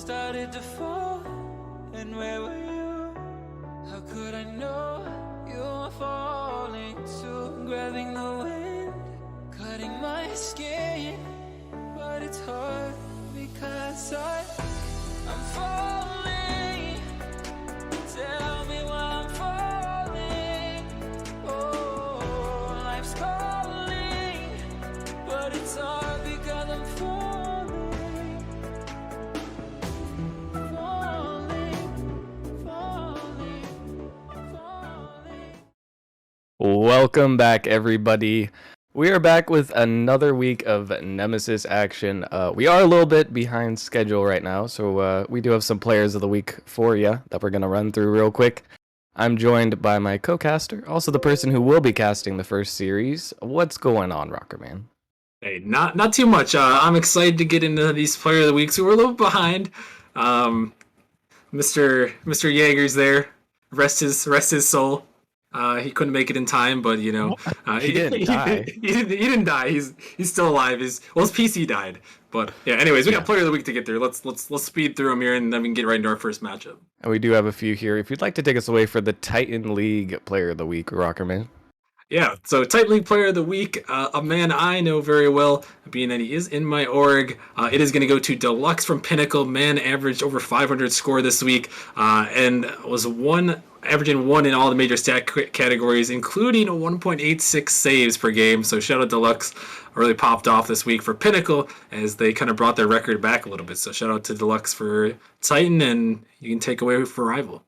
started to fall, and where were you? How could I know you were falling too? Grabbing the wind, cutting my skin, but it's hard because I'm falling. Tell me why I'm falling. Oh, life's calling, but it's hard because I'm falling. Welcome back, everybody. We are back with another week of Nemesis action. We are a little bit behind schedule right now, so we do have some players of the week for you that we're going to run through real quick. I'm joined by my co-caster, also the person who will be casting the first series. What's going on, Rocker Man? Hey, not too much. I'm excited to get into these player of the weeks. We're a little behind. Mr. Jaeger's there. Rest his soul. He couldn't make it in time, but you know, He didn't die. He didn't die. He's still alive. His PC died. But yeah. Anyways, we got player of the week to get through. Let's speed through them here, and then we can get right into our first matchup. And we do have a few here. If you'd like to take us away for the Titan League player of the week, Rocker Man. Yeah, so Titan League Player of the Week, a man I know very well, being that he is in my org. It is going to go to Deluxe from Pinnacle. Man averaged over 500 score this week, and was averaging 1 in all the major stat categories, including a 1.86 saves per game. So shout out Deluxe, really popped off this week for Pinnacle as they kind of brought their record back a little bit. So shout out to Deluxe for Titan, and you can take away for Rival.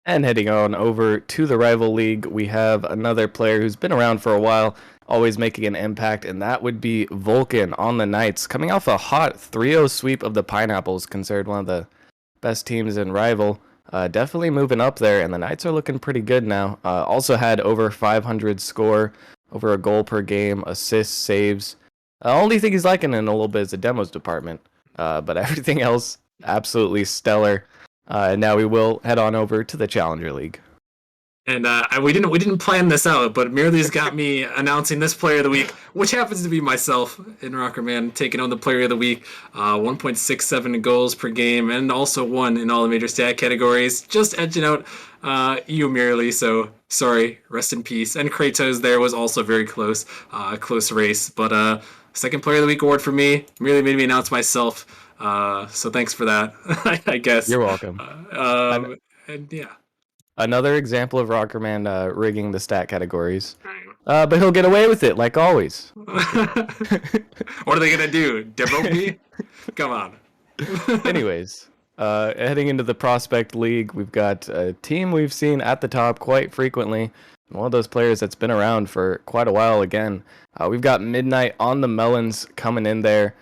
And heading on over to the Rival League, we have another player who's been around for a while, always making an impact, and that would be Vulcan on the Knights, coming off a hot 3-0 sweep of the Pineapples, considered one of the best teams in Rival. Definitely moving up there, and the Knights are looking pretty good now. Also had over 500 score, over a goal per game, assists, saves. Only thing he's lacking in a little bit is the demos department, but everything else, absolutely stellar. And now we will head on over to the Challenger League. And we didn't plan this out, but Merely's got me announcing this player of the week, which happens to be myself in Rocker Man, taking on the player of the week. 1.67 goals per game, and also 1 in all the major stat categories. Just edging out you, Merely. So sorry, rest in peace. And Kratos there was also very close race. But second player of the week award for me. Merely made me announce myself. So thanks for that. I guess You're welcome. And yeah. Another example of Rockerman rigging the stat categories. But he'll get away with it, like always. What are they going to do? Demote me? Come on. Anyways, heading into the Prospect League, we've got a team we've seen at the top quite frequently. One of those players that's been around for quite a while again. We've got Midnight on the Melons coming in there.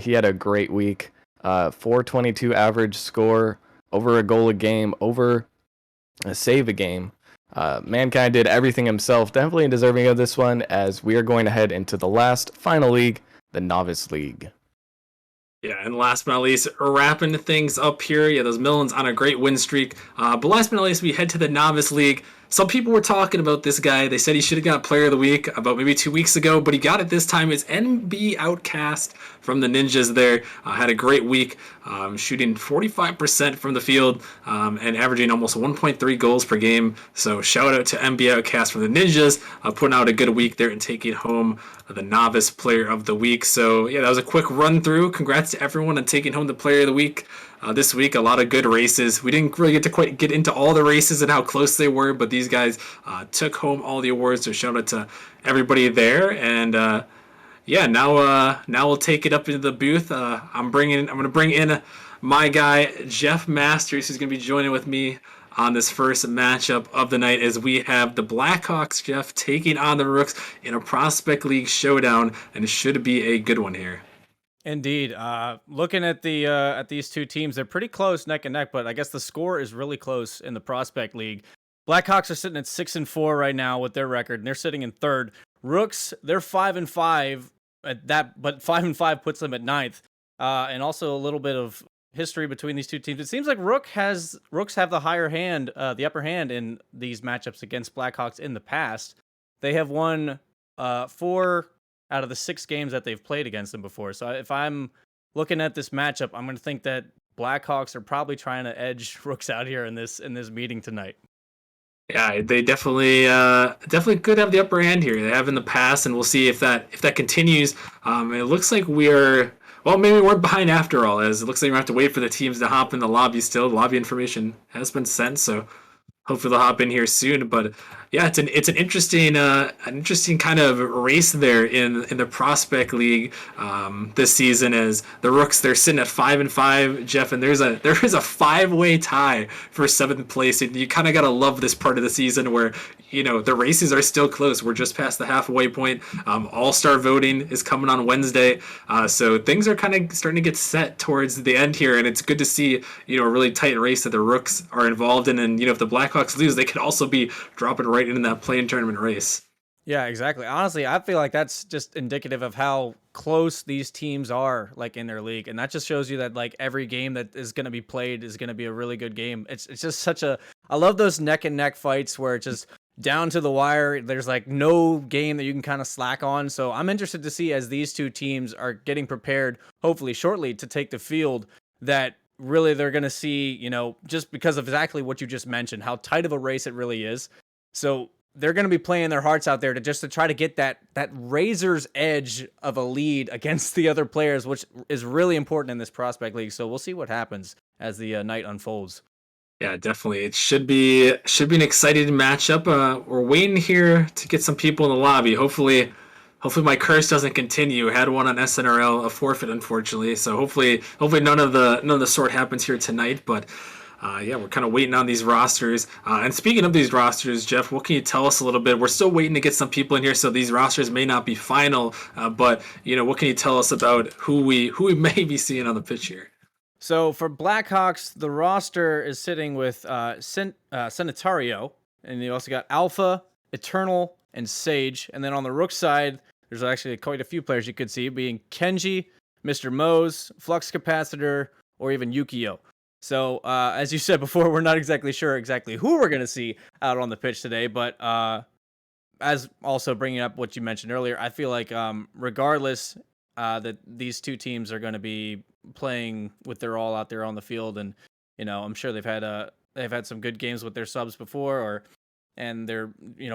He had a great week. 422 average score, over a goal a game, over a save a game. Mankind did everything himself, definitely deserving of this one, as we are going to head into the last final league, the Novice League. Yeah, and last but not least, wrapping things up here. Yeah, those Melons on a great win streak. But last but not least, we head to the Novice League. Some people were talking about this guy. They said he should have got Player of the Week about maybe 2 weeks ago, but he got it this time. His NB Outcast from the Ninjas there. Had a great week, shooting 45% from the field and averaging almost 1.3 goals per game. So shout out to NB Outcast from the Ninjas, putting out a good week there and taking home the Novice Player of the Week. So yeah, that was a quick run through. Congrats to everyone on taking home the Player of the Week. This week, a lot of good races. We didn't really get to quite get into all the races and how close they were, but these guys took home all the awards. So shout out to everybody there. And yeah, now we'll take it up into the booth. I'm going to bring in my guy Jeff Masters, who's going to be joining with me on this first matchup of the night, as we have the Blackhawks, Jeff, taking on the Rooks in a Prospect League showdown, and it should be a good one here. Indeed. Looking at these two teams, they're pretty close neck and neck, but I guess the score is really close in the Prospect League. Blackhawks are sitting at 6-4 right now with their record, and they're sitting in third. Rooks, they're 5-5 at that, but 5-5 puts them at ninth. And also a little bit of history between these two teams. It seems like Rooks have the higher hand, the upper hand in these matchups against Blackhawks in the past. They have won 4 out of the 6 games that they've played against them before. So if I'm looking at this matchup, I'm going to think that Blackhawks are probably trying to edge Rooks out here in this meeting tonight. Yeah, they definitely could have the upper hand here. They have in the past, and we'll see if that continues. It looks like maybe we weren't behind after all, as it looks like we have to wait for the teams to hop in the lobby still. The lobby information has been sent, so hopefully they'll hop in here soon. But yeah, it's an interesting kind of race there in the prospect league this season. As the Rooks, they're sitting at 5-5, Jeff, and there is a 5-way tie for 7th place. And you kind of gotta love this part of the season where the races are still close. We're just past the halfway point. All-star voting is coming on Wednesday, so things are kind of starting to get set towards the end here, and it's good to see a really tight race that the Rooks are involved in. And if the Blackhawks lose, they could also be dropping right into that play-in tournament race. Yeah, exactly. Honestly, I feel like that's just indicative of how close these teams are, like, in their league, and that just shows you that, like, every game that is going to be played is going to be a really good game. It's just I love those neck and neck fights where it's just down to the wire. There's like no game that you can kind of slack on. So I'm interested to see, as these two teams are getting prepared, hopefully shortly, to take the field, that really they're going to see, just because of exactly what you just mentioned, how tight of a race it really is. So they're going to be playing their hearts out there to try to get that razor's edge of a lead against the other players, which is really important in this prospect league. So we'll see what happens as the night unfolds. Yeah, definitely. It should be an exciting matchup. We're waiting here to get some people in the lobby. Hopefully my curse doesn't continue. I had one on SNRL, a forfeit, unfortunately. So hopefully none of the sort happens here tonight. But yeah, we're kind of waiting on these rosters. And speaking of these rosters, Jeff, what can you tell us a little bit? We're still waiting to get some people in here, so these rosters may not be final. But what can you tell us about who we may be seeing on the pitch here? So for Blackhawks, the roster is sitting with Sanitario, and you also got Alpha, Eternal, and Sage. And then on the Rook side, there's actually quite a few players you could see, being Kenji, Mr. Mose, Flux Capacitor, or even Yukio. So as you said before, we're not exactly sure who we're going to see out on the pitch today. But as also bringing up what you mentioned earlier, I feel like regardless that these two teams are going to be playing with their all out there on the field, and I'm sure they've had some good games with their subs before, and they're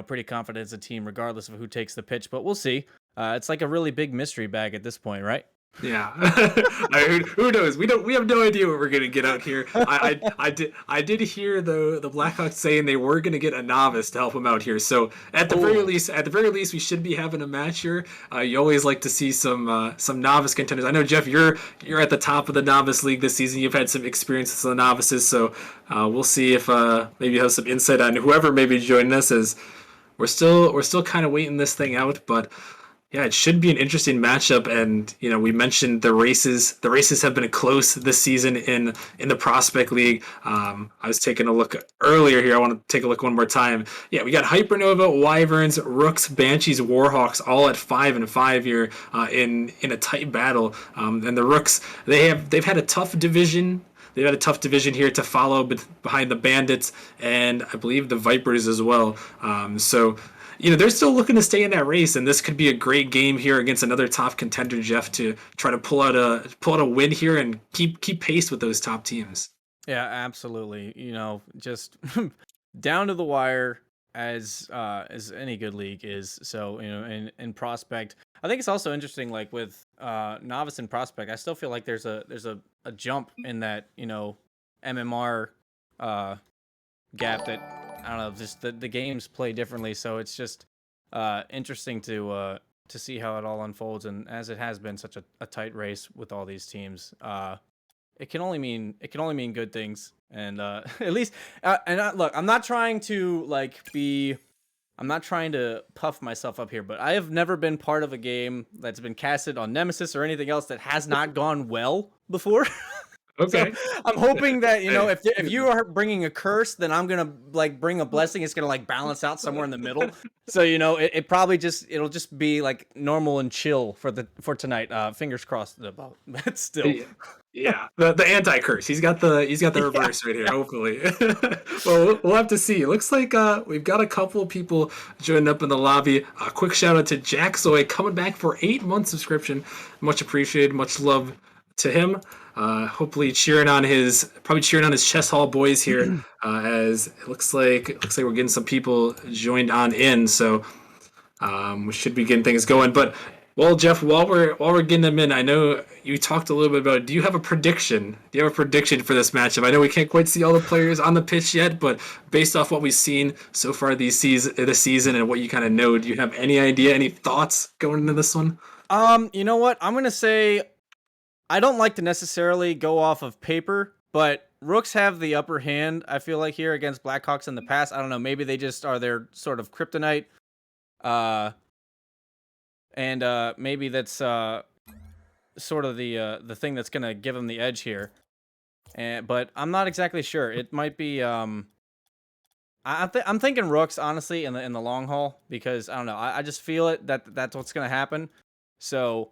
pretty confident as a team regardless of who takes the pitch. But we'll see. It's like a really big mystery bag at this point, right? Yeah. Who knows? We have no idea what we're gonna get out here. I did hear the Blackhawks saying they were gonna get a novice to help them out here. So at the very least, we should be having a match here. You always like to see some novice contenders. I know, Jeff, you're at the top of the novice league this season. You've had some experience with the novices, so we'll see if maybe you have some insight on whoever may be joining us. As we're still kind of waiting this thing out, but yeah, it should be an interesting matchup. And we mentioned the races. The races have been close this season in the Prospect League. I was taking a look earlier here. I want to take a look one more time. Yeah, we got Hypernova, Wyverns, Rooks, Banshees, Warhawks, all at 5-5 here in a tight battle. And the Rooks, they've had a tough division. They've had a tough division here to follow behind the Bandits and I believe the Vipers as well. So they're still looking to stay in that race, and this could be a great game here against another top contender, Jeff, to try to pull out a win here and keep pace with those top teams. Yeah, absolutely. Just down to the wire as any good league is. So in prospect, I think it's also interesting. Like with novice and prospect, I still feel like there's a jump in that MMR gap that. I don't know, just the games play differently, so it's just interesting to see how it all unfolds. And as it has been such a tight race with all these teams, it can only mean good things. And at least, look, I'm not trying to I'm not trying to puff myself up here, but I have never been part of a game that's been casted on Nemesis or anything else that has not gone well before. Okay. So I'm hoping that if you are bringing a curse, then I'm gonna bring a blessing. It's gonna balance out somewhere in the middle. So it probably it'll just be normal and chill for tonight. Fingers crossed about that still. Yeah, the anti-curse. He's got the reverse right here. Hopefully. Well, we'll have to see. It looks like we've got a couple of people joining up in the lobby. A quick shout out to Jack Zoe coming back for 8-month subscription. Much appreciated. Much love to him. Hopefully probably cheering on his chess hall boys here, as it looks like we're getting some people joined on in. So we should be getting things going. But well, Jeff, while we're getting them in, I know you talked a little bit about. Do you have a prediction? Do you have a prediction for this matchup? I know we can't quite see all the players on the pitch yet, but based off what we've seen so far this season and what you kind of know, do you have any idea, any thoughts going into this one? You know what? I'm gonna say I don't like to necessarily go off of paper, but Rooks have the upper hand. I feel like here against Blackhawks in the past. I don't know. Maybe they just are their sort of kryptonite. And maybe that's sort of the thing that's gonna give them the edge here. But I'm not exactly sure. It might be I'm thinking Rooks, honestly, in the long haul, because I don't know. I just feel it that's what's gonna happen. So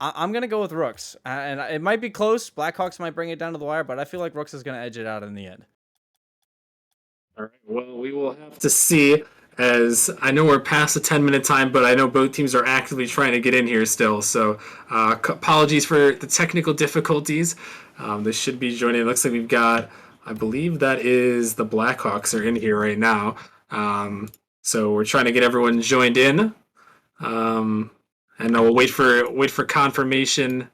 I'm gonna go with Rooks, and it might be close. Blackhawks might bring it down to the wire, but I feel like Rooks is gonna edge it out in the end. All right. Well, we will have to see. As I know we're past the 10-minute time, but I know both teams are actively trying to get in here still. So apologies for the technical difficulties. They should be joining. It looks like we've got, I believe that is the Blackhawks are in here right now. So we're trying to get everyone joined in. And then we'll wait for confirmation.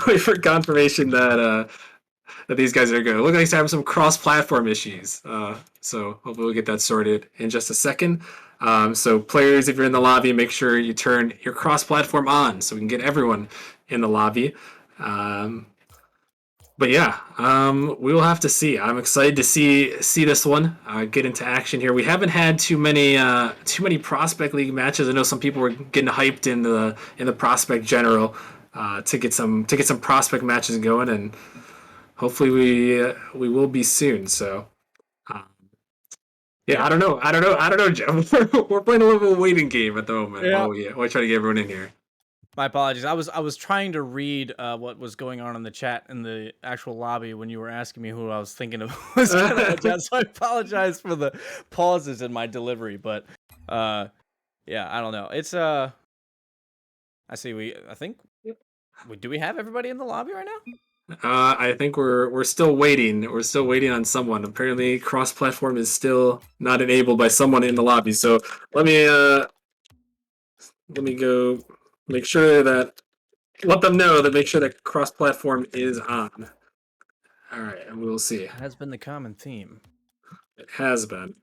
Wait for confirmation that these guys are good. Look like they're having some cross-platform issues. So hopefully we'll get that sorted in just a second. So players, if you're in the lobby, make sure you turn your cross-platform on so we can get everyone in the lobby. But yeah, we will have to see. I'm excited to see this one get into action here. We haven't had too many prospect league matches. I know some people were getting hyped in the prospect general to get some prospect matches going, and hopefully we will be soon. So yeah, I don't know, Jeff. We're playing a little bit of a waiting game at the moment. Yeah. Oh yeah, we're trying to get everyone in here. My apologies. I was trying to read what was going on in the chat in the actual lobby when you were asking me who I was thinking of was gonna adjust. So I apologize for the pauses in my delivery, but yeah, I don't know. It's I see. Do we have everybody in the lobby right now? I think we're still waiting. We're still waiting on someone. Apparently, cross-platform is still not enabled by someone in the lobby. So let me go make sure that let them know that make sure that cross-platform is on. All right, and we'll see. It has been the common theme. It has been.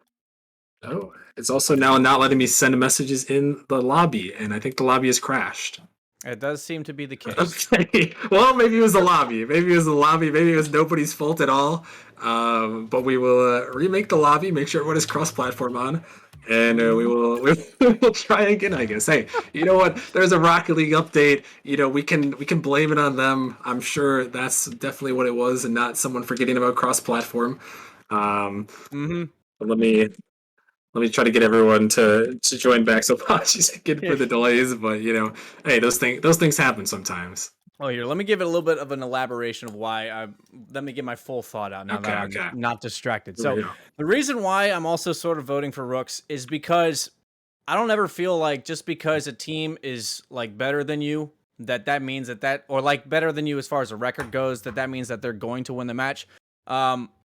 Oh, it's also now not letting me send messages in the lobby, and I think the lobby has crashed. It does seem to be the case. Okay. Well, maybe it was the lobby. Maybe it was nobody's fault at all. But we will remake the lobby, make sure everyone is cross-platform on, and we will try again, I guess. Hey, you know what? There's a Rocket League update. You know, we can blame it on them. I'm sure that's definitely what it was, and not someone forgetting about cross-platform. But let me try to get everyone to join back. So apologies again for the delays, but you know, hey, those things happen sometimes. Oh, here, let me give it a little bit of an elaboration of why. Let me get my full thought out now that I'm not distracted. So the reason why I'm also sort of voting for Rooks is because I don't ever feel like just because a team is like better than you, that means or like better than you as far as the record goes, that means that they're going to win the match.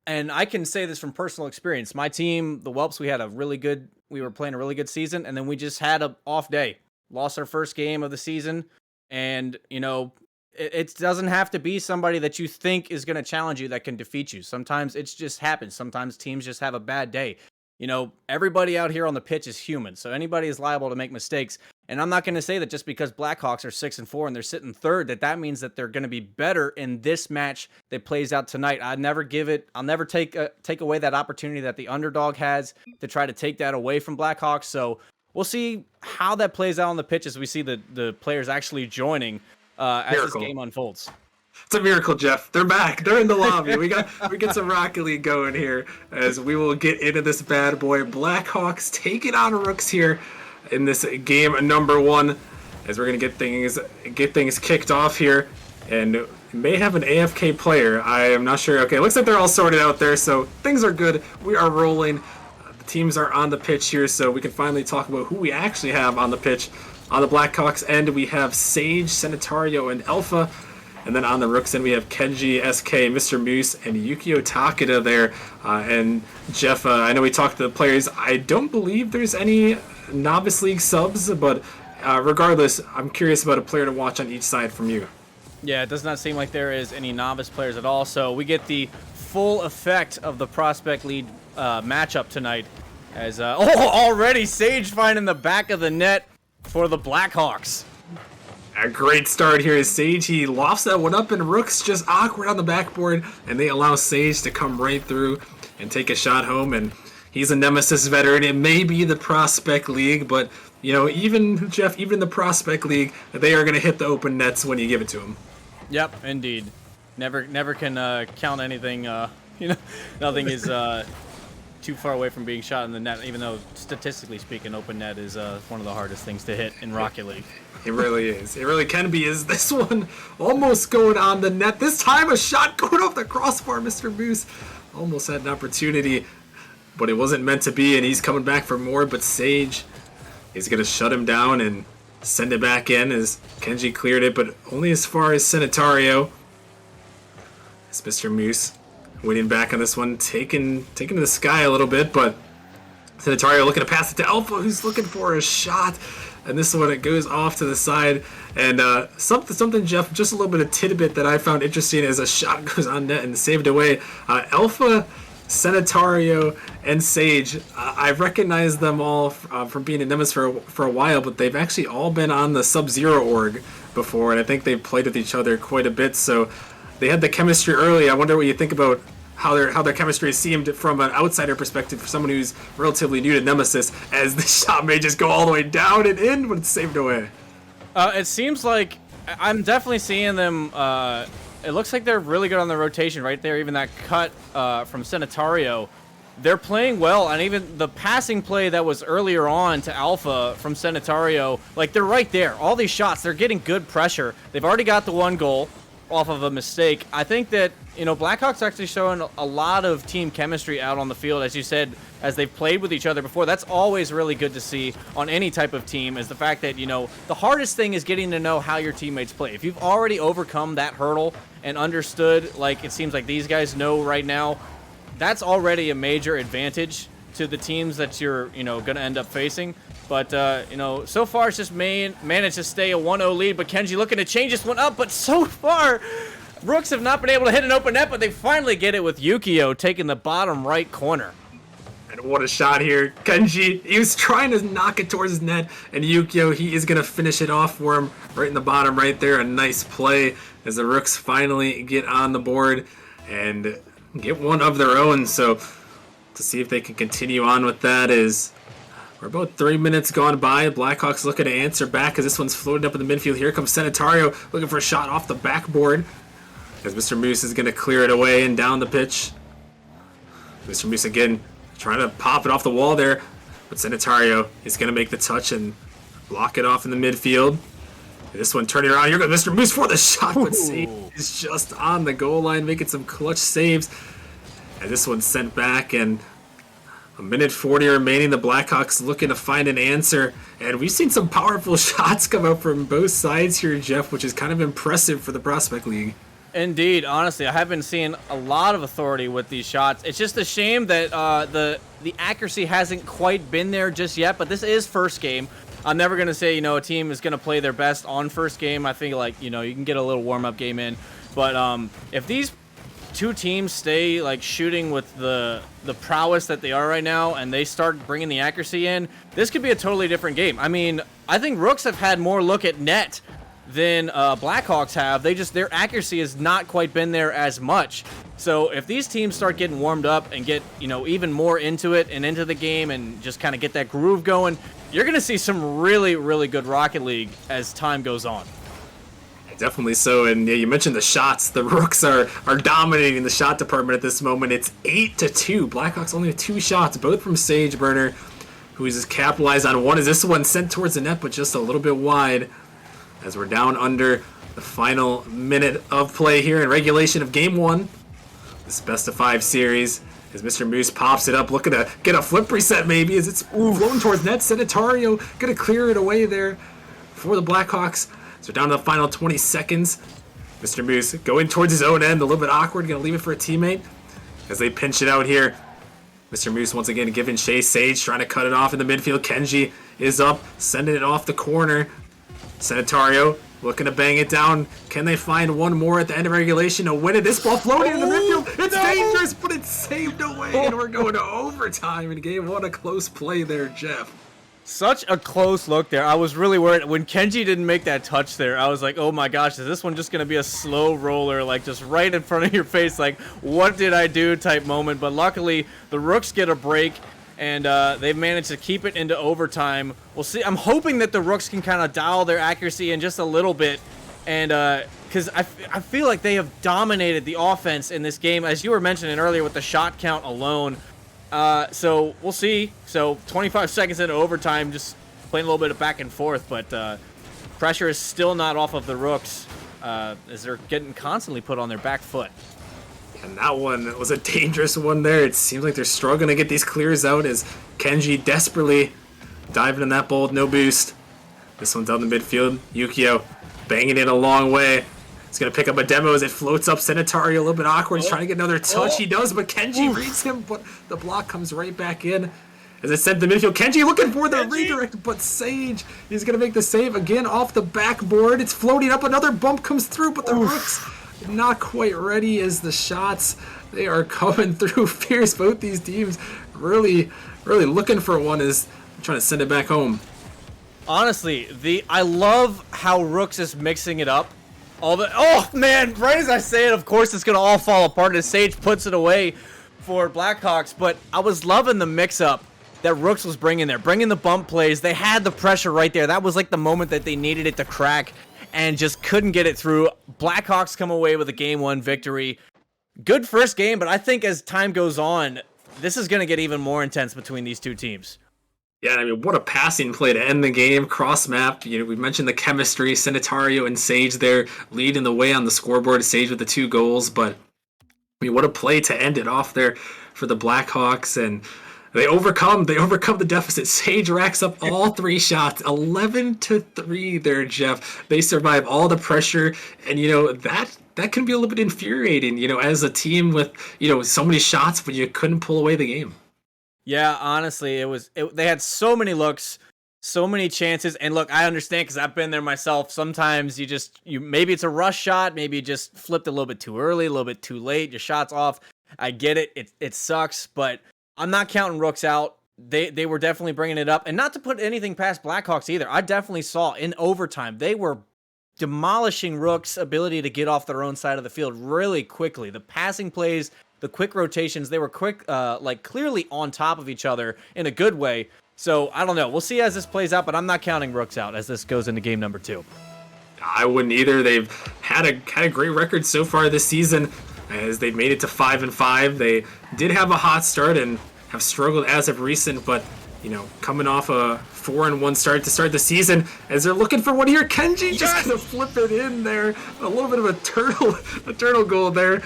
And I can say this from personal experience. My team, the Whelps, we were playing a really good season, and then we just had an off day. Lost our first game of the season, and, you know, it doesn't have to be somebody that you think is going to challenge you that can defeat you. Sometimes it just happens. Sometimes teams just have a bad day. You know, everybody out here on the pitch is human, so anybody is liable to make mistakes. And I'm not going to say that just because Blackhawks are 6-4 and they're sitting third, that means that they're going to be better in this match that plays out tonight. I'll never take away that opportunity that the underdog has to try to take that away from Blackhawks. So we'll see how that plays out on the pitch as we see the players actually joining as this game unfolds. It's a miracle, Jeff. They're back. They're in the lobby. We get some Rocket League going here as we will get into this bad boy. Blackhawks taking on Rooks here in this game number 1, as we're gonna get things kicked off here, and may have an AFK player. I am not sure. Okay, looks like they're all sorted out there, so things are good. We are rolling. The teams are on the pitch here, so we can finally talk about who we actually have on the pitch. On the Blackhawks end, we have Sage, Sanitario, and Alpha. And then on the Rooks end, we have Kenji, SK, Mr. Moose, and Yukio Takeda there. And Jeff, I know we talked to the players. I don't believe there's any Novice League subs, but regardless, I'm curious about a player to watch on each side from you. Yeah, it does not seem like there is any novice players at all. So we get the full effect of the Prospect League matchup tonight. As already Sage finding the back of the net for the Blackhawks. A great start here is Sage. He lofts that one up, and Rook's just awkward on the backboard, and they allow Sage to come right through and take a shot home. And he's a Nemesis veteran. It may be the Prospect League, but even Jeff, even the Prospect League, they are going to hit the open nets when you give it to them. Yep, indeed. Never can count anything. Nothing is too far away from being shot in the net. Even though statistically speaking, open net is one of the hardest things to hit in Rocket League. It really is. It really can be. Is this one almost going on the net? This time a shot going off the crossbar. Mr. Moose almost had an opportunity, but it wasn't meant to be, and he's coming back for more. But Sage is going to shut him down and send it back in as Kenji cleared it, but only as far as Sanitario. It's Mr. Moose winning back on this one, taking to the sky a little bit, but Sanitario looking to pass it to Alpha, who's looking for a shot. And this one, it goes off to the side. And something, Jeff, just a little bit of tidbit that I found interesting as a shot goes on net and saved away. Alpha, Sanitario, and Sage, I've recognized them all from being in Nemesis for a while, but they've actually all been on the Sub-Zero org before, and I think they've played with each other quite a bit. So they had the chemistry early. I wonder what you think about how their chemistry seemed from an outsider perspective for someone who's relatively new to Nemesis, as the shot may just go all the way down and in, but it's saved away. It seems like I'm definitely seeing them. It looks like they're really good on the rotation right there. Even that cut from Sanitario, they're playing well, and even the passing play that was earlier on to Alpha from Sanitario, like they're right there. All these shots, they're getting good pressure. They've already got the one goal off of a mistake. I think that Blackhawks actually showing a lot of team chemistry out on the field, as you said, as they've played with each other before. That's always really good to see on any type of team, is the fact that, the hardest thing is getting to know how your teammates play. If you've already overcome that hurdle and understood, like it seems like these guys know right now, that's already a major advantage to the teams that you're, going to end up facing. But, so far it's just managed to stay a 1-0 lead, but Kenji looking to change this one up, but so far, Rooks have not been able to hit an open net, but they finally get it with Yukio taking the bottom right corner. And what a shot here. Kenji, he was trying to knock it towards his net, and Yukio, he is going to finish it off for him right in the bottom right there. A nice play as the Rooks finally get on the board and get one of their own. So to see if they can continue on with that is... We're about 3 minutes gone by. Blackhawks looking to answer back as this one's floated up in the midfield. Here comes Sanitario looking for a shot off the backboard as Mr. Moose is going to clear it away and down the pitch. Mr. Moose again trying to pop it off the wall there, but Sanitario is going to make the touch and block it off in the midfield. And this one turning around. Here goes Mr. Moose for the shot, but Sage is just on the goal line making some clutch saves. And this one's sent back, and a minute 40 remaining. The Blackhawks looking to find an answer. And we've seen some powerful shots come out from both sides here, Jeff, which is kind of impressive for the Prospect League. Indeed, honestly, I have been seeing a lot of authority with these shots. It's just a shame that the accuracy hasn't quite been there just yet, but this is first game. I'm never going to say, a team is going to play their best on first game. I think, you can get a little warm-up game in. But if these two teams stay shooting with the prowess that they are right now, and they start bringing the accuracy in, this could be a totally different game. I mean, I think Rooks have had more look at net than Blackhawks have. Their accuracy has not quite been there as much. So if these teams start getting warmed up and get even more into it and into the game and just kind of get that groove going, you're going to see some really, really good Rocket League as time goes on. Definitely so, and yeah, you mentioned the shots. The Rooks are dominating the shot department at this moment. It's 8-2. Blackhawks only have 2 shots, both from Sage Burner, who has just capitalized on one. As this one sent towards the net, but just a little bit wide. As we're down under the final minute of play here in regulation of Game 1, this best-of-5 series. As Mr. Moose pops it up, looking to get a flip reset maybe, as it's floating towards net. Sanitario gonna clear it away there. for the Blackhawks. So down to the final 20 seconds. Mr. Moose going towards his own end, a little bit awkward, gonna leave it for a teammate as they pinch it out here. Mr. Moose once again giving chase. Sage trying to cut it off in the midfield. Kenji is up, sending it off the corner. Sanitario looking to bang it down. Can they find one more at the end of regulation to win it? This ball floating in the midfield. It's dangerous, but it's saved away, and we're going to overtime in game one. A close play there, Jeff. Such a close look there. I was really worried when Kenji didn't make that touch there. I was like, oh my gosh, is this one just going to be a slow roller, like just right in front of your face? Like, what did I do type moment? But luckily, the Rooks get a break, and they've managed to keep it into overtime. We'll see. I'm hoping that the Rooks can kind of dial their accuracy in just a little bit, and because I feel like they have dominated the offense in this game, as you were mentioning earlier with the shot count alone. So we'll see. So 25 seconds into overtime, just playing a little bit of back and forth, but pressure is still not off of the Rooks as they're getting constantly put on their back foot. And that one was a dangerous one there. It seems like they're struggling to get these clears out as Kenji desperately diving in that ball with no boost. This one's down the midfield. Yukio banging it a long way. He's going to pick up a demo as it floats up. Sanitari a little bit awkward. He's trying to get another touch. He does, but Kenji reads him, but the block comes right back in. As it's sent to midfield. Kenji looking for the redirect, but Sage is going to make the save again off the backboard. It's floating up. Another bump comes through, but the Rooks not quite ready as the shots. They are coming through fierce. Both these teams really looking for one as trying to send it back home. Honestly, I love how Rooks is mixing it up. Oh man, right as I say it, of course it's gonna all fall apart as Sage puts it away for Blackhawks, but I was loving the mix-up that Rooks was bringing there, bringing the bump plays. They had the pressure right there. That was like the moment that they needed it to crack and just couldn't get it through. Blackhawks come away with a Game 1 victory. Good first game, but I think as time goes on, this is gonna get even more intense between these two teams. Yeah, I mean, what a passing play to end the game. Cross map. You know, we mentioned the chemistry. Sanitario and Sage there leading the way on the scoreboard. Sage with the 2 goals, but I mean, what a play to end it off there for the Blackhawks, and they overcome the deficit. Sage racks up all 3 shots, 11-3 there, Jeff. They survive all the pressure, and you know that can be a little bit infuriating. You know, as a team with so many shots, but you couldn't pull away the game. Yeah, honestly, they had so many looks, so many chances, and look, I understand because I've been there myself. Sometimes maybe it's a rush shot, maybe you just flipped a little bit too early, a little bit too late, your shot's off. I get it, it sucks, but I'm not counting Rooks out. They were definitely bringing it up, and not to put anything past Blackhawks either. I definitely saw in overtime they were demolishing Rooks' ability to get off their own side of the field really quickly. The passing plays, the quick rotations, they were quick, like clearly on top of each other in a good way. So I don't know. We'll see as this plays out, but I'm not counting Rooks out as this goes into game number 2. I wouldn't either. They've had a great record so far this season as they've made it to 5-5. They did have a hot start and have struggled as of recent, but coming off a 4-1 start to start the season, as they're looking for one here. Kenji just gonna flip it in there. A little bit of a turtle goal there.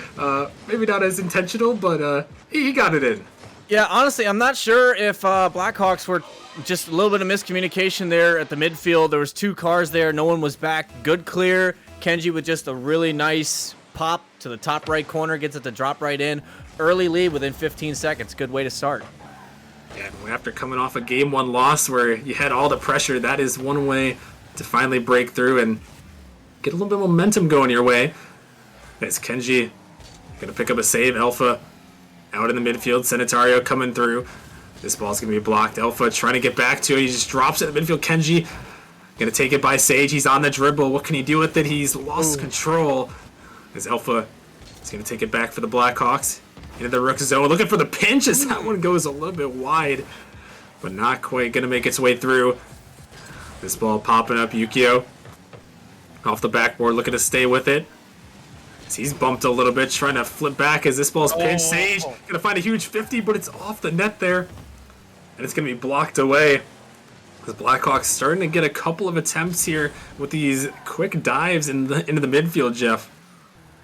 Maybe not as intentional, but he got it in. Yeah, honestly, I'm not sure if Blackhawks were just a little bit of miscommunication there at the midfield. There was 2 cars there. No one was back. Good clear. Kenji with just a really nice pop to the top right corner. Gets it to drop right in. Early lead within 15 seconds. Good way to start. And after coming off a Game 1 loss where you had all the pressure, that is one way to finally break through and get a little bit of momentum going your way. As Kenji going to pick up a save. Alpha out in the midfield. Sanitario coming through. This ball's going to be blocked. Alpha trying to get back to it. He just drops it in the midfield. Kenji going to take it by Sage. He's on the dribble. What can he do with it? He's lost control. As Alpha is going to take it back for the Blackhawks. Into the Rook zone, looking for the pinch as that one goes a little bit wide, but not quite going to make its way through. This ball popping up, Yukio off the backboard, looking to stay with it. As he's bumped a little bit, trying to flip back as this ball's pinched. Sage going to find a huge 50, but it's off the net there, and it's going to be blocked away. The Blackhawks starting to get a couple of attempts here with these quick dives into the midfield, Jeff.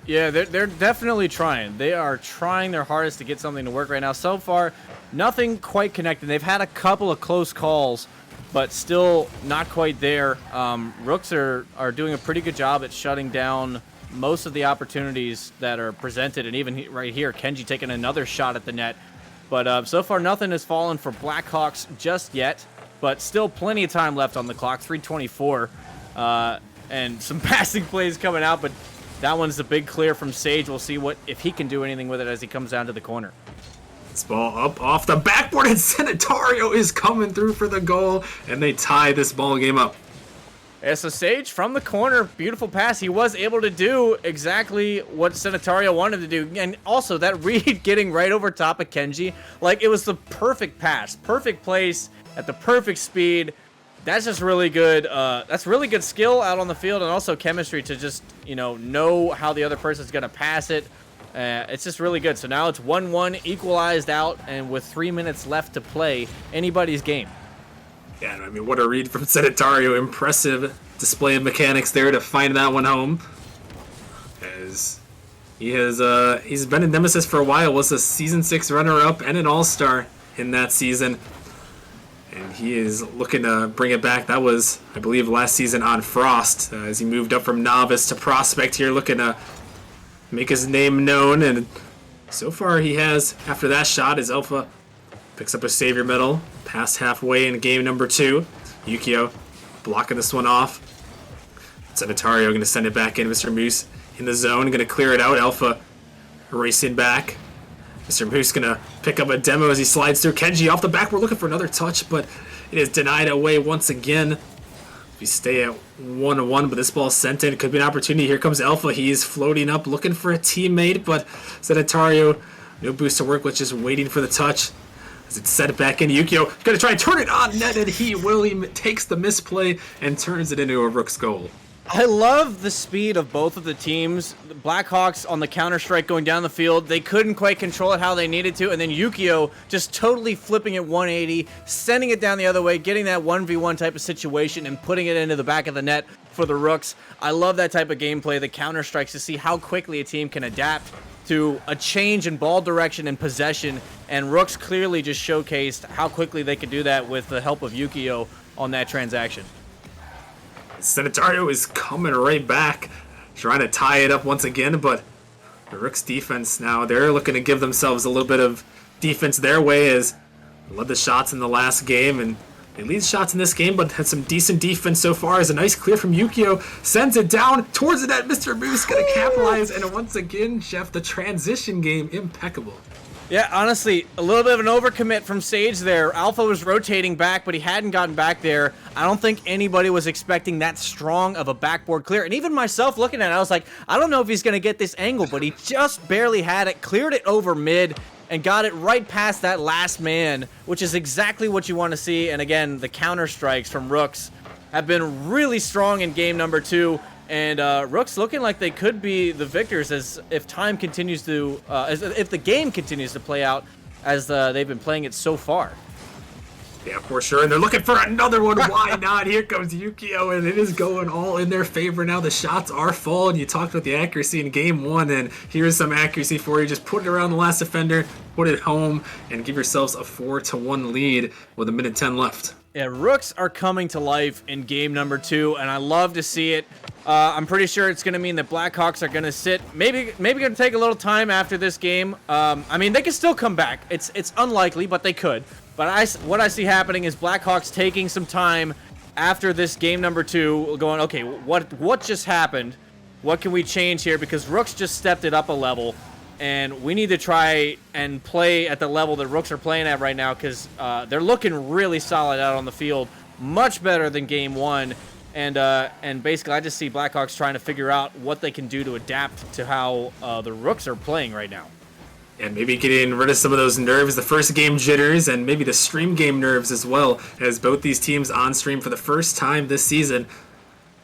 Yeah, they're definitely trying. They are trying their hardest to get something to work right now. So far, nothing quite connected. They've had a couple of close calls, but still not quite there. Rooks are doing a pretty good job at shutting down most of the opportunities that are presented, and even right here, Kenji taking another shot at the net. But so far, nothing has fallen for Blackhawks just yet, but still plenty of time left on the clock, 3:24, and some passing plays coming out, but that one's a big clear from Sage. We'll see if he can do anything with it as he comes down to the corner. This ball up off the backboard, and Sanitario is coming through for the goal, and they tie this ball game up. Yeah, so Sage from the corner, beautiful pass. He was able to do exactly what Sanitario wanted to do. And also that read getting right over top of Kenji, like it was the perfect pass, perfect place at the perfect speed. That's just really good. That's really good skill out on the field, and also chemistry to just, know how the other person's going to pass it. It's just really good. So now it's 1-1, equalized out, and with 3 minutes left to play, anybody's game. Yeah, I mean, what a read from Sanitario. Impressive display of mechanics there to find that one home. As he's been in Nemesis for a while, was a Season 6 runner-up and an All-Star in that season. And he is looking to bring it back. That was, I believe, last season on Frost, as he moved up from Novice to Prospect here, looking to make his name known. And so far he has, after that shot, as Alpha picks up a Savior medal, past halfway in game number 2. Yukio blocking this one off. Sanitario going to send it back in. Mr. Moose in the zone, going to clear it out. Alpha racing back. Mr. Moose going to pick up a demo as he slides through. Kenji off the back. We're looking for another touch, but it is denied away once again. We stay at 1-1, but this ball sent in. It could be an opportunity. Here comes Alpha. He's floating up, looking for a teammate, but Sanitario, no boost to work with, just waiting for the touch. As it's set back in, Yukio going to try and turn it on net, and he takes the misplay and turns it into a Rook's goal. I love the speed of both of the teams. The Blackhawks on the counter-strike going down the field. They couldn't quite control it how they needed to, and then Yukio just totally flipping it 180, sending it down the other way, getting that 1v1 type of situation and putting it into the back of the net for the Rooks. I love that type of gameplay, the counter-strikes, to see how quickly a team can adapt to a change in ball direction and possession, and Rooks clearly just showcased how quickly they could do that with the help of Yukio on that transaction. Sanitario is coming right back, trying to tie it up once again, but the Rooks defense now, they're looking to give themselves a little bit of defense their way, as they led the shots in the last game, and they lead shots in this game, but had some decent defense so far. As a nice clear from Yukio, sends it down towards the net. Mr. Moose going to capitalize, and once again, Jeff, the transition game, impeccable. Yeah, honestly, a little bit of an overcommit from Sage there. Alpha was rotating back, but he hadn't gotten back there. I don't think anybody was expecting that strong of a backboard clear. And even myself looking at it, I was like, I don't know if he's going to get this angle, but he just barely had it, cleared it over mid, and got it right past that last man, which is exactly what you want to see. And again, the counter strikes from Rooks have been really strong in game number 2. And Rooks looking like they could be the victors as if time continues to, if the game continues to play out as they've been playing it so far. Yeah, for sure. And they're looking for another one. Why not? Here comes Yukio, and it is going all in their favor now. The shots are falling. You talked about the accuracy in game 1, and here's some accuracy for you. Just put it around the last defender, put it home, and give yourselves a 4-1 lead with 1:10 left. Yeah, Rooks are coming to life in game number 2, and I love to see it. I'm pretty sure it's going to mean that Blackhawks are going to sit. Maybe going to take a little time after this game. I mean, they can still come back. It's unlikely, but they could. But what I see happening is Blackhawks taking some time after this game number 2, going, okay, what just happened? What can we change here? Because Rooks just stepped it up a level, and we need to try and play at the level that Rooks are playing at right now, because they're looking really solid out on the field, much better than game 1. And basically, I just see Blackhawks trying to figure out what they can do to adapt to how the Rooks are playing right now. And maybe getting rid of some of those nerves, the first game jitters, and maybe the stream game nerves as well, as both these teams on stream for the first time this season.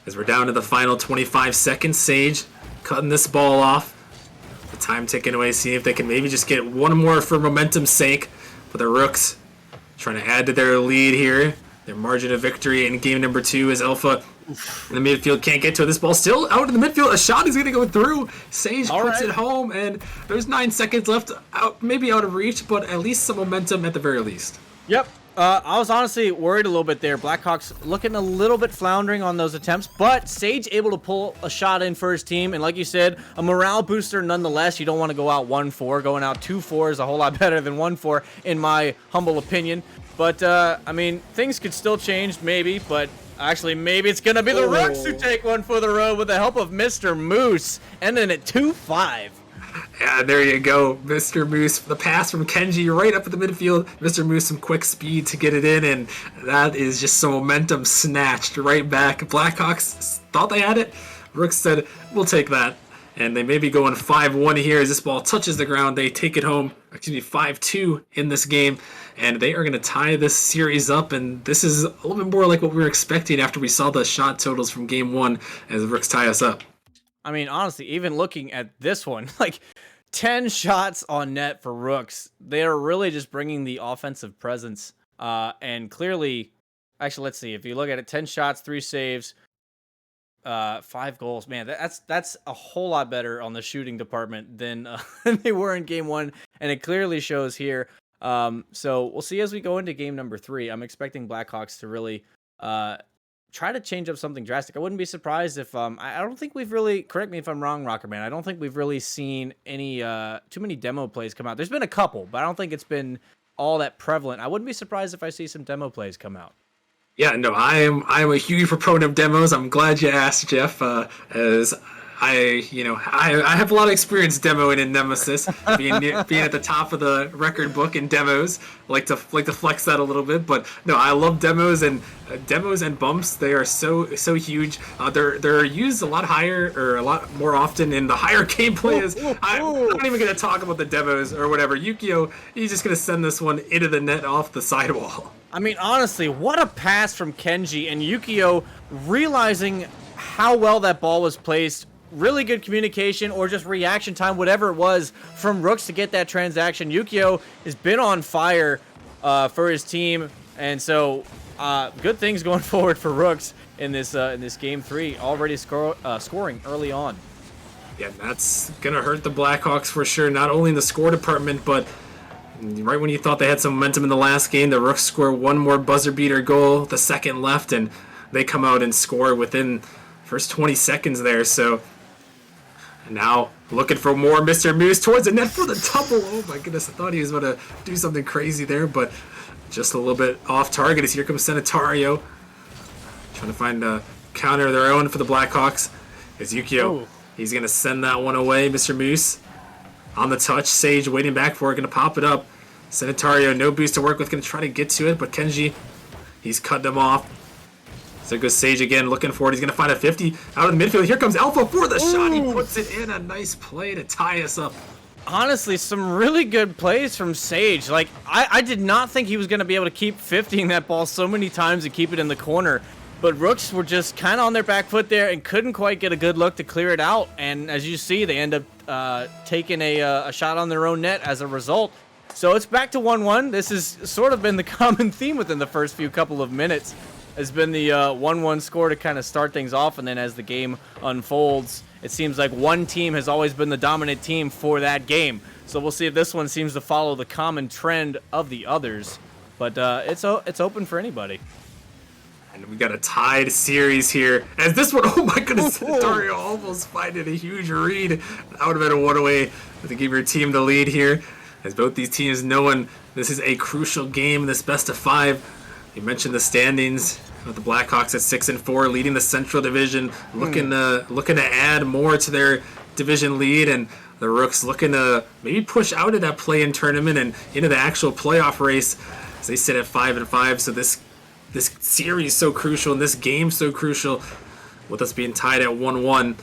As we're down to the final 25 seconds, Sage cutting this ball off. The time ticking away, seeing if they can maybe just get one more for momentum's sake. But the Rooks trying to add to their lead here. Their margin of victory in game number 2 is Alpha in the midfield can't get to it. This ball still out in the midfield. A shot is going to go through. Sage puts it home, and there's 9 seconds left. Maybe out of reach, but at least some momentum at the very least. Yep. I was honestly worried a little bit there. Blackhawks looking a little bit floundering on those attempts, but Sage able to pull a shot in for his team. And like you said, a morale booster nonetheless. You don't want to go out 1-4. Going out 2-4 is a whole lot better than 1-4, in my humble opinion. But, I mean, things could still change, maybe. But actually, maybe it's going to be the Rooks who take one for the road with the help of Mr. Moose, ending at 2-5. Yeah, there you go, Mr. Moose. The pass from Kenji right up at the midfield. Mr. Moose some quick speed to get it in, and that is just some momentum snatched right back. Blackhawks thought they had it. Rooks said, we'll take that. And they may be going 5-1 here as this ball touches the ground. They take it home, 5-2 in this game. And they are going to tie this series up. And this is a little bit more like what we were expecting after we saw the shot totals from game 1 as the Rooks tie us up. I mean, honestly, even looking at this one, like 10 shots on net for Rooks, they are really just bringing the offensive presence. And clearly, actually, let's see. If you look at it, 10 shots, 3 saves, 5 goals. Man, that's a whole lot better on the shooting department than they were in game 1. And it clearly shows here. So we'll see as we go into game number 3. I'm expecting Blackhawks to really try to change up something drastic. I wouldn't be surprised if I don't think we've really, correct me if I'm wrong, Rockerman, I don't think we've really seen any too many demo plays come out. There's been a couple, but I don't think it's been all that prevalent. I wouldn't be surprised if I see some demo plays come out. Yeah, no, I'm a huge proponent of demos. I'm glad you asked, Jeff, as I have a lot of experience demoing in Nemesis, being at the top of the record book in demos. Like to flex that a little bit, but no, I love demos and bumps. They are so huge. They're used a lot higher or a lot more often in the higher gameplay. I'm not even gonna talk about the demos or whatever. Yukio, he's just gonna send this one into the net off the sidewall. I mean, honestly, what a pass from Kenji, and Yukio realizing how well that ball was placed. Really good communication or just reaction time, whatever it was, from Rooks to get that transaction. Yukio has been on fire for his team, and so good things going forward for Rooks in this game 3, already scoring early on. Yeah, that's gonna hurt the Blackhawks for sure. Not only in the score department, but right when you thought they had some momentum in the last game, the Rooks score one more buzzer beater goal, the second left, and they come out and score within first 20 seconds there. So. Now looking for more, Mr. Moose towards the net for the double. Oh my goodness, I thought he was going to do something crazy there, but just a little bit off target as here comes Sanitario. Trying to find a counter of their own for the Blackhawks. As Yukio, he's going to send that one away. Mr. Moose on the touch. Sage waiting back for it, going to pop it up. Sanitario, no boost to work with, going to try to get to it, but Kenji, he's cutting him off. So goes Sage again, looking for it. He's going to find a 50 out of the midfield. Here comes Alpha for the shot. He puts it in. A nice play to tie us up. Honestly, some really good plays from Sage. Like, I did not think he was going to be able to keep 50ing that ball so many times and keep it in the corner. But Rooks were just kind of on their back foot there and couldn't quite get a good look to clear it out. And as you see, they end up taking a shot on their own net as a result. So it's back to 1-1. This has sort of been the common theme within the first few couple of minutes. Has been the 1-1 score to kind of start things off, and then as the game unfolds, it seems like one team has always been the dominant team for that game. So we'll see if this one seems to follow the common trend of the others. But it's open for anybody. And we got a tied series here. As this one, oh my goodness, Dario almost finding a huge read. That would have been a one-away to give your team the lead here. As both these teams knowing this is a crucial game, this best of 5. You mentioned the standings with the Blackhawks at 6-4, leading the Central Division, looking to add more to their division lead, and the Rooks looking to maybe push out of that play-in tournament and into the actual playoff race as they sit at 5-5. So this series is so crucial, and this game so crucial, with us being tied at 1-1.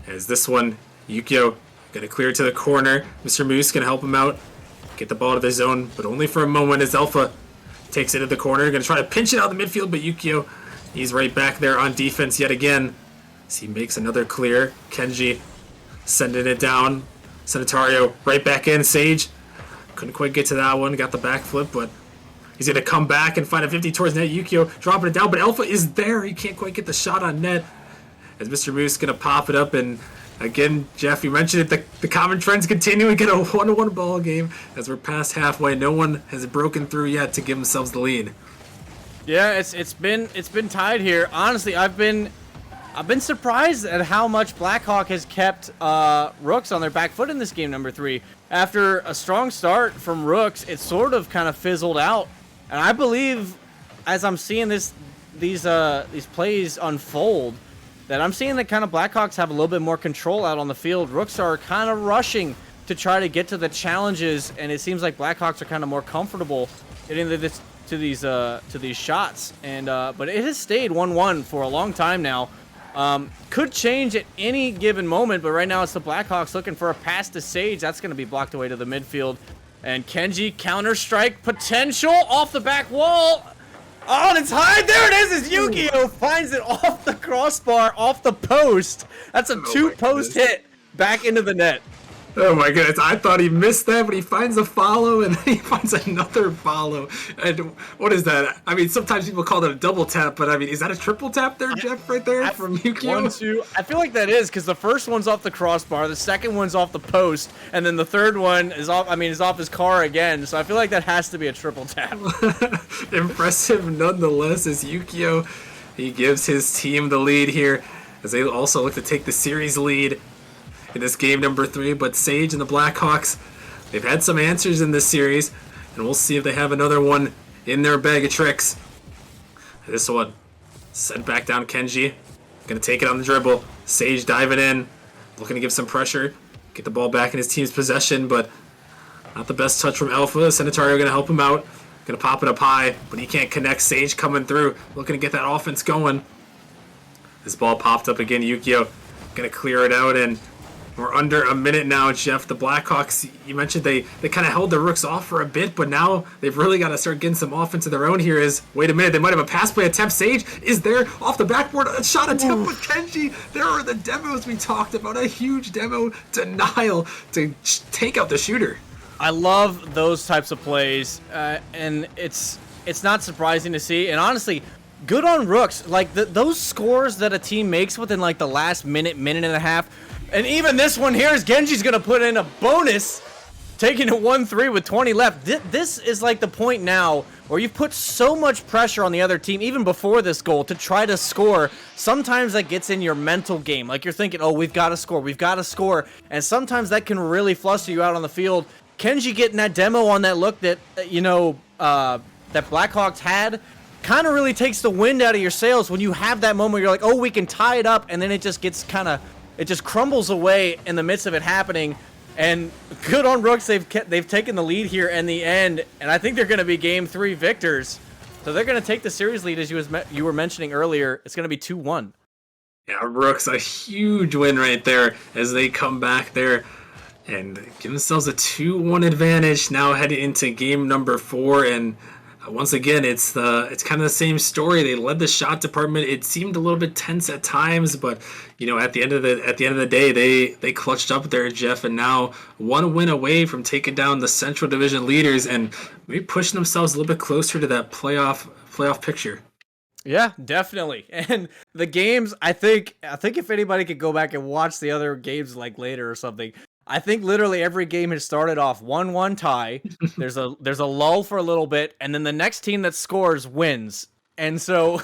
As this one, Yukio gonna clear to the corner. Mr. Moose gonna help him out, get the ball to the zone, but only for a moment as Alpha takes it to the corner, going to try to pinch it out of the midfield, but Yukio, he's right back there on defense yet again. As he makes another clear. Kenji sending it down. Sanitario right back in. Sage couldn't quite get to that one, got the backflip, but he's going to come back and find a 50 towards net. Yukio dropping it down, but Alpha is there. He can't quite get the shot on net. As Mr. Moose going to pop it up and Again, Jeff, you mentioned it. The common trends continue. We get a 1-1 ball game as we're past halfway. No one has broken through yet to give themselves the lead. Yeah, it's been tied here. Honestly, I've been surprised at how much Blackhawk has kept Rooks on their back foot in this game number 3. After a strong start from Rooks, it sort of kind of fizzled out, and I believe as I'm seeing these plays unfold, that I'm seeing that kind of Blackhawks have a little bit more control out on the field. Rooks are kind of rushing to try to get to the challenges, and it seems like Blackhawks are kind of more comfortable getting to these shots. And but it has stayed 1-1 for a long time now. Could change at any given moment, but right now it's the Blackhawks looking for a pass to Sage. That's going to be blocked away to the midfield. And Kenji, counter-strike potential off the back wall. Oh, and it's high. There it is. As Yu-Gi-Oh finds it off the crossbar, off the post. That's a 2-post hit back into the net. Oh my goodness, I thought he missed that, but he finds a follow, and then he finds another follow. And what is that? I mean, sometimes people call it a double tap, but I mean, is that a triple tap there, Jeff, right there from Yu-Gi-Oh? 1, 2. I feel like that is, because the first one's off the crossbar, the second one's off the post, and then the third one is off his car again. So I feel like that has to be a triple tap. Impressive nonetheless, as Yu-Gi-Oh, he gives his team the lead here, as they also look to take the series lead in this game number 3. But Sage and the Blackhawks, they've had some answers in this series, and we'll see if they have another one in their bag of tricks. This one sent back down. Kenji gonna take it on the dribble. Sage diving in, looking to give some pressure, get the ball back in his team's possession, but not the best touch from Alpha. Sanitario gonna help him out, gonna pop it up high, but he can't connect. Sage coming through, looking to get that offense going. This ball popped up again. Yu-Gi-Oh gonna clear it out, and we're under a minute now, Jeff. The Blackhawks, you mentioned they kind of held the Rooks off for a bit, but now they've really got to start getting some offense of their own here. Wait a minute, they might have a pass play attempt. Sage is there off the backboard. A shot attempt with Kenji. There are the demos we talked about. A huge demo denial to take out the shooter. I love those types of plays, and it's not surprising to see. And honestly, good on Rooks. Like those scores that a team makes within like the last minute and a half. And even this one here is Genji's going to put in a bonus, taking it 1-3 with 20 left. This is like the point now where you've put so much pressure on the other team, even before this goal, to try to score. Sometimes that gets in your mental game. Like you're thinking, oh, we've got to score. And sometimes that can really fluster you out on the field. Kenji getting that demo on that look that, that Blackhawks had kind of really takes the wind out of your sails when you have that moment where you're like, oh, we can tie it up, and then it just gets it just crumbles away in the midst of it happening. And good on Rooks, they've taken the lead here in the end, and I think they're going to be Game 3 victors. So they're going to take the series lead, as you were mentioning earlier. It's going to be 2-1. Yeah, Rooks, a huge win right there as they come back there and give themselves a 2-1 advantage now heading into game number 4. And once again, it's kind of the same story. They led the shot department. It seemed a little bit tense at times, but at the end of the day, they clutched up there, Jeff, and now one win away from taking down the Central Division leaders and maybe pushing themselves a little bit closer to that playoff picture. Yeah, definitely. And the games, I think if anybody could go back and watch the other games like later or something, I think literally every game has started off 1-1 tie. There's a lull for a little bit, and then the next team that scores wins. And so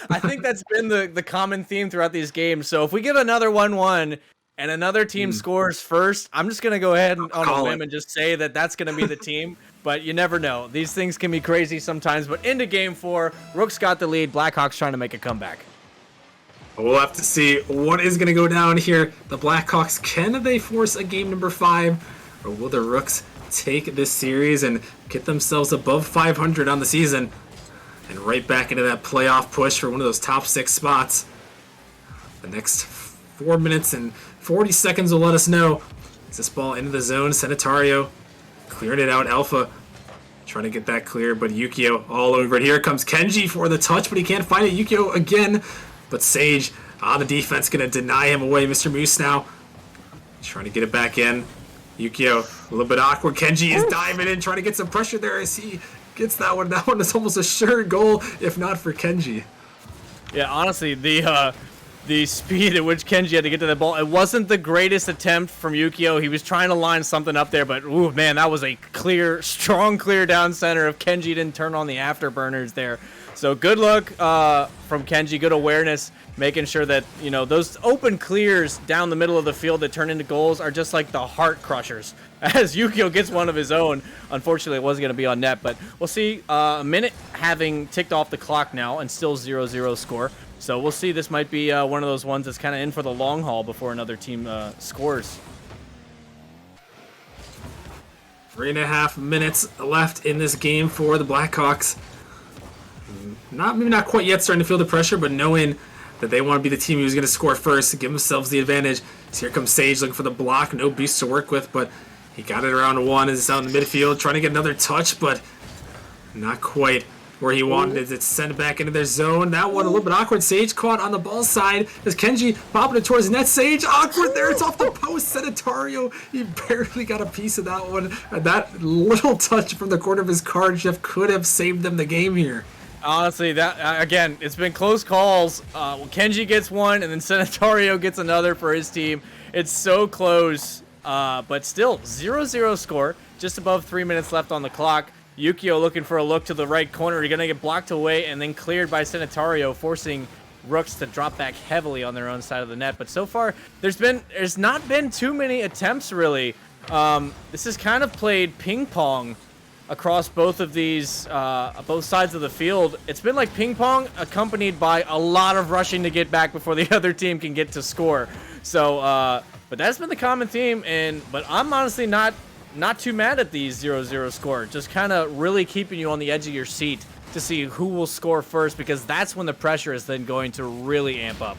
I think that's been the common theme throughout these games. So if we get another 1-1 and another team scores first, I'm just going to go ahead on a whim and just say that that's going to be the team. But you never know. These things can be crazy sometimes. But into game 4, Rooks got the lead. Blackhawks trying to make a comeback. We'll have to see what is going to go down here. The Blackhawks, can they force a game number 5? Or will the Rooks take this series and get themselves above 500 on the season? And right back into that playoff push for one of those top 6 spots. The next 4 minutes and 40 seconds will let us know. Is this ball into the zone? Sanitario clearing it out. Alpha trying to get that clear, but Yu-Gi-Oh all over it. Here comes Kenji for the touch, but he can't find it. Yu-Gi-Oh again. But Sage on the defense going to deny him away. Mr. Moose now trying to get it back in. Yu-Gi-Oh a little bit awkward. Kenji is diving in, trying to get some pressure there as he gets that one. That one is almost a sure goal, if not for Kenji. Yeah, honestly, the the speed at which Kenji had to get to the ball. It wasn't the greatest attempt from Yukio. He was trying to line something up there, but ooh, man, that was a clear, strong clear down center. If Kenji didn't turn on the afterburners there. So good luck from Kenji, good awareness, making sure that, you know, those open clears down the middle of the field that turn into goals are just like the heart crushers. As Yukio gets one of his own, unfortunately it wasn't going to be on net, but we'll see. A minute having ticked off the clock now and still 0-0 score. So we'll see. This might be one of those ones that's kind of in for the long haul before another team scores. 3.5 minutes left in this game for the Blackhawks. Maybe not quite yet starting to feel the pressure, but knowing that they want to be the team who's going to score first and give themselves the advantage. So here comes Sage looking for the block. No beast to work with, but he got it around one as it's out in the midfield, trying to get another touch, but not quite where he wanted it. It's sent back into their zone. That one a little bit awkward. Sage caught on the ball side as Kenji popping it towards the net. Sage awkward there. It's off the post. Sanitario, he barely got a piece of that one. And that little touch from the corner of his card shift could have saved them the game here. Honestly, that again, it's been close calls. Kenji gets one, and then Sanitario gets another for his team. It's so close, but still 0-0 score. Just above 3 minutes left on the clock. Yukio looking for a look to the right corner. You're gonna get blocked away and then cleared by Sanitario, forcing Rooks to drop back heavily on their own side of the net. But so far, there's not been too many attempts really. This is kind of played ping pong across both of these, both sides of the field. It's been like ping pong accompanied by a lot of rushing to get back before the other team can get to score. So, but that's been the common theme. But I'm honestly not too mad at the 0-0 score. Just kind of really keeping you on the edge of your seat to see who will score first, because that's when the pressure is then going to really amp up.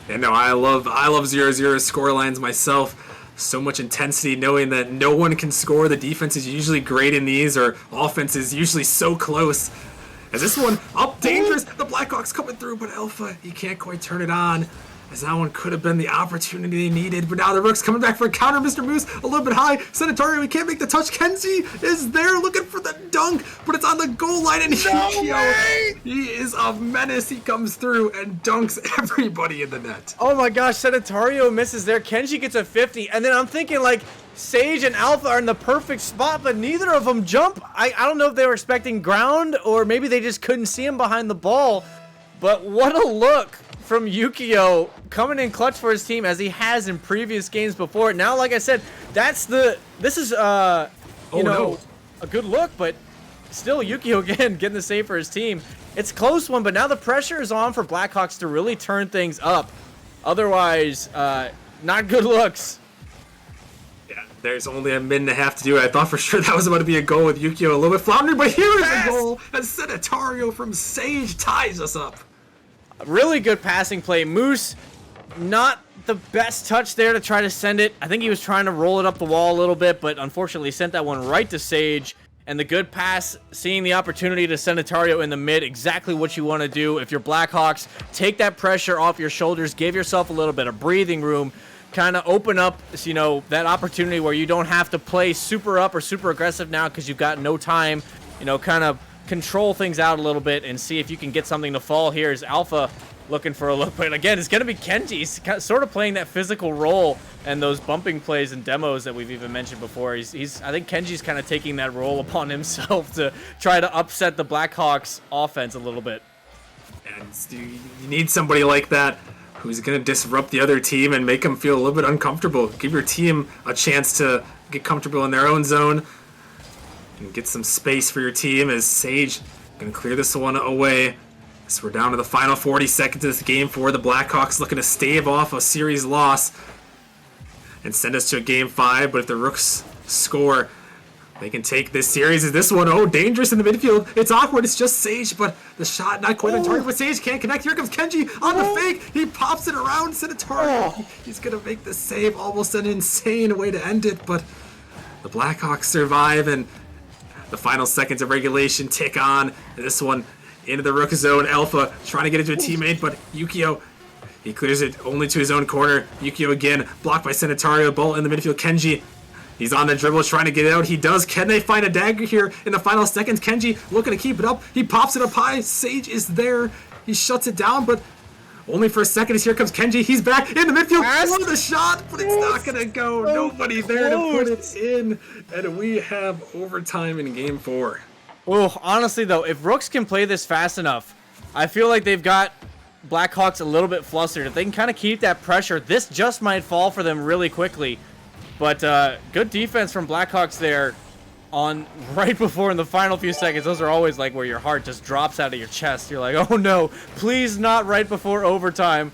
And no, I love 0-0 score lines myself. So much intensity, knowing that no one can score. The defense is usually great in these, or offense is usually so close. As this one up dangerous, the Blackhawks coming through, but Alpha, he can't quite turn it on. As that one could have been the opportunity they needed, but now the Rooks coming back for a counter. Mr. Moose a little bit high. Sanitario, he can't make the touch. Kenzie is there looking for the dunk, but it's on the goal line, and he is a menace. He comes through and dunks everybody in the net. Oh my gosh, Sanitario misses there. Kenji gets a 50, and then I'm thinking like Sage and Alpha are in the perfect spot, but neither of them jump. I don't know if they were expecting ground, or maybe they just couldn't see him behind the ball, but what a look from Yukio, coming in clutch for his team as he has in previous games before. Now, like I said, this is a good look, but still Yukio again getting the save for his team. It's a close one, but now the pressure is on for Blackhawks to really turn things up. Otherwise, not good looks. Yeah, there's only a minute and a half to do it. I thought for sure that was about to be a goal with Yukio a little bit floundering, but here is a goal as Sanitario from Sage ties us up. Really good passing play. Moose, not the best touch there to try to send it. I think he was trying to roll it up the wall a little bit, but unfortunately sent that one right to Sage. And the good pass, seeing the opportunity to Sanitario in the mid, exactly what you want to do. If you're Blackhawks, take that pressure off your shoulders, give yourself a little bit of breathing room, kind of open up, you know, that opportunity where you don't have to play super up or super aggressive now because you've got no time, you know, kind of control things out a little bit and see if you can get something to fall. Here is Alpha looking for a look, but again, it's going to be Kenji. He's sort of playing that physical role and those bumping plays and demos that we've even mentioned before. I think Kenji's kind of taking that role upon himself to try to upset the Blackhawks offense a little bit. And you need somebody like that who's going to disrupt the other team and make them feel a little bit uncomfortable. Give your team a chance to get comfortable in their own zone and get some space for your team, as Sage going to clear this one away. So we're down to the final 40 seconds of this game for the Blackhawks, looking to stave off a series loss and send us to a game 5. But if the Rooks score, they can take this series. Is this one, dangerous in the midfield. It's awkward. It's just Sage, but the shot not quite on target. But Sage can't connect. Here comes Kenji on the fake. He pops it around Sanitario. He's going to make the save. Almost an insane way to end it, but the Blackhawks survive, and the final seconds of regulation tick on. This one into the Rook zone. Alpha trying to get it to a teammate, but Yukio, he clears it only to his own corner. Yukio again, blocked by Sanitario. Ball in the midfield. Kenji, he's on the dribble trying to get it out. He does. Can they find a dagger here in the final seconds? Kenji looking to keep it up. He pops it up high. Sage is there. He shuts it down, but only for a second as here comes Kenji. He's back in the midfield Yes. for the shot, but it's not going to go. Nobody there to put it in. And we have overtime in game 4. Oh, honestly, though, if Rooks can play this fast enough, I feel like they've got Blackhawks a little bit flustered. If they can kind of keep that pressure, this just might fall for them really quickly. But good defense from Blackhawks there on right before in the final few seconds. Those are always like where your heart just drops out of your chest. You're like, oh no, please not right before overtime.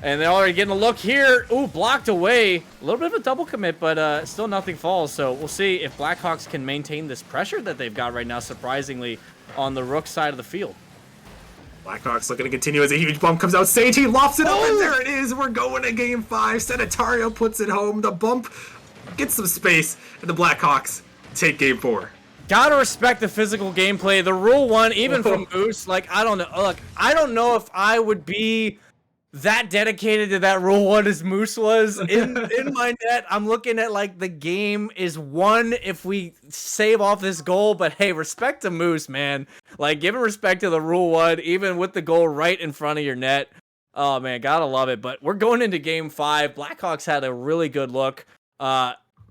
And they're already getting a look here. Ooh, blocked away. A little bit of a double commit, but still nothing falls. So we'll see if Blackhawks can maintain this pressure that they've got right now, surprisingly, on the Rook side of the field. Blackhawks looking to continue as a huge bump comes out. Sage, he lofts it up, and there it is. We're going to game 5. Sanitario puts it home. The bump gets some space, and the Blackhawks take game 4. Gotta respect the physical gameplay. The rule 1, even from Moose, like, I don't know. Look, I don't know if I would be that dedicated to that rule 1 as Moose was. In my net, I'm looking at, like, the game is won if we save off this goal. But, hey, respect to Moose, man. Like, giving respect to the rule 1, even with the goal right in front of your net. Oh, man, gotta love it. But we're going into game 5. Blackhawks had a really good look.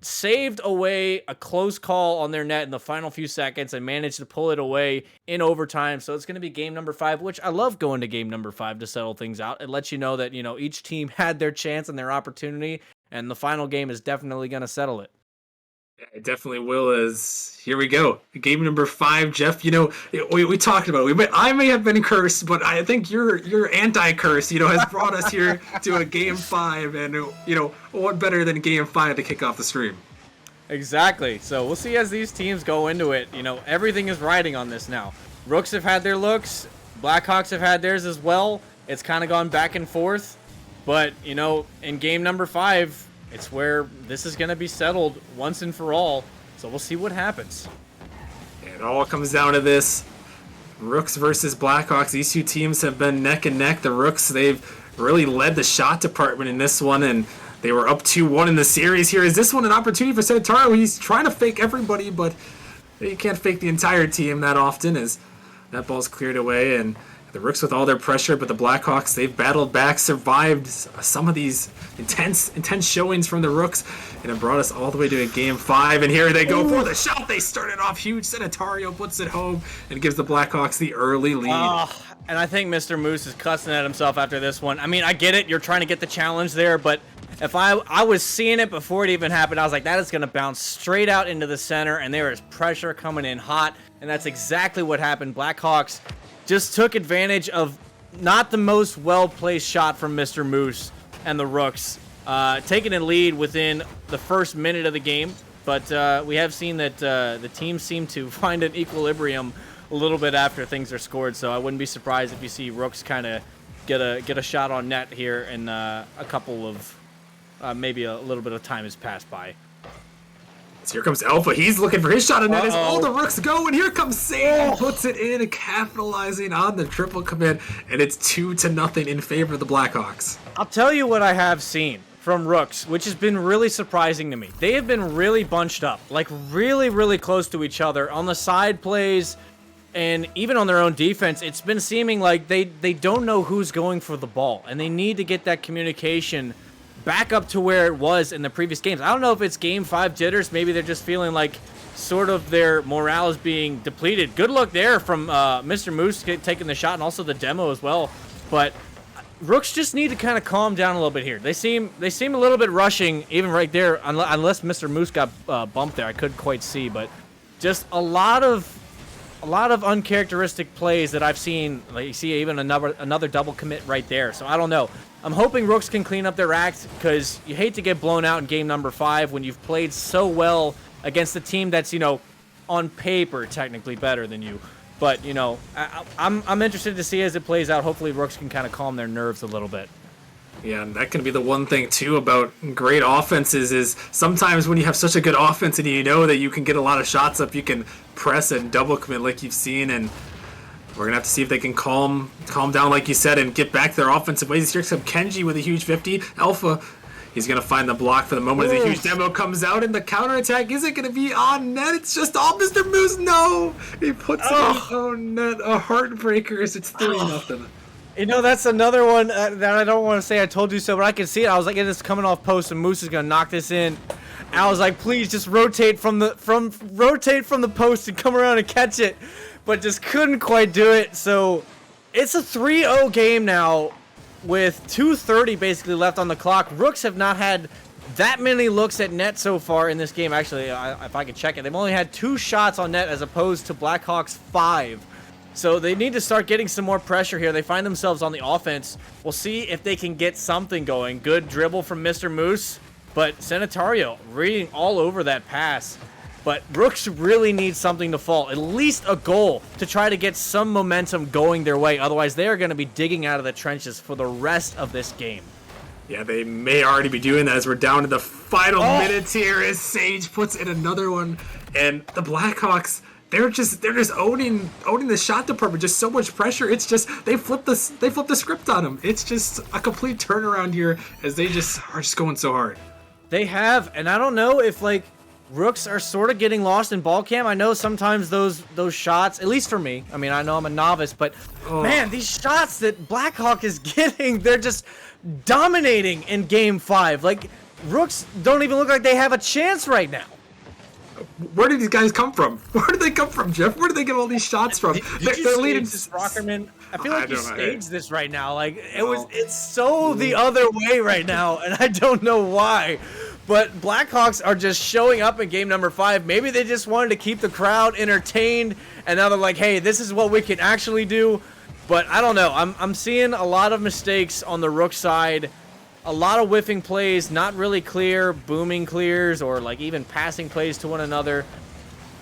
Saved away a close call on their net in the final few seconds and managed to pull it away in overtime. So it's going to be game number 5, which I love going to game number 5 to settle things out. It lets you know that, you know, each team had their chance and their opportunity, and the final game is definitely going to settle it. Yeah, it definitely will. As here we go, game number 5. Jeff, you know, we talked about it. I may have been cursed, but I think you're anti-curse. You know, has brought us here to a game 5, and you know, what better than game 5 to kick off the stream? Exactly. So we'll see as these teams go into it. You know, everything is riding on this now. Rooks have had their looks. Blackhawks have had theirs as well. It's kind of gone back and forth. But, you know, in game number 5, it's where this is going to be settled once and for all. So we'll see what happens. It all comes down to this. Rooks versus Blackhawks. These two teams have been neck and neck. The Rooks, they've really led the shot department in this one, and they were up 2-1 in the series here. Is this one an opportunity for Sanitario? He's trying to fake everybody, but you can't fake the entire team that often as that ball's cleared away. And the Rooks with all their pressure, but the Blackhawks, they've battled back, survived some of these intense showings from the Rooks, and it brought us all the way to a game 5. And here they go for the shot. They started off huge. Sanitario puts it home and gives the Blackhawks the early lead. And I think Mr. Moose is cussing at himself after this one. I mean, I get it. You're trying to get the challenge there, but if I was seeing it before it even happened, I was like, that is going to bounce straight out into the center, and there is pressure coming in hot, and that's exactly what happened. Blackhawks just took advantage of not the most well-placed shot from Mr. Moose and the Rooks, taking a lead within the first minute of the game. But we have seen that the teams seem to find an equilibrium a little bit after things are scored. So I wouldn't be surprised if you see Rooks kind of get a shot on net here in a couple of maybe a little bit of time has passed by. So here comes Alpha. He's looking for his shot, and that is all the Rooks go. And here comes Sage, puts it in, capitalizing on the triple commit, and it's 2-0 in favor of the Blackhawks. I'll tell you what I have seen from Rooks, which has been really surprising to me. They have been really bunched up, like really, really close to each other on the side plays, and even on their own defense. It's been seeming like they don't know who's going for the ball, and they need to get that communication back up to where it was in the previous games. I don't know if it's game 5 jitters. Maybe they're just feeling like sort of their morale is being depleted. Good luck there from Mr. Moose taking the shot, and also the demo as well. But Rooks just need to kind of calm down a little bit here. They seem a little bit rushing, even right there, unless Mr. Moose got bumped there. I couldn't quite see, but just a lot of uncharacteristic plays that I've seen. Like you see even another double commit right there. So I don't know. I'm hoping Rooks can clean up their act, because you hate to get blown out in game number 5 when you've played so well against a team that's, you know, on paper technically better than you. But, you know, I'm interested to see as it plays out. Hopefully Rooks can kind of calm their nerves a little bit. Yeah, and that can be the one thing, too, about great offenses is sometimes when you have such a good offense and you know that you can get a lot of shots up, you can press and double commit like you've seen, and we're going to have to see if they can calm down, like you said, and get back their offensive ways. Here comes Kenji with a huge 50. Alpha, he's going to find the block for the moment as a huge demo comes out, and the counterattack isn't going to be on net. It's just all Mr. Moose. No! He puts it in his own net. A heartbreaker as it's 3-0. You know, that's another one that I don't want to say I told you so, but I can see it. I was like, it is coming off post, and Moose is gonna knock this in. And I was like, please just rotate from the post and come around and catch it, but just couldn't quite do it. So it's a 3-0 game now, with 2:30 basically left on the clock. Rooks have not had that many looks at net so far in this game. Actually, if I could check it, they've only had 2 shots on net as opposed to Blackhawks 5. So they need to start getting some more pressure here. They find themselves on the offense. We'll see if they can get something going. Good dribble from Mr. Moose, but Sanitario reading all over that pass. But Rooks really need something to fall, at least a goal, to try to get some momentum going their way. Otherwise, they are going to be digging out of the trenches for the rest of this game. Yeah, they may already be doing that as we're down to the final minutes here as Sage puts in another one. And the Blackhawks, they're just owning the shot department. Just so much pressure. It's just they flipped the script on them. It's just a complete turnaround here as they just are just going so hard. They have, and I don't know if like Rooks are sort of getting lost in ball cam. I know sometimes those shots, at least for me. I mean, I know I'm a novice, but man, these shots that Blackhawk is getting, they're just dominating in Game 5. Like Rooks don't even look like they have a chance right now. Where did these guys come from? Where did they come from, Jeff? Where did they get all these shots from? Did you leading this, Rockerman? I feel like you staged this right now. Like it's so the other way right now, and I don't know why. But Blackhawks are just showing up in game number 5. Maybe they just wanted to keep the crowd entertained, and now they're like, hey, this is what we can actually do. But I don't know. I'm seeing a lot of mistakes on the Rook side. A lot of whiffing plays, not really clear, booming clears, or like even passing plays to one another.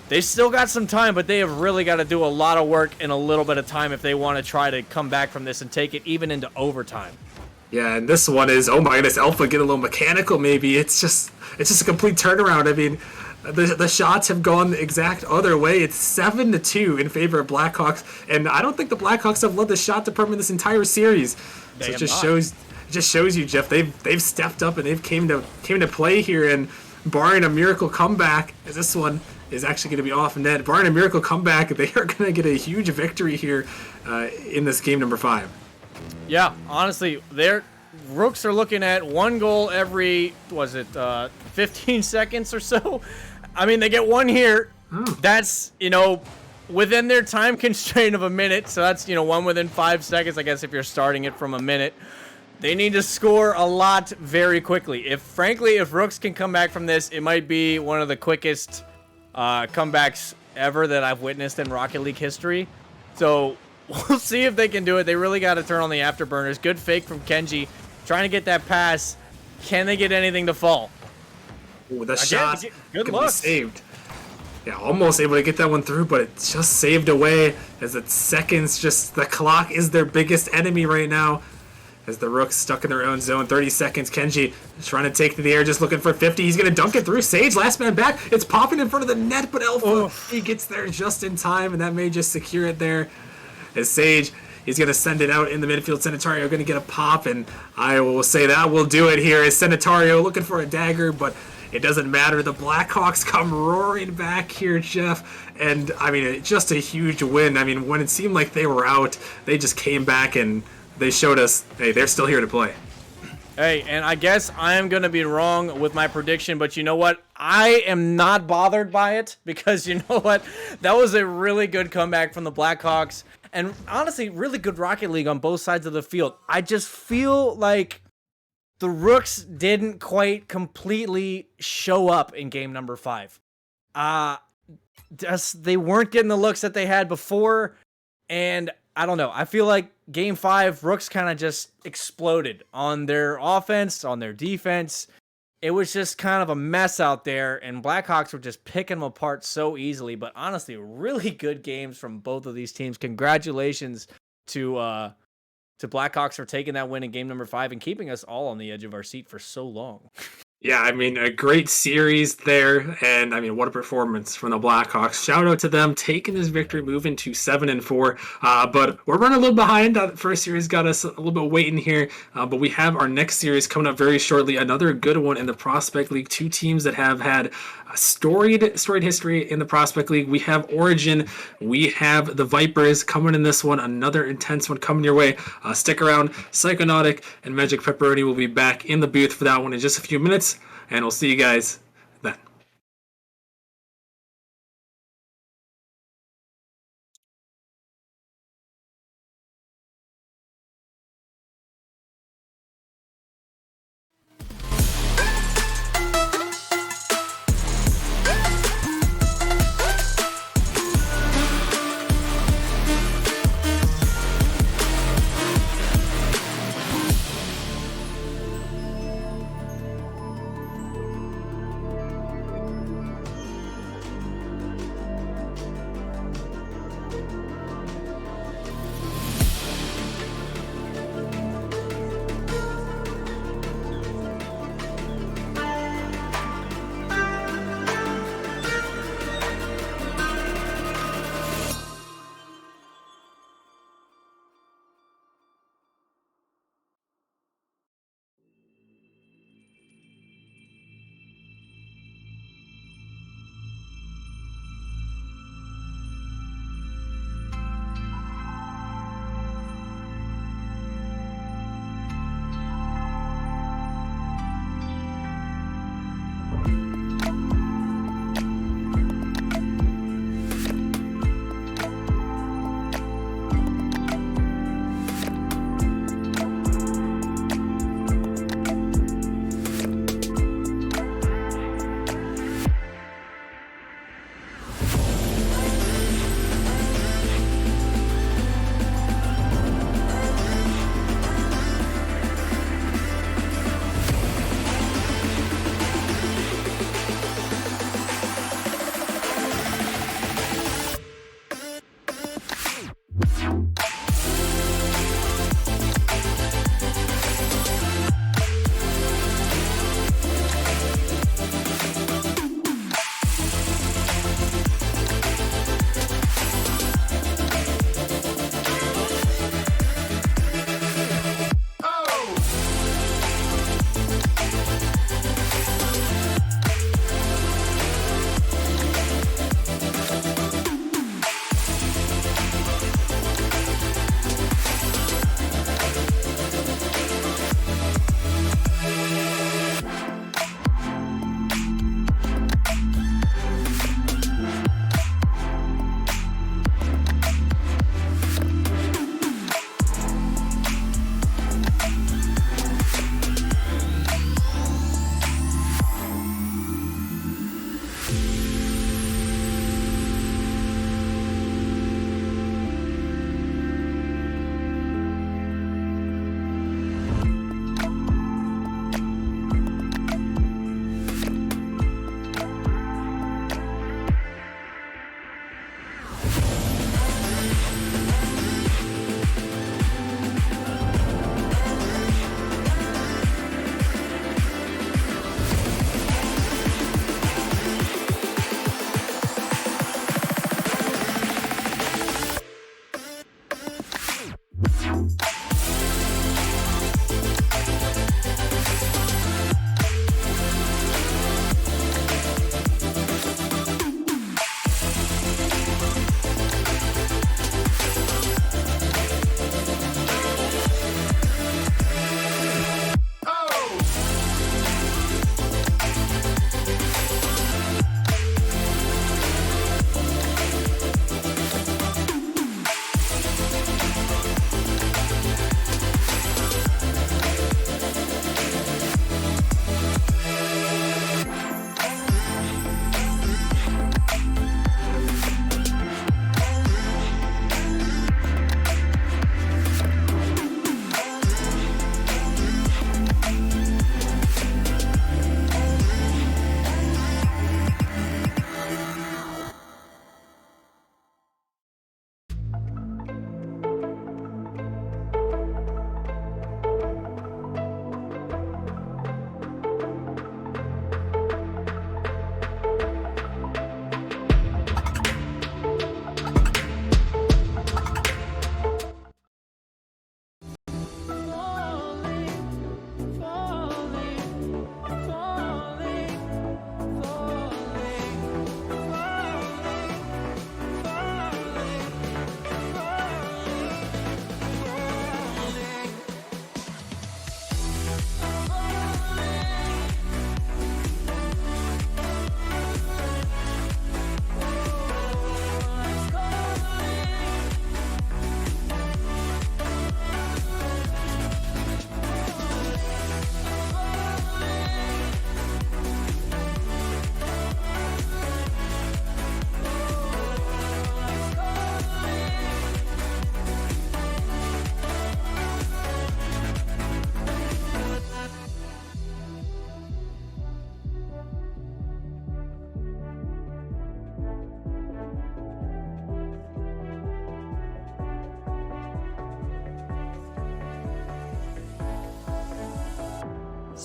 They still got some time, but they have really got to do a lot of work in a little bit of time if they want to try to come back from this and take it even into overtime. Yeah, and this one is, oh my goodness, Alpha get a little mechanical maybe. It's just a complete turnaround. I mean, the shots have gone the exact other way. It's 7-2 in favor of Blackhawks, and I don't think the Blackhawks have led the shot department this entire series. So it just shows you, Jeff, they've stepped up and they've came to play here, and barring a miracle comeback, as this one is actually going to be off net, barring a miracle comeback, they are going to get a huge victory here in this game number 5. Yeah, honestly, their Rooks are looking at 1 goal every, 15 seconds or so? I mean, they get 1 here. That's, within their time constraint of a minute, so that's, 1 within 5 seconds, I guess, if you're starting it from a minute. They need to score a lot very quickly. If Rooks can come back from this, it might be one of the quickest comebacks ever that I've witnessed in Rocket League history. So we'll see if they can do it. They really got to turn on the afterburners. Good fake from Kenji, trying to get that pass. Can they get anything to fall? Ooh, the shot good can luck. Be saved. Yeah, almost able to get that one through, but it's just saved away as it's seconds. Just the clock is their biggest enemy right now. As the Rooks stuck in their own zone, 30 seconds. Kenji trying to take to the air, just looking for 50. He's going to dunk it through. Sage, last man back. It's popping in front of the net, but Alpha, he gets there just in time, and that may just secure it there. As Sage, he's going to send it out in the midfield. Sanitario going to get a pop, and I will say that will do it here. As Sanitario looking for a dagger, but it doesn't matter. The Blackhawks come roaring back here, Jeff. And, I mean, just a huge win. I mean, when it seemed like they were out, they just came back and they showed us, hey, they're still here to play. Hey, and I guess I am going to be wrong with my prediction, but you know what? I am not bothered by it because you know what? That was a really good comeback from the Blackhawks. And honestly, really good Rocket League on both sides of the field. I just feel like the Rooks didn't quite completely show up in game number 5. They weren't getting the looks that they had before, and I don't know. I feel like game 5, Rooks kind of just exploded on their offense, on their defense. It was just kind of a mess out there, and Blackhawks were just picking them apart so easily. But honestly, really good games from both of these teams. Congratulations to Blackhawks for taking that win in game number 5 and keeping us all on the edge of our seat for so long. Yeah, I mean, a great series there, and I mean, what a performance from the Blackhawks. Shout out to them taking this victory, moving to 7-4. But we're running a little behind. That first series got us a little bit waiting here, but we have our next series coming up very shortly. Another good one in the Prospect League. Two teams that have had a storied history in the Prospect League. We have Origin, we have the Vipers coming in this one. Another intense one coming your way. Stick around. Psychonautic and Magic Pepperoni will be back in the booth for that one in just a few minutes, and we'll see you guys then.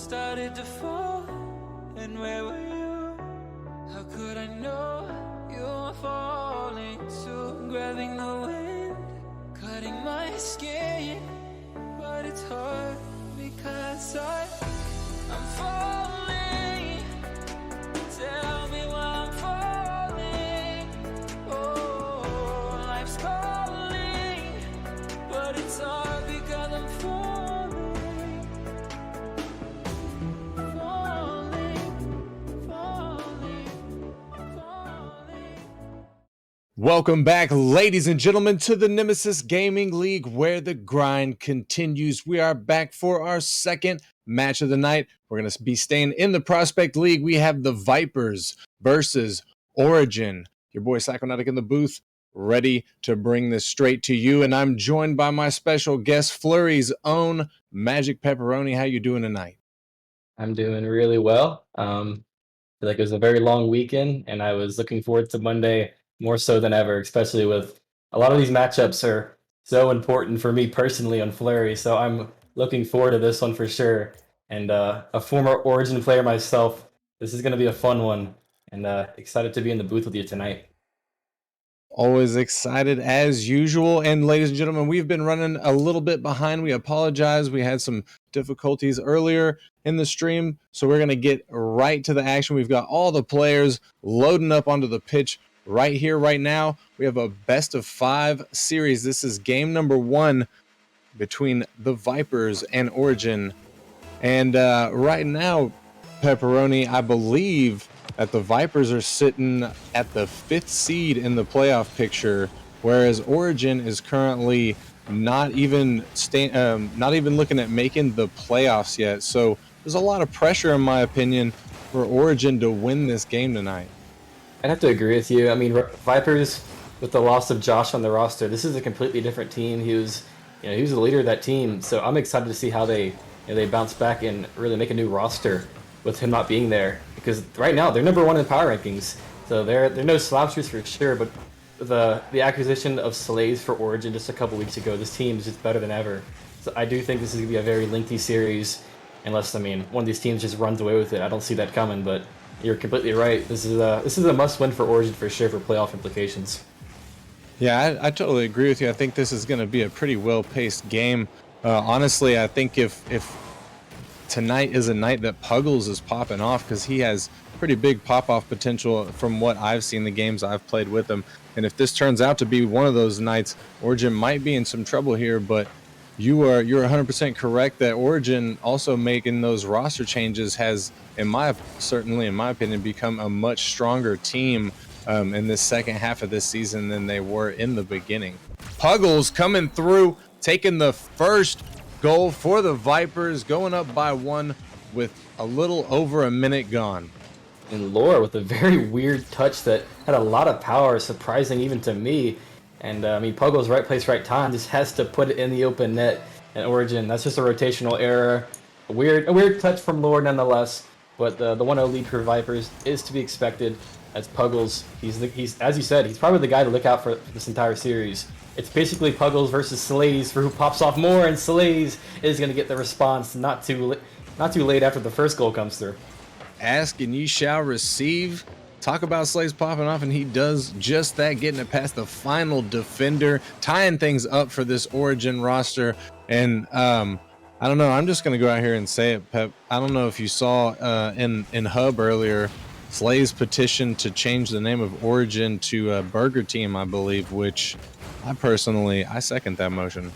started to fall, and where were you? How could I know you were falling too? Grabbing the wind, cutting my skin, but it's hard because I'm falling. Tell me why I'm falling. Oh, life's calling, but it's hard because I'm falling. Welcome back, ladies and gentlemen, to the Nemesis Gaming League, where the grind continues. We are back for our second match of the night. We're going to be staying in the Prospect League. We have the Vipers versus Origin. Your boy Psychonatic in the booth, ready to bring this straight to you. And I'm joined by my special guest, Flurry's own Magic Pepperoni. How you doing tonight? I'm doing really well. Feel like it was a very long weekend, and I was looking forward to Monday more so than ever, especially with a lot of these matchups are so important for me personally on Flurry. So I'm looking forward to this one for sure. And a former Origin player myself, this is going to be a fun one, and excited to be in the booth with you tonight. Always excited as usual. And ladies and gentlemen, we've been running a little bit behind. We apologize. We had some difficulties earlier in the stream. So we're going to get right to the action. We've got all the players loading up onto the pitch right here, right now. We have a best of 5 series. This is game number 1 between the Vipers and Origin. And right now, Pepperoni, I believe that the Vipers are sitting at the 5th seed in the playoff picture, whereas Origin is currently not even looking at making the playoffs yet. So there's a lot of pressure, in my opinion, for Origin to win this game tonight. I'd have to agree with you. I mean, Vipers, with the loss of Josh on the roster, this is a completely different team. He was the leader of that team. So I'm excited to see how they bounce back and really make a new roster with him not being there. Because right now they're number 1 in power rankings, so they're no slouches for sure. But the acquisition of Slays for Origin just a couple weeks ago, this team is just better than ever. So I do think this is gonna be a very lengthy series, unless one of these teams just runs away with it. I don't see that coming, but you're completely right. This is a must-win for Origin for sure for playoff implications. Yeah, I totally agree with you. I think this is going to be a pretty well-paced game. Honestly, I think if tonight is a night that Puggles is popping off, because he has pretty big pop-off potential from what I've seen the games I've played with him. And if this turns out to be one of those nights, Origin might be in some trouble here, but you're 100% correct that Origin also making those roster changes has, certainly in my opinion, become a much stronger team in this second half of this season than they were in the beginning. Puggles coming through, taking the first goal for the Vipers, going up by 1 with a little over a minute gone. And Lore with a very weird touch that had a lot of power, surprising even to me. And I mean, Puggles, right place, right time, just has to put it in the open net. And Origin, that's just a rotational error. A weird touch from Lore nonetheless. But the 1-0 lead for Vipers is to be expected. As Puggles, he's as you said, he's probably the guy to look out for this entire series. It's basically Puggles versus Slays for who pops off more, and Slays is going to get the response not too late after the first goal comes through. Ask and ye shall receive. Talk about Slays popping off, and he does just that, getting it past the final defender, tying things up for this Origin roster. And I don't know, I'm just going to go out here and say it, Pep. I don't know if you saw in Hub earlier, Slays petitioned to change the name of Origin to Burger Team, I believe, which I second that motion.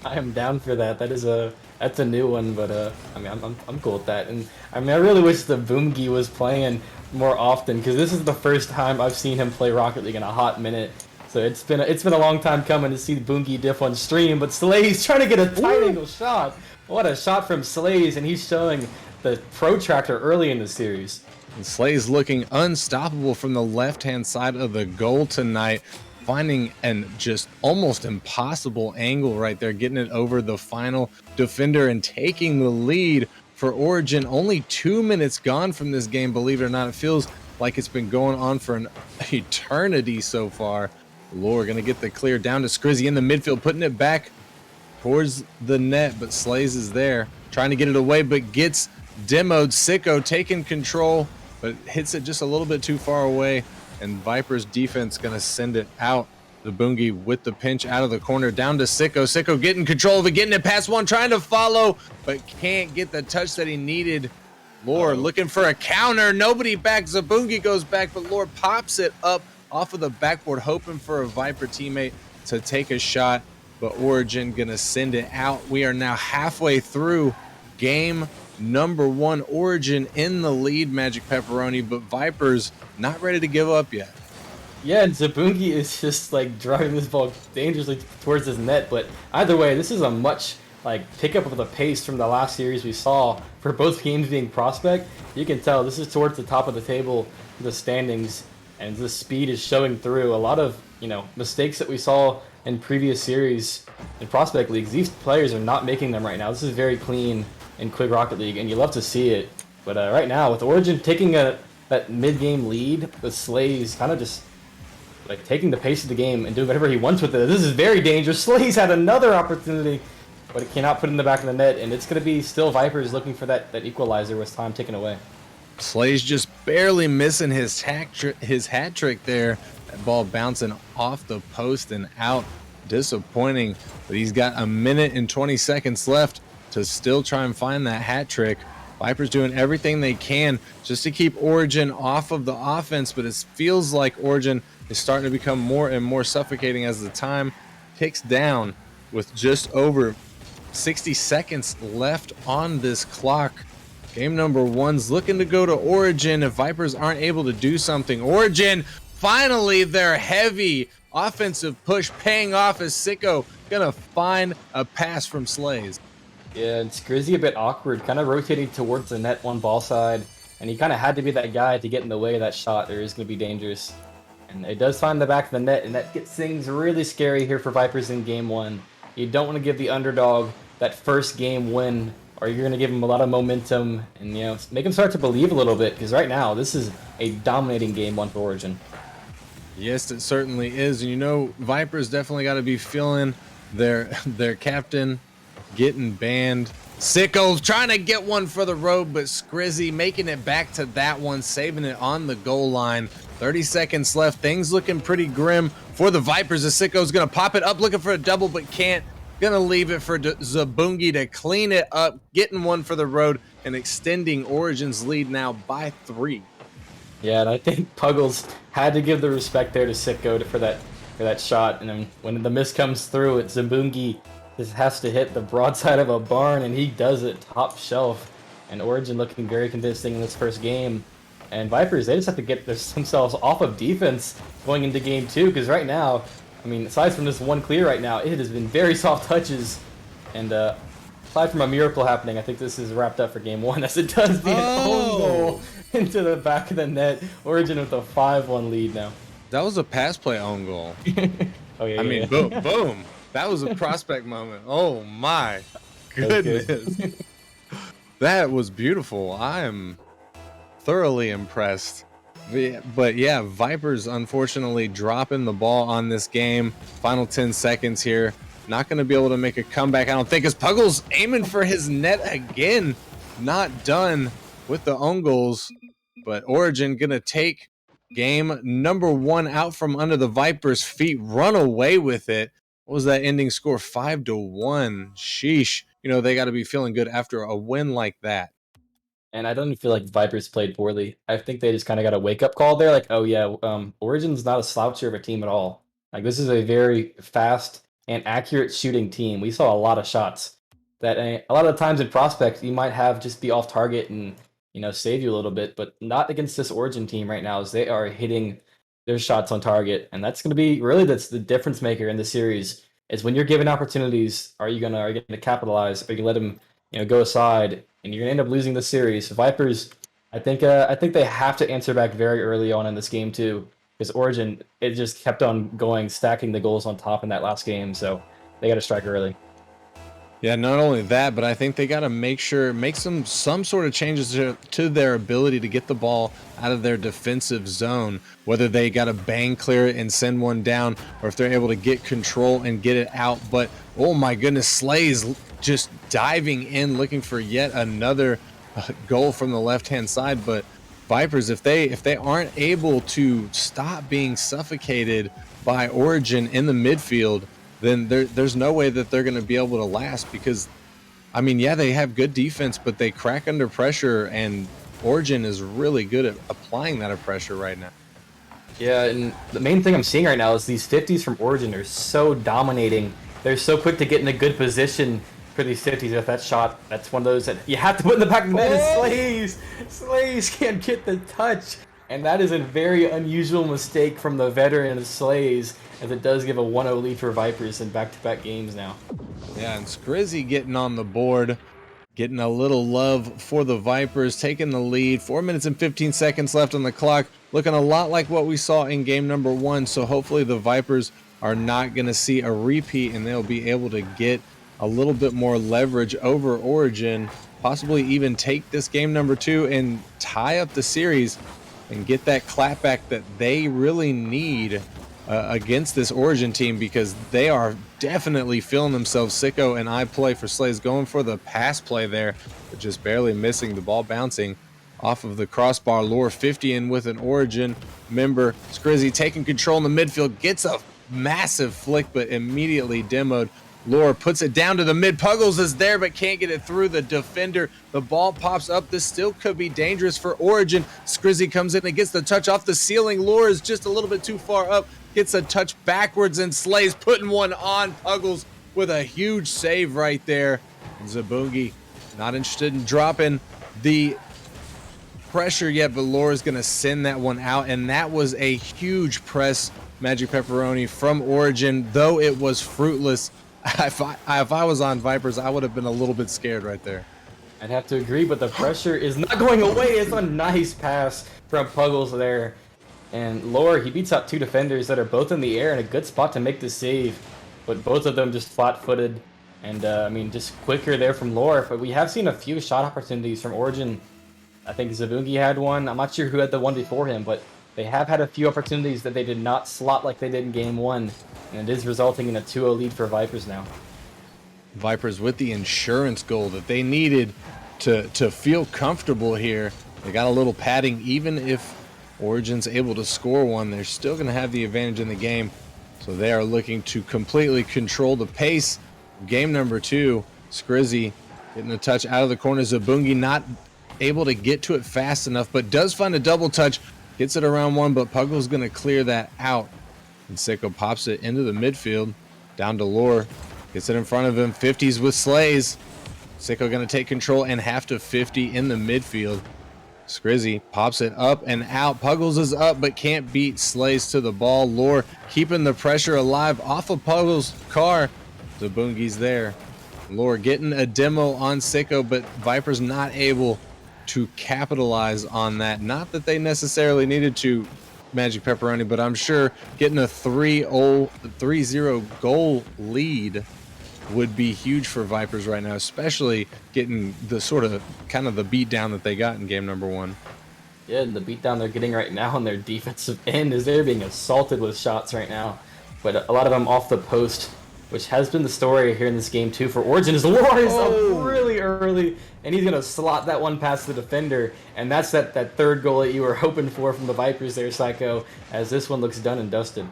I am down for that. That's a new one, but I mean, I'm cool with that. And I mean, I really wish the Boomgi was playing more often, because this is the first time I've seen him play Rocket League in a hot minute. So it's been a long time coming to see the Boomgi diff on stream. But Slays trying to get a tight angle shot. What a shot from Slays, and he's showing the protractor early in the series. And Slays looking unstoppable from the left-hand side of the goal tonight, finding an just almost impossible angle right there, getting it over the final defender and taking the lead for Origin. Only 2 minutes gone from this game, believe it or not. It feels like it's been going on for an eternity so far. Lore gonna get the clear down to Scrizzy in the midfield, putting it back towards the net, but Slays is there, trying to get it away, but gets demoed. Sicko taking control, but hits it just a little bit too far away, and Viper's defense going to send it out. The Bungie with the pinch out of the corner, down to Sicko. Sicko getting control of it, getting it past one, trying to follow, but can't get the touch that he needed. Lore looking for a counter. Nobody back. Zabungi goes back, but Lore pops it up off of the backboard, hoping for a Viper teammate to take a shot, but Origin gonna send it out. We are now halfway through game number 1. Origin in the lead, Magic Pepperoni, but Vipers not ready to give up yet. Yeah, and Zabungi is just like driving this ball dangerously towards his net. But either way, this is a much pickup of the pace from the last series we saw for both games being Prospect. You can tell this is towards the top of the table, the standings, and the speed is showing through. A lot of mistakes that we saw in previous series in Prospect Leagues, these players are not making them right now. This is very clean in Quick Rocket League, and you love to see it. But right now, with Origin taking that mid-game lead, with Slays kind of just taking the pace of the game and doing whatever he wants with it. This is very dangerous. Slays had another opportunity, but it cannot put it in the back of the net, and it's going to be still Vipers looking for that equalizer with time taken away. Slays just barely missing his hat trick there. That ball bouncing off the post and out. Disappointing, but he's got a minute and 20 seconds left to still try and find that hat trick. Vipers doing everything they can just to keep Origin off of the offense, but it feels like Origin is starting to become more and more suffocating as the time ticks down with just over 60 seconds left on this clock. Game number 1's looking to go to Origin if Vipers aren't able to do something. Origin, finally, their heavy offensive push paying off as Sicko gonna find a pass from Slays. Yeah, and Skrizzy a bit awkward, kind of rotating towards the net one ball side, and he kind of had to be that guy to get in the way of that shot. There is going to be dangerous. And it does find the back of the net, and that gets things really scary here for Vipers in game 1. You don't want to give the underdog that first game win, or you're going to give him a lot of momentum and make him start to believe a little bit, because right now this is a dominating game 1 for Origin. Yes, it certainly is. And Vipers definitely got to be feeling their captain getting banned. Sicko trying to get one for the road, but Skrizzy making it back to that one, saving it on the goal line. 30 seconds left. Things looking pretty grim for the Vipers. As Sicko's going to pop it up, looking for a double, but can't. Going to leave it for Zabungi to clean it up, getting one for the road, and extending Origin's lead now by 3. Yeah, and I think Puggles had to give the respect there to Sicko for that shot. And then when the miss comes through, it's Zabungi just has to hit the broadside of a barn, and he does it top shelf. And Origin looking very convincing in this first game. And Vipers, they just have to get themselves off of defense going into game 2, because right now, aside from this one clear right now, it has been very soft touches. And aside from a miracle happening, I think this is wrapped up for game 1, as it does the own goal into the back of the net. Origin with a 5-1 lead now. That was a pass play own goal. Oh yeah. Boom, boom. That was a Prospect moment. Oh my goodness. That was beautiful. I am thoroughly impressed. But yeah, Vipers unfortunately dropping the ball on this game. Final 10 seconds here. Not going to be able to make a comeback, I don't think, as Puggles aiming for his net again. Not done with the own goals, but Origin going to take game number 1 out from under the Vipers' feet, run away with it. What was that ending score? 5-1. Sheesh. They got to be feeling good after a win like that. And I don't feel like Vipers played poorly. I think they just kind of got a wake-up call there. Origin's not a sloucher of a team at all. This is a very fast and accurate shooting team. We saw a lot of shots that a lot of the times in Prospect, you might have just be off target and, save you a little bit, but not against this Origin team right now, as they are hitting their shots on target. And that's going to be that's the difference maker in the series, is when you're given opportunities, are you going to capitalize, or you let them go aside, and you're going to end up losing the series. Vipers, I think they have to answer back very early on in this game too, because Origin, it just kept on going, stacking the goals on top in that last game, so they got to strike early. Yeah, not only that, but I think they got to make some sort of changes to their ability to get the ball out of their defensive zone, whether they got to bang clear it and send one down, or if they're able to get control and get it out. But oh my goodness, Slays just diving in, looking for yet another goal from the left-hand side. But Vipers, if they aren't able to stop being suffocated by Origin in the midfield, then there's no way that they're going to be able to last, because I mean, yeah, they have good defense, but they crack under pressure, and Origin is really good at applying that pressure right now. Yeah, and the main thing I'm seeing right now is these 50s from Origin are so dominating. They're so quick to get in a good position for these 50s. If that shot, that's one of those that you have to put in the back of the net. And Slays can't get the touch. And that is a very unusual mistake from the veteran of Slays, as it does give a 1-0 lead for Vipers in back-to-back games now. Yeah, and Scrizzy getting on the board, getting a little love for the Vipers, taking the lead. 4 minutes and 15 seconds left on the clock. Looking a lot like what we saw in game number 1. So hopefully the Vipers are not going to see a repeat, and they'll be able to get a little bit more leverage over Origin, possibly even take this game number 2 and tie up the series and get that clapback that they really need against this Origin team, because they are definitely feeling themselves. Sicko and I play for Slays going for the pass play there, but just barely missing the ball, bouncing off of the crossbar. Lure 50 in with an Origin member. Scrizzy taking control in the midfield, gets a massive flick, but immediately demoed. Lure puts it down to the mid. Puggles is there, but can't get it through the defender. The ball pops up. This still could be dangerous for Origin. Scrizzy comes in and gets the touch off the ceiling. Lure is just a little bit too far up. Gets a touch backwards, and Slays putting one on. Puggles with a huge save right there. And Zabungi not interested in dropping the pressure yet, but Lure is going to send that one out. And that was a huge press, Magic Pepperoni, from Origin, though it was fruitless. If I was on Vipers, I would have been a little bit scared right there. I'd have to agree, but the pressure is not going away. It's a nice pass from Puggles there. And Lore, he beats out 2 defenders that are both in the air in a good spot to make the save. But both of them just flat-footed. And, I mean, just quicker there from Lore. But we have seen a few shot opportunities from Origin. I think Zabungi had one. I'm not sure who had the one before him, but they have had a few opportunities that they did not slot like they did in game 1. And it is resulting in a 2-0 lead for Vipers now. Vipers with the insurance goal that they needed to feel comfortable here. They got a little padding. Even if Origin's able to score one, they're still going to have the advantage in the game. So they are looking to completely control the pace. Game number 2, Scrizzy getting a touch out of the corner. Zabungi not able to get to it fast enough, but does find a double touch. Gets it around 1, but Puggle's going to clear that out. And Sicko pops it into the midfield, down to Lure. Gets it in front of him. 50s with Slays. Sicko going to take control and have to 50 in the midfield. Scrizzy pops it up and out. Puggles is up, but can't beat Slays to the ball. Lure keeping the pressure alive off of Puggles' car. Zabungi's there. Lure getting a demo on Sicko, but Vipers not able to capitalize on that. Not that they necessarily needed to, Magic Pepperoni, but I'm sure getting a 3-0 goal lead would be huge for Vipers right now, especially getting the sort of kind of the beat down that they got in game number 1. Yeah, and the beatdown they're getting right now on their defensive end is they're being assaulted with shots right now. But a lot of them off the post, which has been the story here in this game too for Origin. Is Lure is up really early, and he's going to slot that one past the defender. And that's that third goal that you were hoping for from the Vipers there, Psycho, as this one looks done and dusted.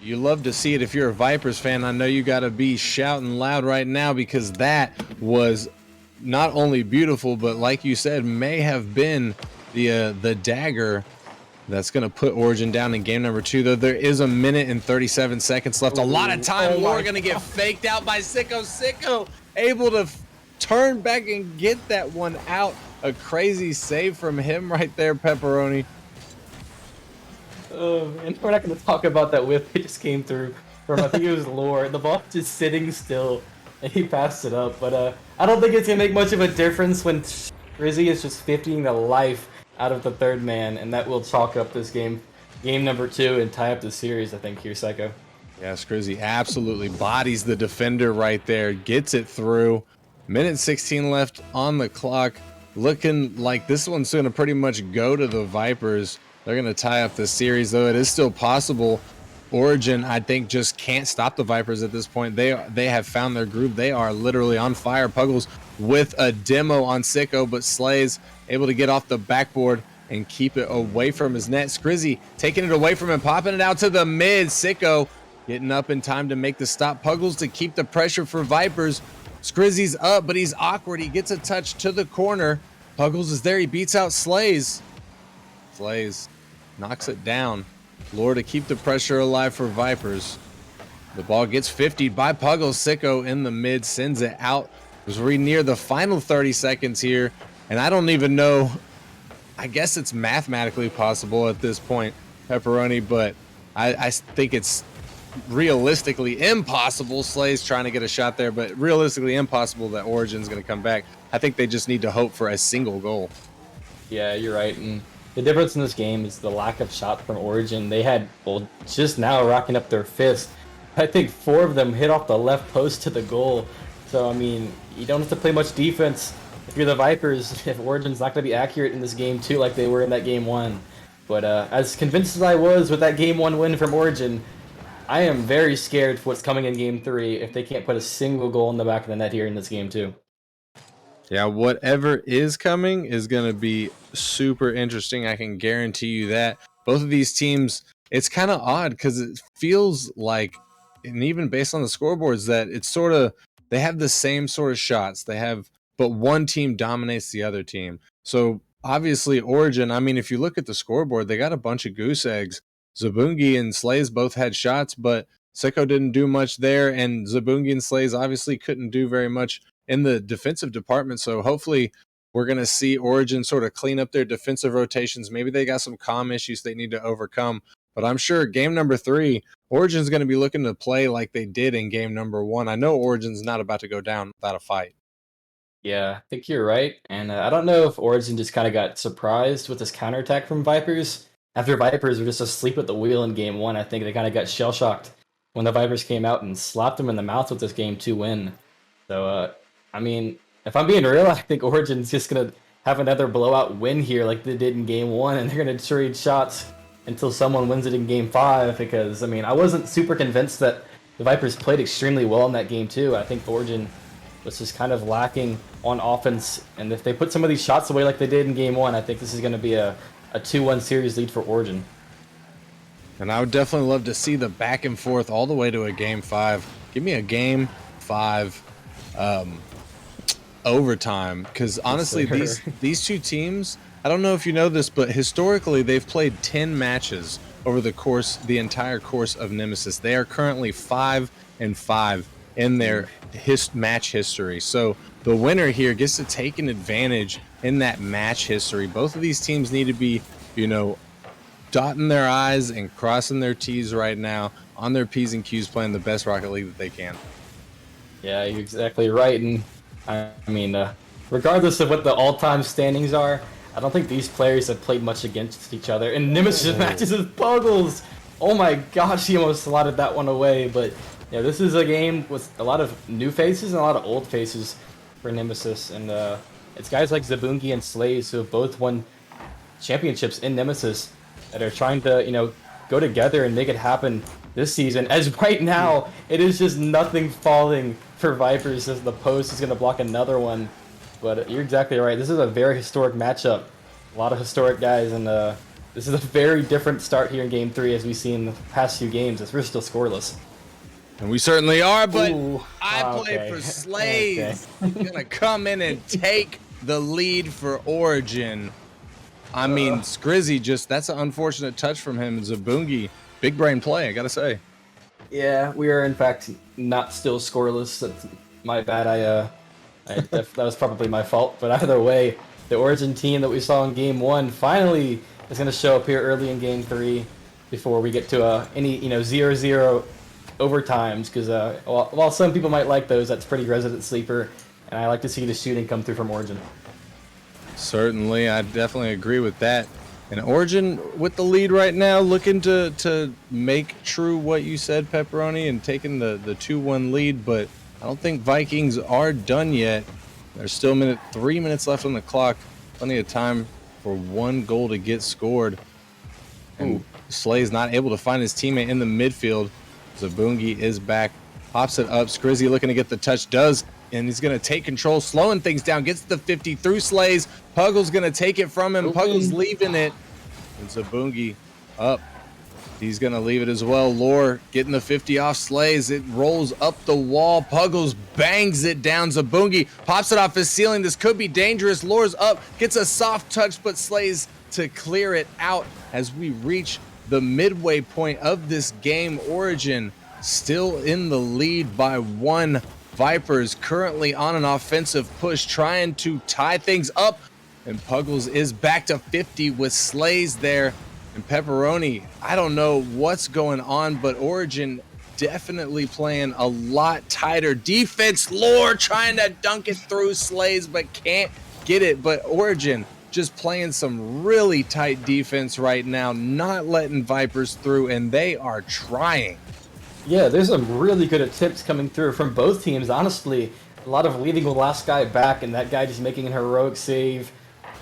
You love to see it if you're a Vipers fan. I know you got to be shouting loud right now, because that was not only beautiful, but like you said, may have been the dagger that's going to put Origin down in game number 2, though there is 1 minute and 37 seconds left. A lot of time. Lure going to get faked out by Sicko. Sicko able to turn back and get that one out. A crazy save from him right there, Pepperoni. And we're not going to talk about that whip that just came through from, I think it was Lure. The ball just sitting still, and he passed it up. But I don't think it's going to make much of a difference when Rizzy is just 50ing the life out of the third man, and that will chalk up this game number 2, and tie up the series, I think, here, Psycho. Yeah, Scrizzy absolutely bodies the defender right there, gets it through. Minute 16 left on the clock. Looking like this one's going to pretty much go to the Vipers. They're going to tie up the series, though it is still possible Origin, I think, just can't stop the Vipers at this point. They have found their groove. They are literally on fire. Puggles with a demo on Sicko, but Slays able to get off the backboard and keep it away from his net. Skrizzy taking it away from him, popping it out to the mid. Sicko getting up in time to make the stop. Puggles to keep the pressure for Vipers. Skrizzy's up, but he's awkward. He gets a touch to the corner. Puggles is there. He beats out Slays. Slays knocks it down. Lure to keep the pressure alive for Vipers. The ball gets 50'd by Puggles. Sicko in the mid sends it out as we near the final 30 seconds here. And I don't even know. I guess it's mathematically possible at this point, Pepperoni, but I think it's realistically impossible. Slay's trying to get a shot there, but realistically impossible that Origin's going to come back. I think they just need to hope for a single goal. Yeah, you're right. And the difference in this game is the lack of shot from Origin. They had, well, just now racking up their fifth. I think 4 of them hit off the left post to the goal. So, I mean, you don't have to play much defense if you're the Vipers, if Origin's not going to be accurate in this game, too, like they were in that game 1. But as convinced as I was with that game 1 win from Origin, I am very scared for what's coming in game 3 if they can't put a single goal in the back of the net here in this game, too. Yeah, whatever is coming is going to be super interesting. I can guarantee you that. Both of these teams, it's kind of odd because it feels like, and even based on the scoreboards, that it's sort of, they have the same sort of shots. They have, but one team dominates the other team. So obviously Origin, I mean, if you look at the scoreboard, they got a bunch of goose eggs. Zabungi and Slays both had shots, but Sicko didn't do much there, and Zabungi and Slays obviously couldn't do very much in the defensive department. So hopefully we're going to see Origin sort of clean up their defensive rotations. Maybe they got some comm issues they need to overcome, but I'm sure game number 3, Origin's going to be looking to play like they did in game number 1. I know Origin's not about to go down without a fight. Yeah, I think you're right. And I don't know if Origin just kind of got surprised with this counterattack from Vipers. After Vipers were just asleep at the wheel in game 1, I think they kind of got shell-shocked when the Vipers came out and slapped them in the mouth with this game 2 win. So, I mean, if I'm being real, I think Origin's just going to have another blowout win here like they did in game 1, and they're going to trade shots until someone wins it in game 5, because, I mean, I wasn't super convinced that the Vipers played extremely well in that game 2. I think Origin was just kind of lacking on offense, and if they put some of these shots away like they did in game 1, I think this is going to be a 2-1 series lead for Origin. And I would definitely love to see the back and forth all the way to a game 5. Give me a game 5 overtime, because honestly, these two teams, I don't know if you know this, but historically they've played 10 matches over the entire course of Nemesis. They are currently 5-5 in their match history. So the winner here gets to take an advantage in that match history. Both of these teams need to be, dotting their I's and crossing their T's right now on their P's and Q's, playing the best Rocket League that they can. Yeah, you're exactly right. And I mean, regardless of what the all-time standings are, I don't think these players have played much against each other. And Nemesis matches with Puggles. Oh my gosh, he almost slotted that one away. But yeah, this is a game with a lot of new faces and a lot of old faces for Nemesis. And it's guys like Zabungi and Slays who have both won championships in Nemesis that are trying to, go together and make it happen this season. As right now, it is just nothing falling for Vipers as the post is going to block another one. But you're exactly right. This is a very historic matchup. A lot of historic guys, and this is a very different start here in Game 3 as we've seen in the past few games as we're still scoreless. And we certainly are, but Ooh, I play okay. for Slays. Okay. Gonna come in and take the lead for Origin. I mean, Skrizzy that's an unfortunate touch from him. Zabungi, big brain play, I gotta say. Yeah, we are in fact not still scoreless. That's my bad. That was probably my fault. But either way, the Origin team that we saw in Game 1 finally is going to show up here early in Game 3 before we get to any 0-0 overtimes. Because while some people might like those, that's pretty resident sleeper, and I like to see the shooting come through from Origin. Certainly, I definitely agree with that. And Origin with the lead right now, looking to make true what you said, Pepperoni, and taking the 2-1 lead. But I don't think Vikings are done yet. There's still 3 minutes left on the clock. Plenty of time for one goal to get scored. And Slay's not able to find his teammate in the midfield. Zabungi is back, pops it up. Skrizzy looking to get the touch, does, and he's going to take control, slowing things down, gets the 50 through Slays. Puggle's going to take it from him. Puggle's leaving it, and Zabungi up. He's going to leave it as well. Lore getting the 50 off Slays. It rolls up the wall. Puggles bangs it down. Zabungi pops it off his ceiling. This could be dangerous. Lore's up, gets a soft touch, but Slays to clear it out as we reach the midway point of this game. Origin still in the lead by 1. Vipers currently on an offensive push, trying to tie things up. And Puggles is back to 50 with Slays there. And Pepperoni, I don't know what's going on, but Origin definitely playing a lot tighter defense. Lore trying to dunk it through Slays, but can't get it. But Origin just playing some really tight defense right now, not letting Vipers through, and they are trying. Yeah, there's some really good attempts coming through from both teams, honestly. A lot of leaving the last guy back, and that guy just making an heroic save.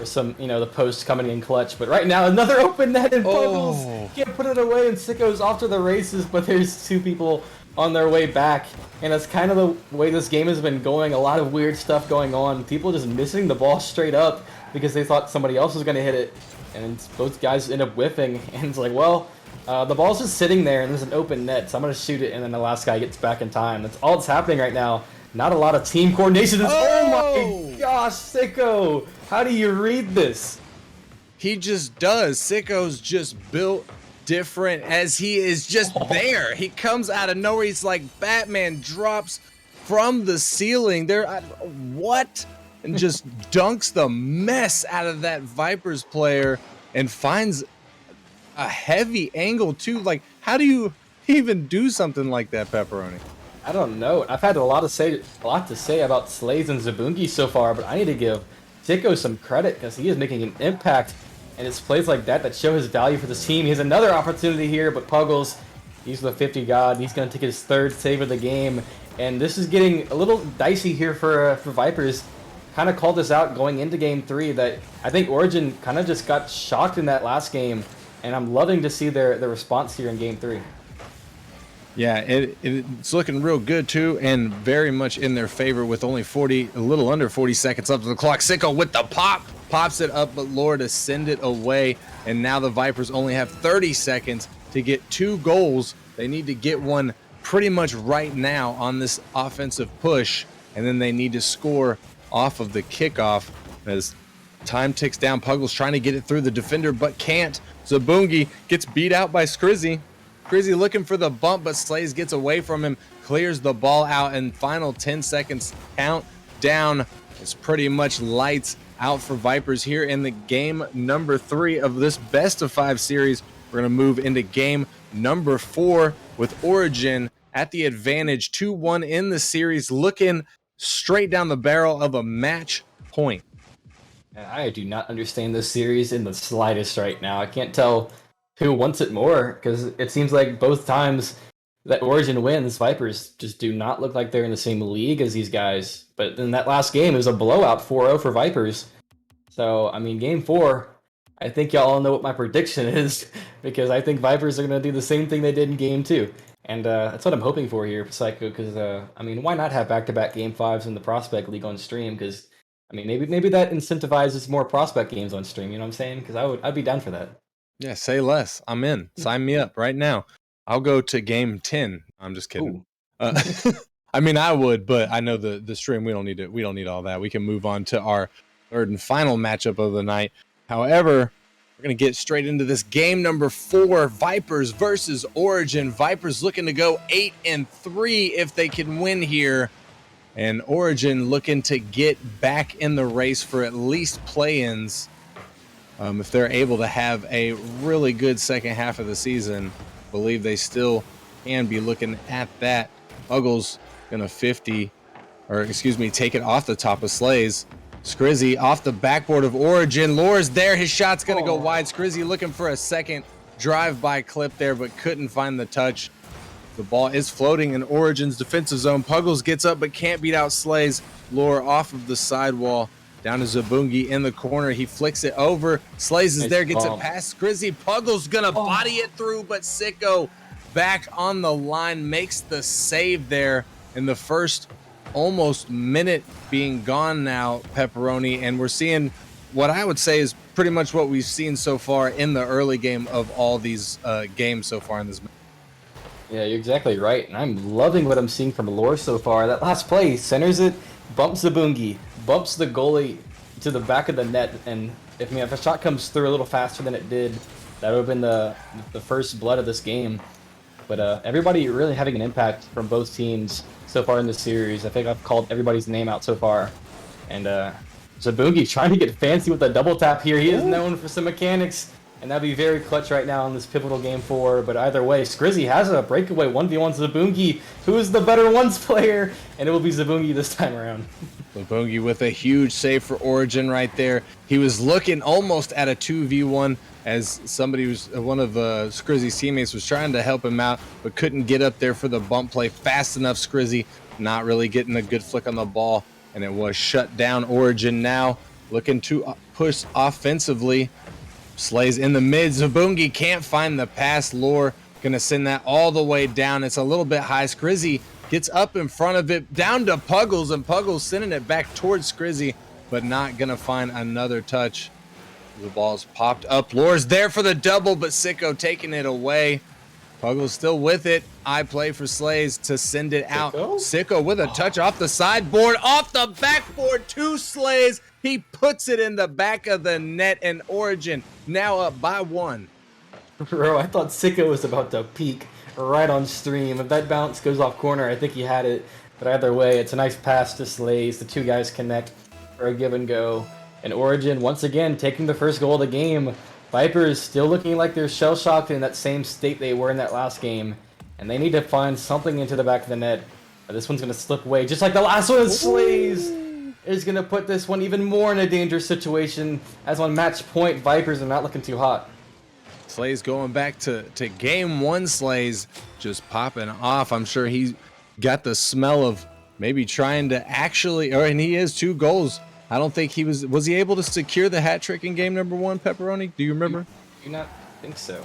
Or some, the post coming in clutch. But right now, another open net, and Puggles can't put it away, and Sicko's off to the races, but there's 2 people on their way back. And that's kind of the way this game has been going. A lot of weird stuff going on. People just missing the ball straight up because they thought somebody else was going to hit it. And both guys end up whiffing. And it's like, well, the ball's just sitting there, and there's an open net, so I'm going to shoot it, and then the last guy gets back in time. That's all that's happening right now. Not a lot of team coordination. Oh my gosh, Sicko! How do you read this? He just does. Sicko's just built different as he is just there. He comes out of nowhere. He's like Batman, drops from the ceiling there. What? And just dunks the mess out of that Vipers player and finds a heavy angle too. Like, how do you even do something like that, Pepperoni? I don't know. I've had a lot to say about Slays and Zabungi so far, but I need to give Sicko some credit because he is making an impact, and it's plays like that show his value for this team. He has another opportunity here, but Puggles, he's the 50 god. He's going to take his 3rd save of the game, and this is getting a little dicey here for Vipers. Kind of called this out going into Game 3 that I think Origin kind of just got shocked in that last game, and I'm loving to see their response here in Game 3. Yeah, it's looking real good too, and very much in their favor with only a little under 40 seconds up to the clock. Sicko with the pops it up, but Lore to send it away, and now the Vipers only have 30 seconds to get 2 goals. They need to get one pretty much right now on this offensive push, and then they need to score off of the kickoff as time ticks down. Puggles trying to get it through the defender, but can't. Zabungi gets beat out by Skrizzy. Skrizzy looking for the bump, but Slays gets away from him, clears the ball out, and final 10 seconds count down. It's pretty much lights out for Vipers here in the game number 3 of this best of 5 series. We're going to move into game number 4 with Origin at the advantage, 2-1 in the series, looking straight down the barrel of a match point. I do not understand this series in the slightest right now. I can't tell who wants it more, because it seems like both times that Origin wins, Vipers just do not look like they're in the same league as these guys. But in that last game, it was a blowout 4-0 for Vipers. So, I mean, Game 4, I think y'all all know what my prediction is, because I think Vipers are going to do the same thing they did in Game 2. And that's what I'm hoping for here, Psycho, because, I mean, why not have back-to-back Game 5s in the Prospect League on stream? Because, I mean, maybe that incentivizes more Prospect games on stream, you know what I'm saying? Because I'd be down for that. Yeah, say less. I'm in. Sign me up right now. I'll go to game 10. I'm just kidding. I mean, I would, but I know the stream. We don't need it. We don't need all that. We can move on to our 3rd and final matchup of the night. However, we're gonna get straight into this game number 4. Vipers versus Origin. Vipers looking to go 8-3 if they can win here, and Origin looking to get back in the race for at least play-ins. If they're able to have a really good second half of the season, I believe they still can be looking at that. Puggles gonna take it off the top of Slays. Skrizzy off the backboard of Origin. Lore's there. His shot's gonna go wide. Skrizzy looking for a second drive-by clip there, but couldn't find the touch. The ball is floating in Origin's defensive zone. Puggles gets up but can't beat out Slays. Lore off of the sidewall. Down to Zabungi in the corner. He flicks it over. Slays is Nice there, gets bump. it past Skrizzy. Puggle's gonna body it through, but Sicko back on the line makes the save there in the first almost minute being gone now, Pepperoni. And we're seeing what I would say is pretty much what we've seen so far in the early game of all these games so far in this match. Yeah, you're exactly right, and I'm loving what I'm seeing from Lore so far. That last play centers it, bumps Zabungi, bumps the goalie to the back of the net, and if a shot comes through a little faster than it did, that would have been the first blood of this game. But everybody really having an impact from both teams so far in this series. I think I've called everybody's name out so far, and Zabungi trying to get fancy with a double tap here. He is known for some mechanics. And that'd be very clutch right now in this pivotal game 4. But either way, Skrizzy has a breakaway 1v1 Zabungi, who is the better ones player, and it will be Zabungi this time around. Zabungi with a huge save for Origin right there. He was looking almost at a 2v1 as one of Skrizzy's teammates was trying to help him out, but couldn't get up there for the bump play fast enough. Skrizzy not really getting a good flick on the ball, and it was shut down. Origin now looking to push offensively. Slays in the mid. Zabungi can't find the pass. Lore gonna send that all the way down. It's a little bit high. Skrizzy gets up in front of it, down to Puggles, and Puggles sending it back towards Skrizzy, but not gonna find another touch. The ball's popped up. Lore's there for the double, but Sicko taking it away. Puggles still with it. I play for Slays to send it out. Sicko with a touch off the sideboard, off the backboard to Slays. He puts it in the back of the net, and Origin now up by 1. Bro, I thought Sicko was about to peak right on stream. If that bounce goes off corner, I think he had it. But either way, it's a nice pass to Slays. The two guys connect for a give and go. And Origin, once again, taking the first goal of the game. Vipers still looking like they're shell-shocked in that same state they were in that last game. And they need to find something into the back of the net. This one's going to slip away, just like the last one. Slays is going to put this one even more in a dangerous situation, as on match point, Vipers are not looking too hot. Slays going back to game 1. Slays just popping off. I'm sure he got the smell of maybe trying to actually, and he is 2 goals. I don't think he was he able to secure the hat trick in game number 1, Pepperoni? Do you remember? Do not think so.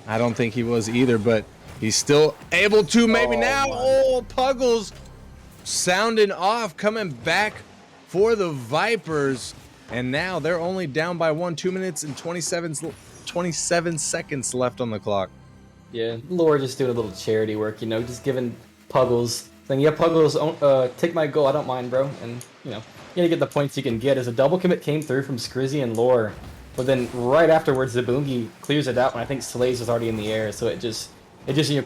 I don't think he was either, but he's still able to maybe now. Oh, Puggles sounding off, coming back for the Vipers, and now they're only down by 1. 2 minutes and 27 seconds left on the clock. Yeah, Lore just doing a little charity work, just giving Puggles, saying, yeah, Puggles, take my goal, I don't mind, bro. And, you gotta get the points you can get. As a double commit came through from Skrizzy and Lore, but then right afterwards, Zabungi clears it out, and I think Slays was already in the air, so it just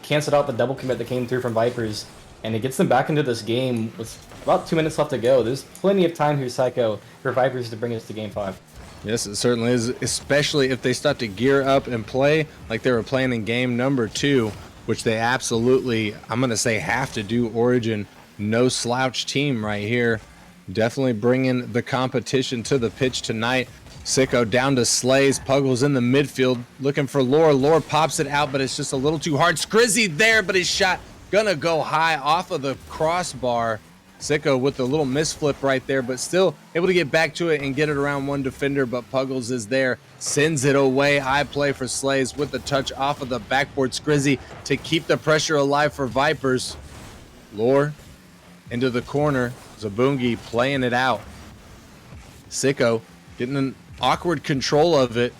canceled out the double commit that came through from Vipers, and it gets them back into this game with about 2 minutes left to go. There's plenty of time here, Psycho, for Vipers to bring us to game 5. Yes, it certainly is, especially if they start to gear up and play like they were playing in game number 2, which they absolutely, I'm going to say, have to do. Origin, no slouch team right here. Definitely bringing the competition to the pitch tonight. Sicko down to Slays. Puggles in the midfield looking for Lore. Lore pops it out, but it's just a little too hard. Skrizzy there, but his shot gonna go high off of the crossbar. Sicko with a little misflip right there, but still able to get back to it and get it around 1 defender, but Puggles is there, sends it away. I play for Slays with the touch off of the backboard. Skrizzy to keep the pressure alive for Vipers. Lore into the corner. Zabungi playing it out. Sicko getting an awkward control of it.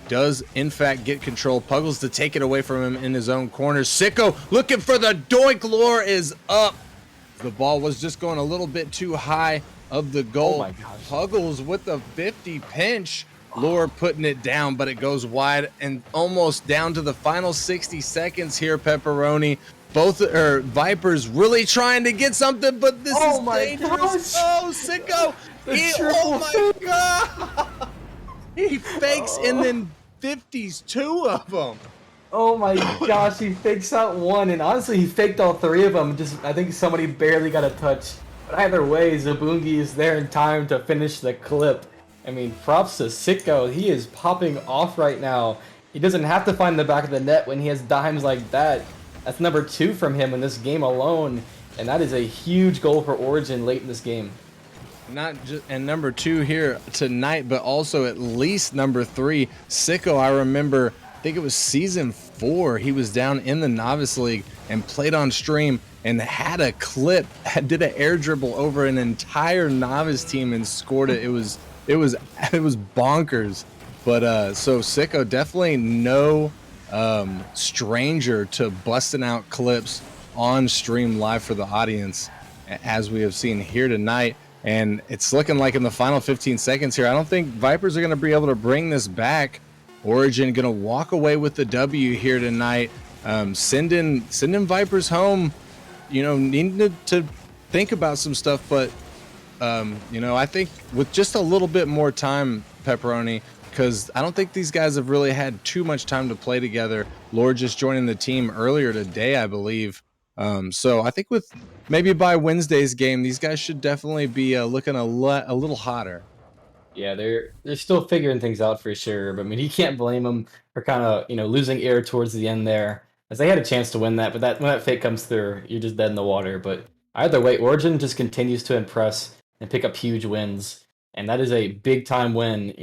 Does, in fact, get control. Puggles to take it away from him in his own corner. Sicko looking for the doink. Lore is up. The ball was just going a little bit too high of the goal. Oh my gosh. Puggles with the 50 pinch. Lore putting it down, but it goes wide and almost down to the final 60 seconds here, Pepperoni. Both Vipers really trying to get something, but this is dangerous. Oh, Sicko. Oh my God. He fakes and then 50s 2 of them. Oh my gosh, he fakes out 1, and honestly, he faked all 3 of them. I think somebody barely got a touch. But either way, Zabungi is there in time to finish the clip. I mean, props to Sicko. He is popping off right now. He doesn't have to find the back of the net when he has dimes like that. That's number 2 from him in this game alone, and that is a huge goal for Origin late in this game. Not just and number 2 here tonight, but also at least number 3, Sicko. I remember, I think it was season 4, he was down in the Novice League and played on stream and had a clip, did an air dribble over an entire Novice team and scored it. It was bonkers. But so Sicko, definitely no stranger to busting out clips on stream live for the audience, as we have seen here tonight. And it's looking like in the final 15 seconds here, I don't think Vipers are going to be able to bring this back. Origin going to walk away with the W here tonight, sending Vipers home, needing to think about some stuff. But, I think with just a little bit more time, Pepperoni, because I don't think these guys have really had too much time to play together. Lord just joining the team earlier today, I believe. So I think with maybe by Wednesday's game, these guys should definitely be looking a little hotter. Yeah, they're still figuring things out for sure. But I mean, you can't blame them for kind of losing air towards the end there, as they had a chance to win that. But when that fake comes through, you're just dead in the water. But either way, Origin just continues to impress and pick up huge wins, and that is a big time win.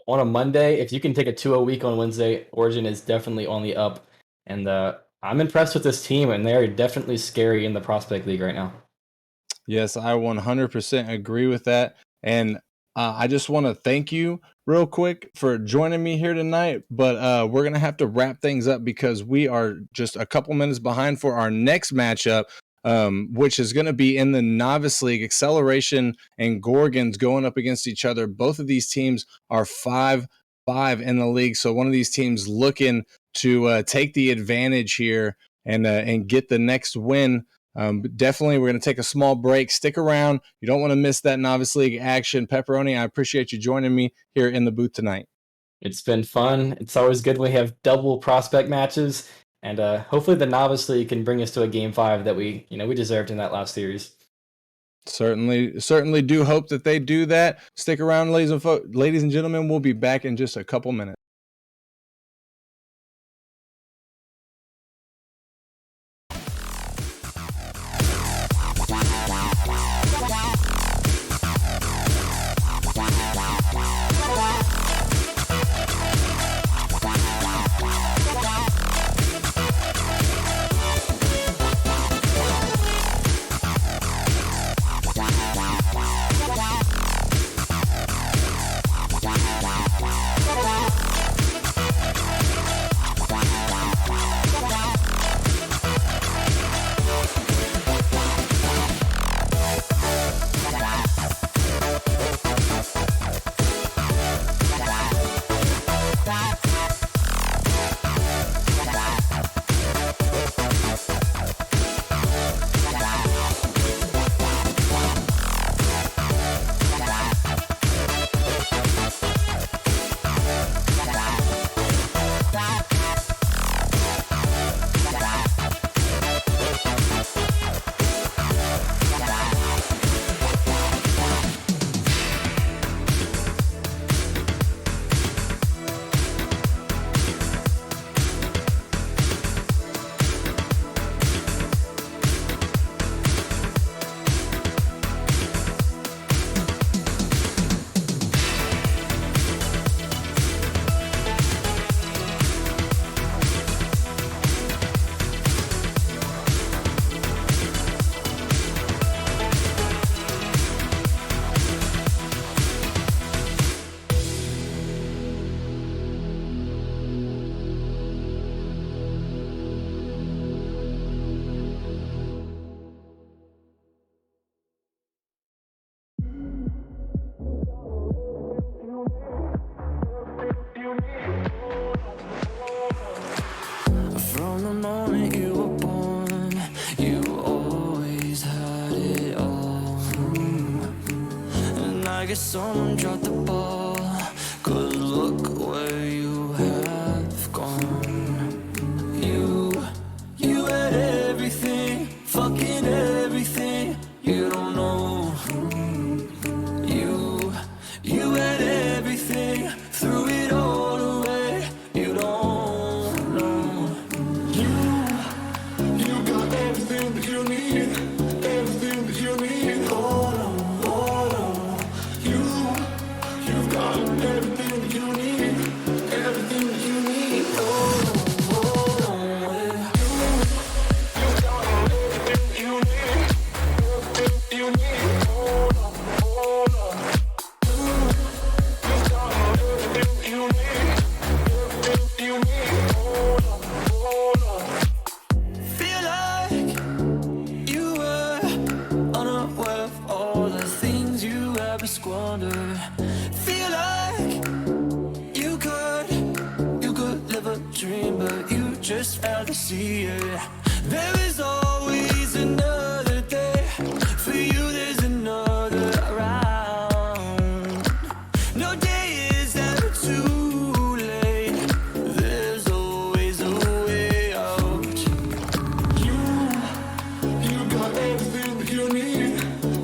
On a Monday, if you can take a 2-0 week on Wednesday, Origin is definitely on the up, and I'm impressed with this team, and they're definitely scary in the Prospect League right now. Yes, I 100% agree with that. And I just want to thank you real quick for joining me here tonight. But we're going to have to wrap things up because we are just a couple minutes behind for our next matchup, which is going to be in the Novice League. Acceleration and Gorgons going up against each other. Both of these teams are 5-5 in the league. So one of these teams looking to take the advantage here and get the next win. But definitely, we're going to take a small break. Stick around. You don't want to miss that Novice League action. Pepperoni, I appreciate you joining me here in the booth tonight. It's been fun. It's always good when we have double prospect matches, and hopefully the Novice League can bring us to a Game 5 that we deserved in that last series. Certainly do hope that they do that. Stick around, ladies and gentlemen. We'll be back in just a couple minutes. From the moment you were born, you always had it all. And I guess someone dropped the ball, 'cause look where you have gone. You had everything, fucking everything. You don't know. You had everything, threw it all away. You don't know. You got everything that you need, everything that you need. Hold on, see it. There is always another day. For you, there's another round. No day is ever too late. There's always a way out. You got everything that you need.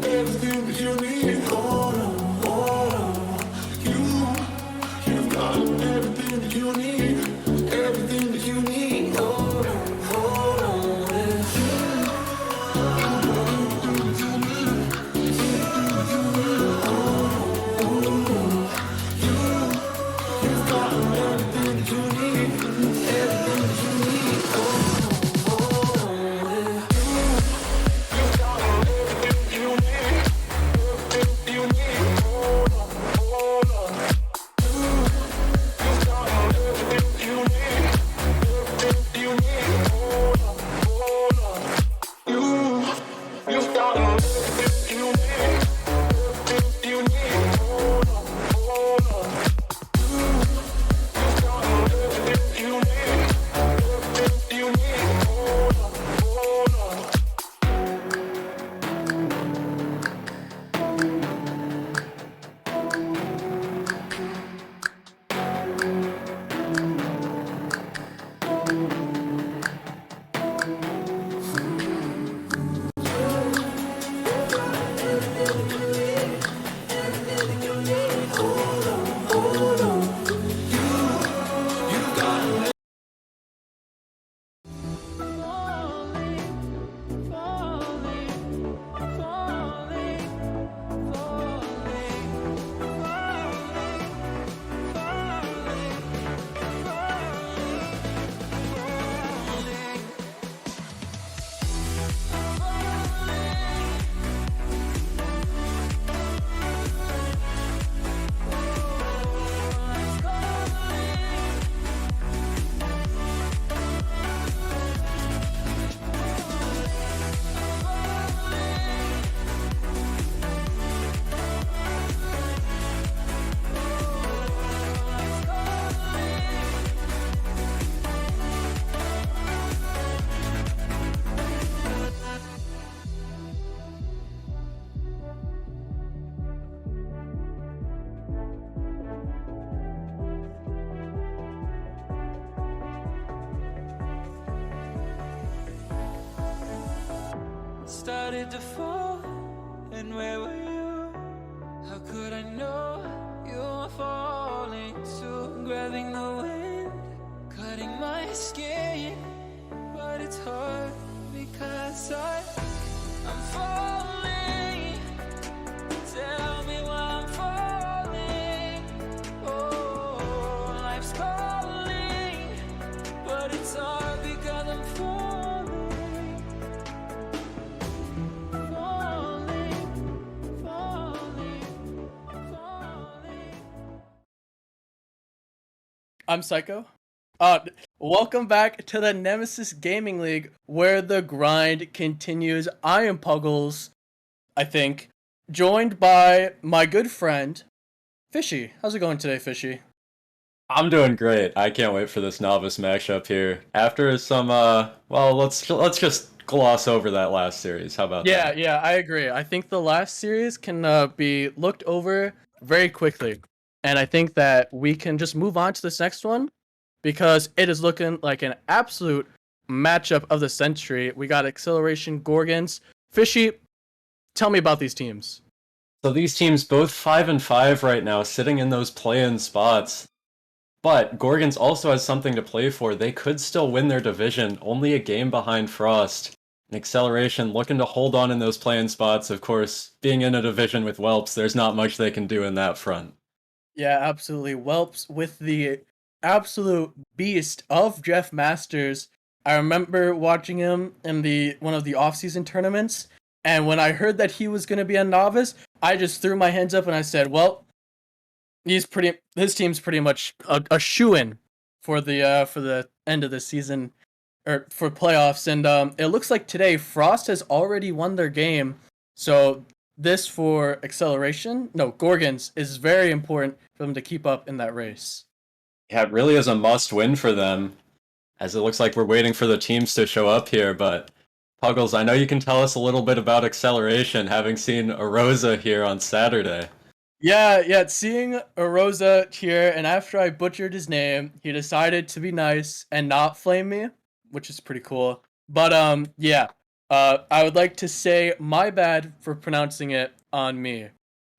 Everything that you need. Hold on, hold on. You've got everything that you need. Everything that you need. Hold on, hold on. You've got everything that you need. Everything that you need. Hold on, hold on. You've got everything that you need. Everything that you need. Hold on, hold on. You've got everything that you need. Everything that you need. Hold on, hold on. You've got everything that you need. Everything that you need. Hold on, hold on. You've got everything that you need. Everything that you need. Hold on, hold on. Started to fall, and where were you? How could I know you were falling too? Grabbing the wind, cutting my skin, but it's hard because I'm falling. Tell me why I'm falling. Oh, life's calling, but it's hard because I'm falling. I'm Psycho. Welcome back to the Nemesis Gaming League, where the grind continues. I am Puggles, I think, joined by my good friend, Fishy. How's it going today, Fishy? I'm doing great. I can't wait for this novice matchup here. After some, let's just gloss over that last series. How about that? Yeah, I agree. I think the last series can be looked over very quickly. And I think that we can just move on to this next one because it is looking like an absolute matchup of the century. We got Acceleration Gorgons. Fishy, tell me about these teams. So these teams both 5-5 right now, sitting in those play-in spots. But Gorgons also has something to play for. They could still win their division, only a game behind Frost. And Acceleration looking to hold on in those play-in spots. Of course, being in a division with Whelps, there's not much they can do in that front. Yeah, absolutely. Whelps with the absolute beast of Jeff Masters. I remember watching him in one of the off-season tournaments, and when I heard that he was going to be a novice, I just threw my hands up and I said, well, his team's pretty much a shoo-in for the end of the season, or for playoffs. And it looks like today Frost has already won their game, so this for Gorgons is very important for them to keep up in that race. Yeah, it really is a must-win for them. as it looks like we're waiting for the teams to show up here, but Puggles, I know you can tell us a little bit about Acceleration, having seen Arosa here on Saturday. Yeah, seeing Arosa here, and after I butchered his name, he decided to be nice and not flame me, which is pretty cool. But yeah, I would like to say my bad for pronouncing it on me.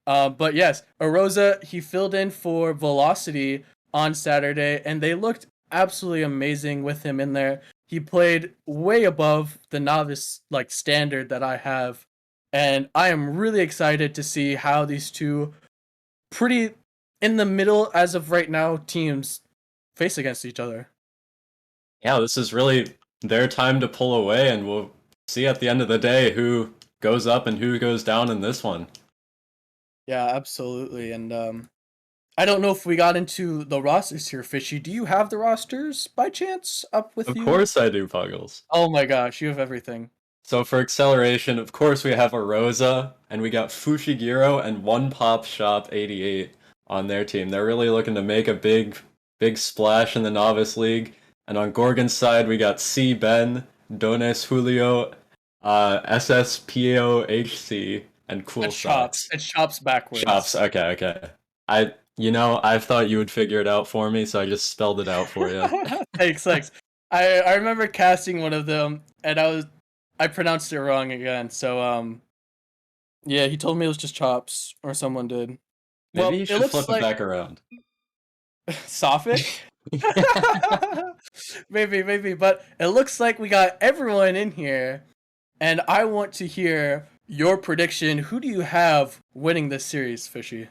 But yes, Arosa, he filled in for Velocity on Saturday, and they looked absolutely amazing with him in there. He played way above the novice like standard that I have, and I am really excited to see how these two pretty in the middle as of right now teams face against each other. Yeah, this is really their time to pull away, and we'll see at the end of the day who goes up and who goes down in this one. Yeah, absolutely. And I don't know if we got into the rosters here, Fishy. Do you have the rosters by chance up with Of you? course I do, Puggles. Oh my gosh, you have everything. So for Acceleration, of course we have Arosa, and we got Fushiguro and One Pop Shop 88 on their team. They're really looking to make a big splash in the Novice League. And on Gorgon's side, we got C. Ben, Dones Julio, SSPOHC, and Cool It's Shots. Shops. It's Shops backwards. Shops, okay. I thought you would figure it out for me, so I just spelled it out for you. Thanks. I remember casting one of them, and I pronounced it wrong again. So yeah, he told me it was just Chops, or someone did. Maybe you should flip it back around. Sophic? Maybe, but it looks like we got everyone in here, and I want to hear your prediction. Who do you have winning this series, Fishy?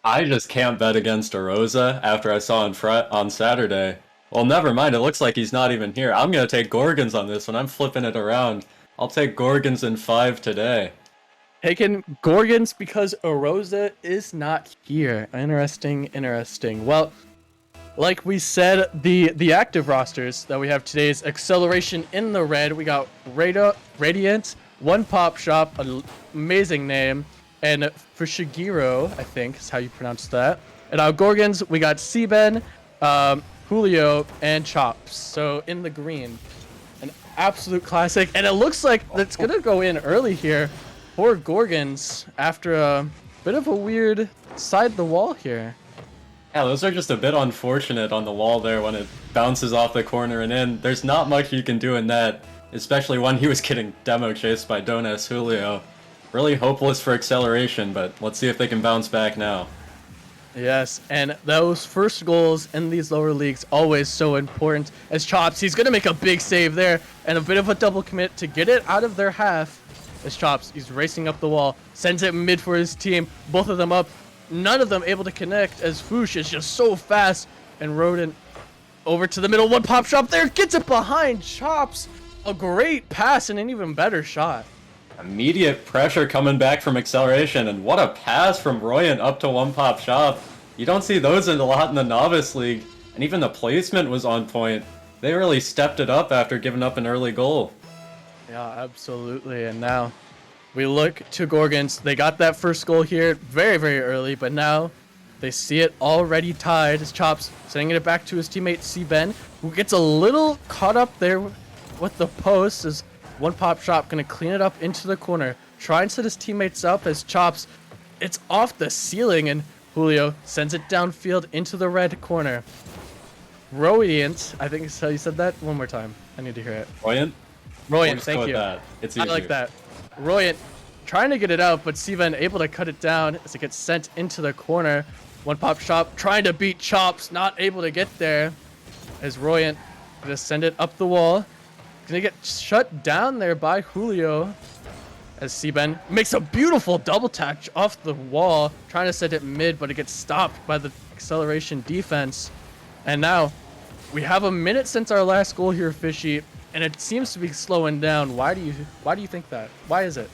I just can't bet against Arosa after I saw on Saturday. Well, never mind, it looks like he's not even here. I'm gonna take Gorgons on this one. I'm flipping it around. I'll take Gorgons in 5 today. Taking Gorgons because Arosa is not here. Interesting. Well, like we said, the active rosters that we have today is Acceleration in the red. We got Radiant, One Pop Shop, an amazing name, and Fushiguro, I think is how you pronounce that. And our Gorgons, we got Seaben, Julio, and Chops. So in the green, an absolute classic. And it looks like it's gonna go in early here for Gorgons after a bit of a weird side the wall here. Yeah, those are just a bit unfortunate on the wall there when it bounces off the corner and in. There's not much you can do in that, especially when he was getting demo chased by Dones Julio. Really hopeless for Acceleration, but let's see if they can bounce back now. Yes, and those first goals in these lower leagues always so important. As Chops, he's going to make a big save there, and a bit of a double commit to get it out of their half. As Chops, he's racing up the wall, sends it mid for his team, both of them up, none of them able to connect as Foosh is just so fast, and Rodent over to the middle, One Pop Shop there, gets it behind Chops. A great pass and an even better shot. Immediate pressure coming back from Acceleration, and what a pass from Royant up to One Pop Shop. You don't see those a lot in the Novice League, and even the placement was on point. They really stepped it up after giving up an early goal. Yeah, absolutely. And now we look to Gorgons. They got that first goal here very, very early, but now they see it already tied as Chops sending it back to his teammate C-Ben, who gets a little caught up there with the post as One Pop Shop going to clean it up into the corner. Try and set his teammates up as Chops, it's off the ceiling, and Julio sends it downfield into the red corner. Radiant, I think is how you said that. One more time. I need to hear it. Royant? Royant, thank you. That. It's I easier. like that. Royant trying to get it out, but Sivan able to cut it down as it gets sent into the corner. One Pop Shop trying to beat Chops, not able to get there. As Royant gonna send it up the wall. Gonna get shut down there by Julio. As Siban makes a beautiful double touch off the wall, trying to set it mid, but it gets stopped by the Acceleration defense. And now we have a minute since our last goal here, Fishy, and it seems to be slowing down. Why do you think that? Why is it?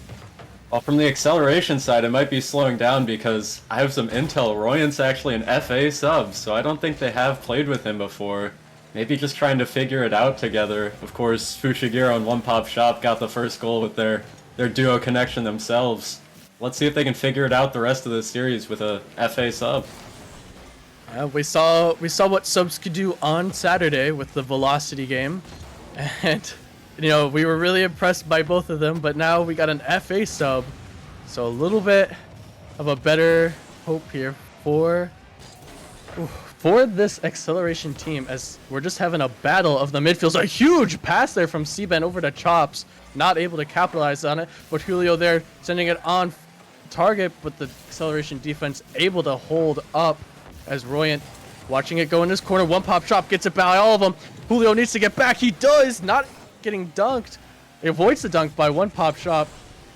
Well, from the Acceleration side, it might be slowing down because I have some intel. Royant's actually an FA sub, so I don't think they have played with him before. Maybe just trying to figure it out together. Of course, Fushiguro and One Pop Shop got the first goal with their duo connection themselves. Let's see if they can figure it out the rest of the series with a FA sub. We saw what subs could do on Saturday with the Velocity game, and we were really impressed by both of them. But now we got an FA sub, so a little bit of a better hope here for this acceleration team, as we're just having a battle of the midfields. A huge pass there from Seaben over to Chops, not able to capitalize on it, but Julio there sending it on target, but the acceleration defense able to hold up as Royant watching it go in his corner. One pop shot gets it by all of them. Julio needs to get back. He does, not getting dunked. He avoids the dunk by one pop shot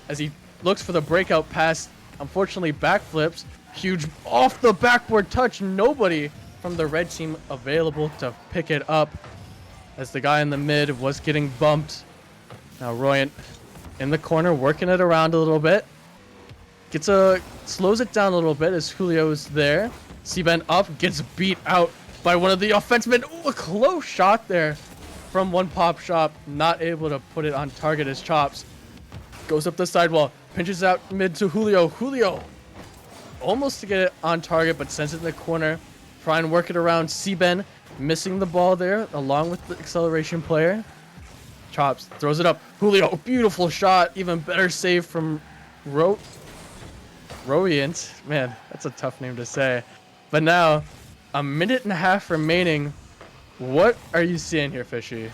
as he looks for the breakout pass. Unfortunately, backflips. Huge off the backboard touch. Nobody from the red team available to pick it up as the guy in the mid was getting bumped. Now Royant in the corner working it around a little bit. Slows it down a little bit as Julio's there. Seaben up, gets beat out by one of the offensemen. Ooh, a close shot there from one pop shot. Not able to put it on target as Chops goes up the sidewall, pinches out mid to Julio. Julio almost to get it on target, but sends it in the corner. Try and work it around. Seaben missing the ball there along with the acceleration player. Chops throws it up. Julio, beautiful shot. Even better save from Royant. Man, that's a tough name to say. But now, a minute and a half remaining. What are you seeing here, Fishy?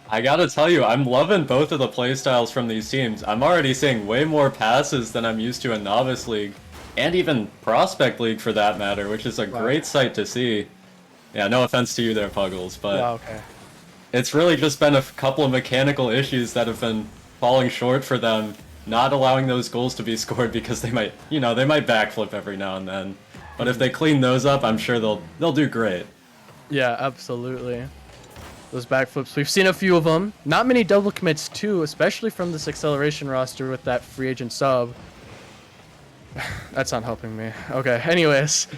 I gotta tell you, I'm loving both of the playstyles from these teams. I'm already seeing way more passes than I'm used to in Novice League, and even Prospect League for that matter, which is a great sight to see. Yeah, no offense to you there, Puggles, but Okay. It's really just been a couple of mechanical issues that have been falling short for them, not allowing those goals to be scored because they might backflip every now and then. But if they clean those up, I'm sure they'll do great. Yeah, absolutely. Those backflips, we've seen a few of them. Not many double commits too, especially from this acceleration roster with that free agent sub. That's not helping me. Okay, anyways.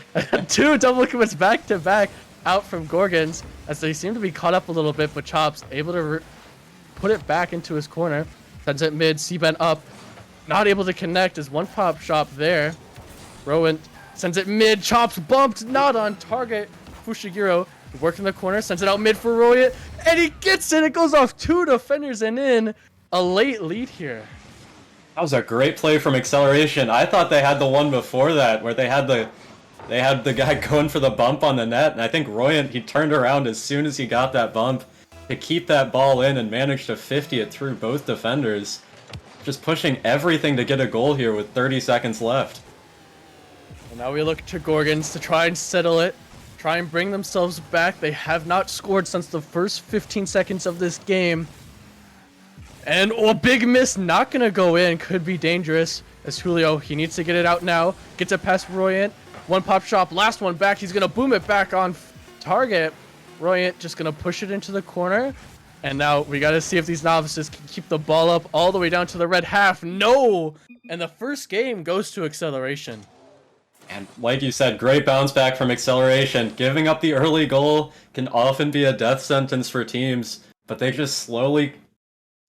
2 double commits back to back out from Gorgons as they seem to be caught up a little bit, but Chops able to put it back into his corner. Sends it mid, Seaben up. Not able to connect as one pop shot there. Rowan sends it mid, Chops bumped, not on target. Fushiguro working the corner, sends it out mid for Royant, and he gets it. It goes off 2 defenders and in. A late lead here. That was a great play from Acceleration. I thought they had the one before that where they had the guy going for the bump on the net, and I think Royant, he turned around as soon as he got that bump to keep that ball in and managed to 50 it through both defenders. Just pushing everything to get a goal here with 30 seconds left. Well, now we look to Gorgons to try and settle it, try and bring themselves back. They have not scored since the first 15 seconds of this game. And a big miss, not going to go in, could be dangerous. As Julio, he needs to get it out now. Gets it past Royant. One pop shot, last one back. He's going to boom it back on target. Royant just going to push it into the corner. And now we got to see if these novices can keep the ball up all the way down to the red half. No! And the first game goes to Acceleration. And like you said, great bounce back from Acceleration. Giving up the early goal can often be a death sentence for teams, but they just slowly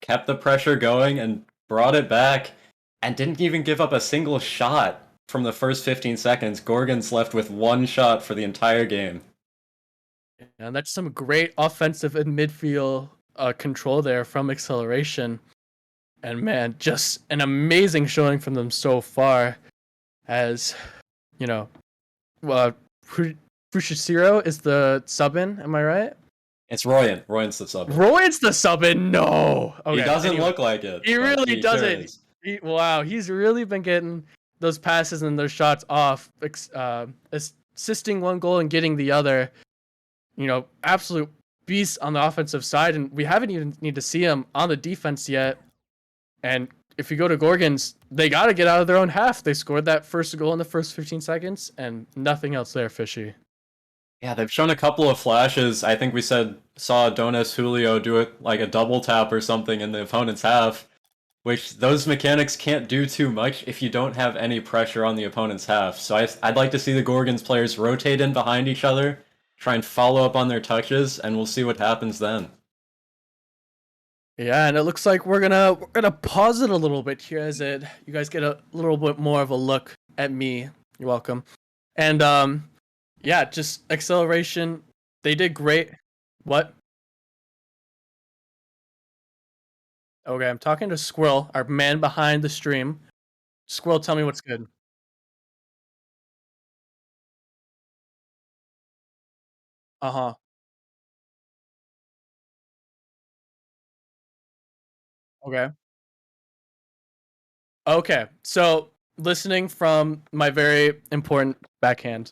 kept the pressure going and brought it back and didn't even give up a single shot from the first 15 seconds. Gorgon's left with 1 shot for the entire game. And that's some great offensive and midfield control there from Acceleration. And man, just an amazing showing from them so far. As, Fushishiro is the sub-in, am I right? It's Royant. Royant's the sub. Royant's the sub-in? No! Okay, he doesn't look like it. He really doesn't. Sure Wow, he's really been getting those passes and those shots off, assisting one goal and getting the other. Absolute beast on the offensive side, and we haven't even need to see him on the defense yet. And if you go to Gorgons, they got to get out of their own half. They scored that first goal in the first 15 seconds, and nothing else there, Fishy. Yeah, they've shown a couple of flashes. I think we saw Donis Julio do it like a double tap or something in the opponent's half, which those mechanics can't do too much if you don't have any pressure on the opponent's half. So I'd like to see the Gorgons players rotate in behind each other, try and follow up on their touches, and we'll see what happens then. Yeah, and it looks like we're gonna pause it a little bit here as you guys get a little bit more of a look at me. You're welcome. And Yeah, just acceleration. They did great. What? Okay, I'm talking to Squirrel, our man behind the stream. Squirrel, tell me what's good. Uh-huh. Okay. Okay. So, listening from my very important backhand.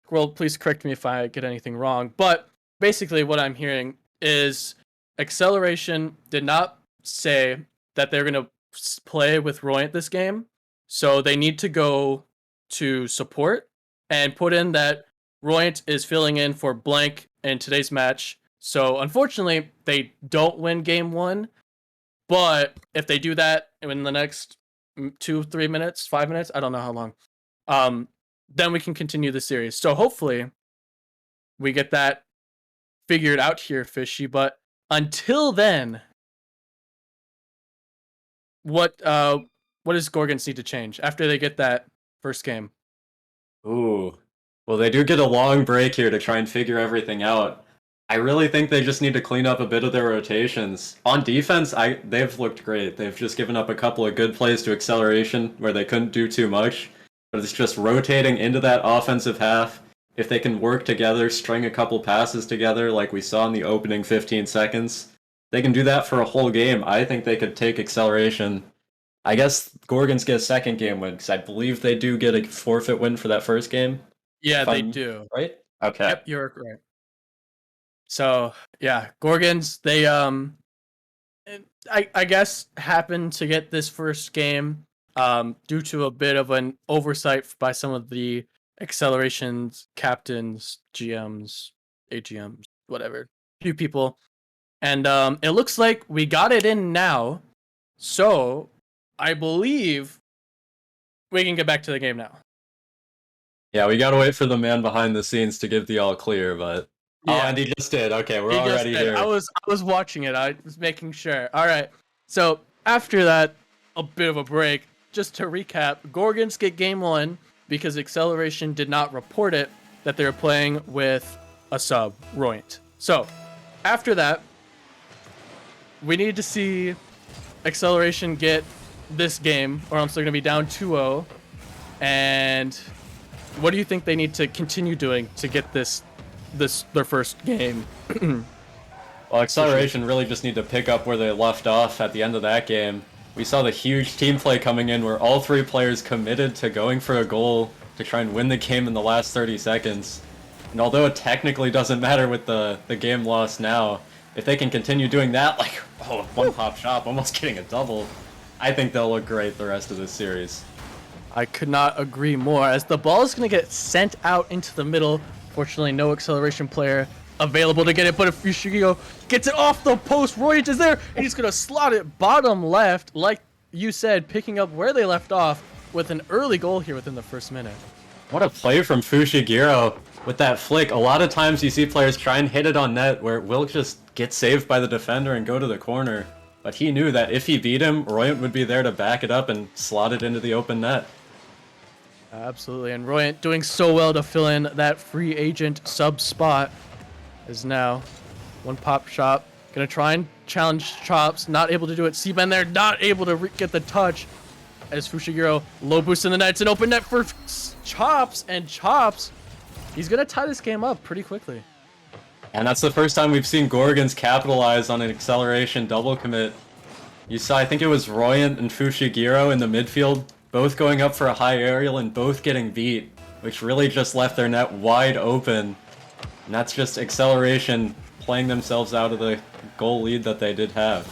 Squirrel, please correct me if I get anything wrong. But basically, what I'm hearing is Acceleration did not say that they're going to play with Royant this game. So they need to go to support and put in that Royant is filling in for blank in today's match. So unfortunately, they don't win game one. But if they do that in the next 2, 3 minutes, 5 minutes, I don't know how long, then we can continue the series. So hopefully we get that figured out here, Fishy. But until then, what does Gorgons need to change after they get that first game? Ooh. Well, they do get a long break here to try and figure everything out. I really think they just need to clean up a bit of their rotations. On defense, they've looked great. They've just given up a couple of good plays to Acceleration where they couldn't do too much. But it's just rotating into that offensive half. If they can work together, string a couple passes together like we saw in the opening 15 seconds, they can do that for a whole game. I think they could take Acceleration. I guess Gorgons get a second game win because I believe they do get a forfeit win for that first game. Yeah, they do. Right? Okay. Yep, you're right. So yeah, Gorgons, they I guess happened to get this first game due to a bit of an oversight by some of the Accelerations captains, GMs, AGMs, whatever, few people. And it looks like we got it in now. So I believe we can get back to the game now. Yeah, we gotta wait for the man behind the scenes to give the all clear, but Yeah. oh, and he just did. Okay, we're He just already did. here. I was watching it. I was making sure. All right. So after that, a bit of a break. Just to recap, Gorgons get game one because Acceleration did not report it that they were playing with a sub, Royant. So after that, we need to see Acceleration get this game, or else they're gonna be down 2-0. And what do you think they need to continue doing to get this their first game? Well, Acceleration really just need to pick up where they left off at the end of that game. We saw the huge team play coming in where all three players committed to going for a goal to try and win the game in the last 30 seconds. And although it technically doesn't matter with the game lost now, if they can continue doing that, like, one pop shop, almost getting a double, I think they'll look great the rest of this series. I could not agree more, as the ball is going to get sent out into the middle. Fortunately, no Acceleration player available to get it, but if Fushiguro gets it off the post, Royant is there, and he's going to slot it bottom left, like you said, picking up where they left off with an early goal here within the first minute. What a play from Fushiguro with that flick. A lot of times you see players try and hit it on net where it will just get saved by the defender and go to the corner. But he knew that if he beat him, Royant would be there to back it up and slot it into the open net. Absolutely, and Royant doing so well to fill in that free agent sub spot is now one pop shop. Gonna try and challenge Chops, not able to do it. Seaben there, not able to get the touch as Fushiguro low boost in the net. It's an open net for Chops, and Chops, he's gonna tie this game up pretty quickly. And that's the first time we've seen Gorgons capitalize on an Acceleration double commit. You saw, I think it was Royant and Fushiguro in the midfield, both going up for a high aerial and both getting beat, which really just left their net wide open. And that's just Acceleration playing themselves out of the goal lead that they did have.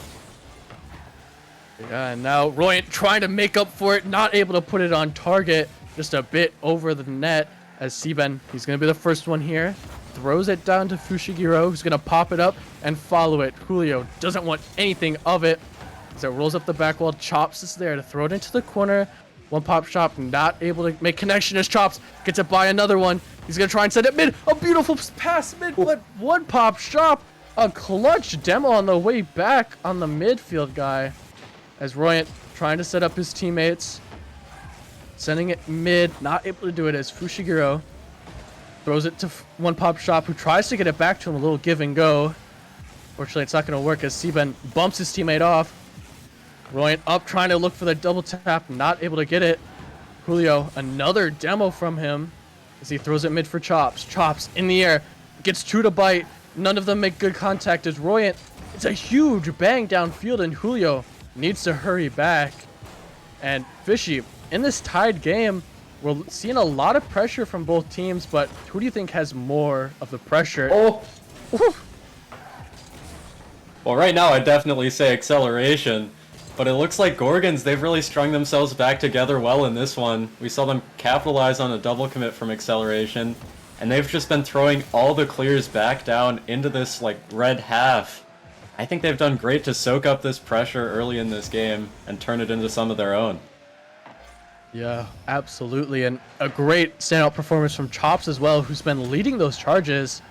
Yeah, and now Royant trying to make up for it, not able to put it on target, just a bit over the net as Seaben, he's going to be the first one here. Throws it down to Fushiguro, who's going to pop it up and follow it. Julio doesn't want anything of it. So it rolls up the back wall. Chops is there to throw it into the corner. One pop shop, not able to make connection as Chops gets it by another one. He's going to try and send it mid. A beautiful pass mid, but one pop shop. A clutch demo on the way back on the midfield guy. As Royant trying to set up his teammates. Sending it mid, not able to do it as Fushiguro throws it to one pop shop, who tries to get it back to him. A little give and go. Fortunately, it's not going to work as Seben bumps his teammate off. Royan up trying to look for the double tap, not able to get it. Julio, another demo from him as he throws it mid for Chops. Chops in the air, gets two to bite. None of them make good contact as Royan, it's a huge bang downfield and Julio needs to hurry back. And Fishy, in this tied game, we're seeing a lot of pressure from both teams, but who do you think has more of the pressure? Oh! Well, right now I'd definitely say Acceleration, but it looks like Gorgons, they've really strung themselves back together well in this one. We saw them capitalize on a double commit from Acceleration, and they've just been throwing all the clears back down into this, like, red half. I think they've done great to soak up this pressure early in this game and turn it into some of their own. Yeah, absolutely. And a great standout performance from Chops as well, who's been leading those charges.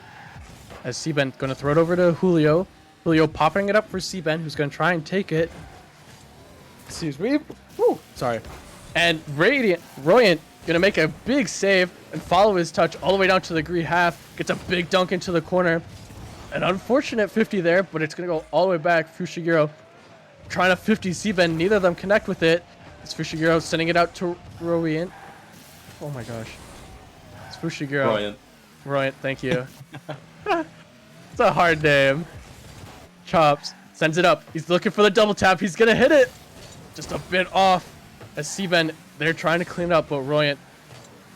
As Seben going to throw it over to Julio. Julio popping it up for Seben, who's going to try and take it. Excuse me. Woo, sorry. And Royan going to make a big save and follow his touch all the way down to the green half. Gets a big dunk into the corner. An unfortunate 50 there, but it's going to go all the way back. Fushiguro trying to 50 Seben. Neither of them connect with it. It's Fushiguro sending it out to Royan. Oh my gosh. It's Fushiguro. Royan, thank you. It's a hard name. Chops sends it up. He's looking for the double tap. He's going to hit it. Just a bit off. As Seben, they're trying to clean it up, but Royan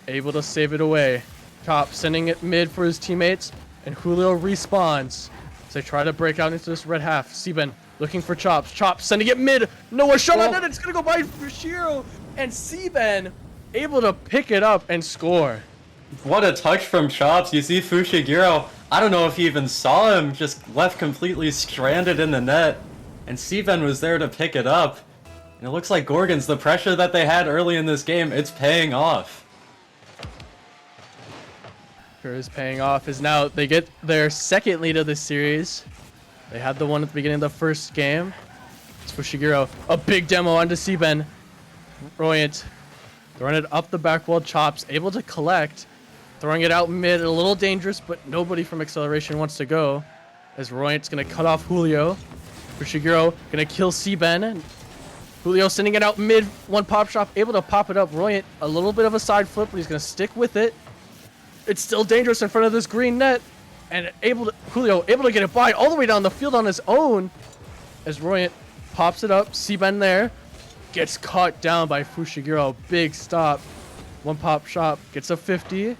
able to save it away. Chops sending it mid for his teammates, and Julio respawns. So they try to break out into this red half. Seben looking for Chops. Chops sending it mid. No, a shot on it. It's going to go by Fushiro. And Seben able to pick it up and score. What a touch from Chops. You see Fushiguro, I don't know if he even saw him, just left completely stranded in the net. And Seben was there to pick it up. And it looks like Gorgons, the pressure that they had early in this game, it's paying off. Sure is paying off as now they get their second lead of this series. They had the one at the beginning of the first game. It's Fushiguro. A big demo onto Seben. Royant throwing it up the back wall. Chops able to collect. Throwing it out mid, a little dangerous, but nobody from Acceleration wants to go. As Royant's going to cut off Julio. Fushiguro going to kill Seben. Julio sending it out mid, one pop shot, able to pop it up. Royant, a little bit of a side flip, but he's going to stick with it. It's still dangerous in front of this green net. And Julio able to get it by all the way down the field on his own. As Royant pops it up, Seben there. Gets caught down by Fushiguro. Big stop. One pop shot, gets a 50.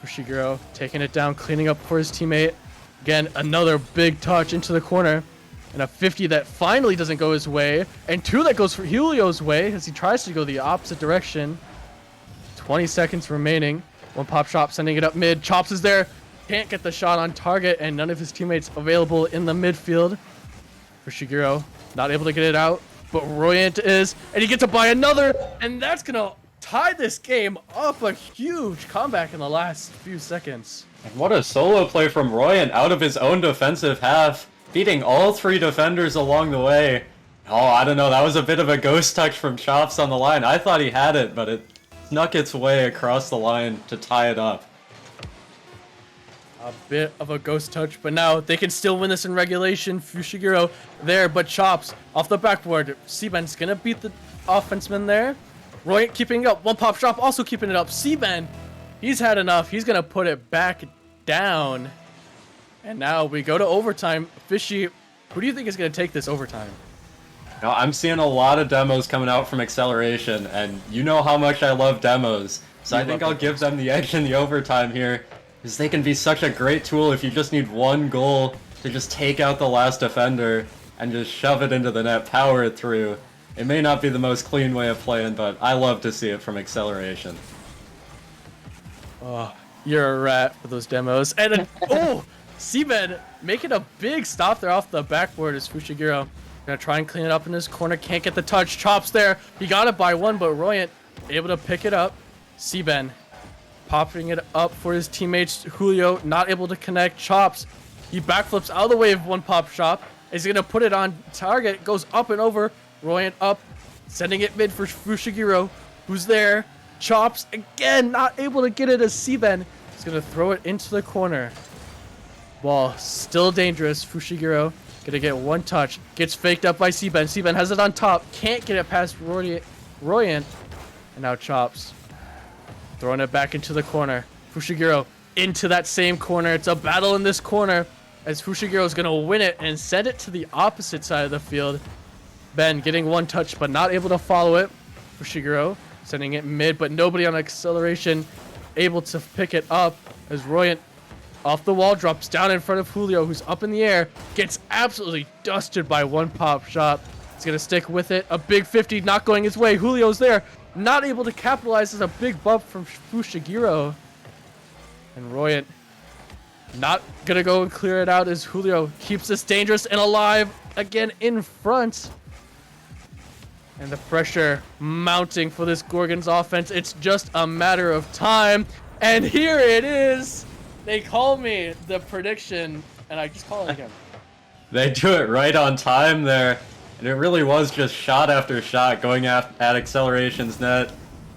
Fushiguro taking it down, cleaning up for his teammate. Again, another big touch into the corner. And a 50 that finally doesn't go his way. And two that goes for Julio's way as he tries to go the opposite direction. 20 seconds remaining. One pop shot sending it up mid. Chops is there. Can't get the shot on target and none of his teammates available in the midfield. Fushiguro not able to get it out. But Royant is. And he gets to buy another. And that's going to tie this game up. A huge comeback in the last few seconds. And what a solo play from Royant out of his own defensive half. Beating all three defenders along the way. Oh, I don't know. That was a bit of a ghost touch from Chops on the line. I thought he had it, but it snuck its way across the line to tie it up. A bit of a ghost touch, but now they can still win this in regulation. Fushiguro there, but Chops off the backboard. Seben's gonna beat the offenseman there. Royant keeping it up. One pop shot, also keeping it up. Seben, he's had enough. He's gonna put it back down. And now we go to overtime. Fishy, who do you think is going to take this overtime? Now, I'm seeing a lot of demos coming out from Acceleration, and you know how much I love demos. So I think I'll give them the edge in the overtime here, because they can be such a great tool if you just need one goal to just take out the last defender and just shove it into the net, power it through. It may not be the most clean way of playing, but I love to see it from Acceleration. Oh, you're a rat for those demos. And oh! Seben making a big stop there off the backboard as Fushiguro gonna try and clean it up in his corner. Can't get the touch. Chops there. He got it by one, but Royant able to pick it up. Seben popping it up for his teammates. Julio not able to connect. Chops. He backflips out of the way of one pop shot. He's gonna put it on target. Goes up and over. Royant up. Sending it mid for Fushiguro, who's there. Chops again not able to get it as Seben He's going to throw it into the corner. Ball still dangerous. Fushiguro going to get one touch. Gets faked up by Seaben. Seaben has it on top. Can't get it past Royant. And now Chops. Throwing it back into the corner. Fushiguro into that same corner. It's a battle in this corner as Fushiguro is going to win it and send it to the opposite side of the field. Ben getting one touch but not able to follow it. Fushiguro sending it mid, but nobody on acceleration able to pick it up as Royant off the wall drops down in front of Julio, who's up in the air, gets absolutely dusted by one pop shot. He's going to stick with it. A big 50 not going his way. Julio's there, not able to capitalize as a big bump from Fushiguro. And Royant not going to go and clear it out as Julio keeps this dangerous and alive again in front. And the pressure mounting for this Gorgons offense. It's just a matter of time. And here it is. They call me the prediction, and I just call it again. They do it right on time there. And it really was just shot after shot going at Acceleration's net.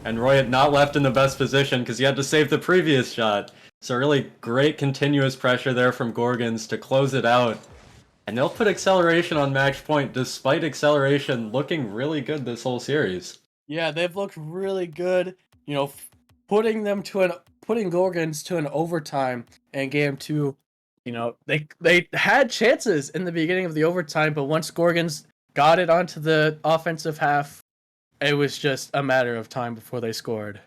And Royant not left in the best position because he had to save the previous shot. So really great continuous pressure there from Gorgons to close it out. And they'll put Acceleration on match point despite Acceleration looking really good this whole series. Yeah, they've looked really good. You know, putting Gorgons to an overtime in game 2. You know, they had chances in the beginning of the overtime, but once Gorgons got it onto the offensive half, it was just a matter of time before they scored.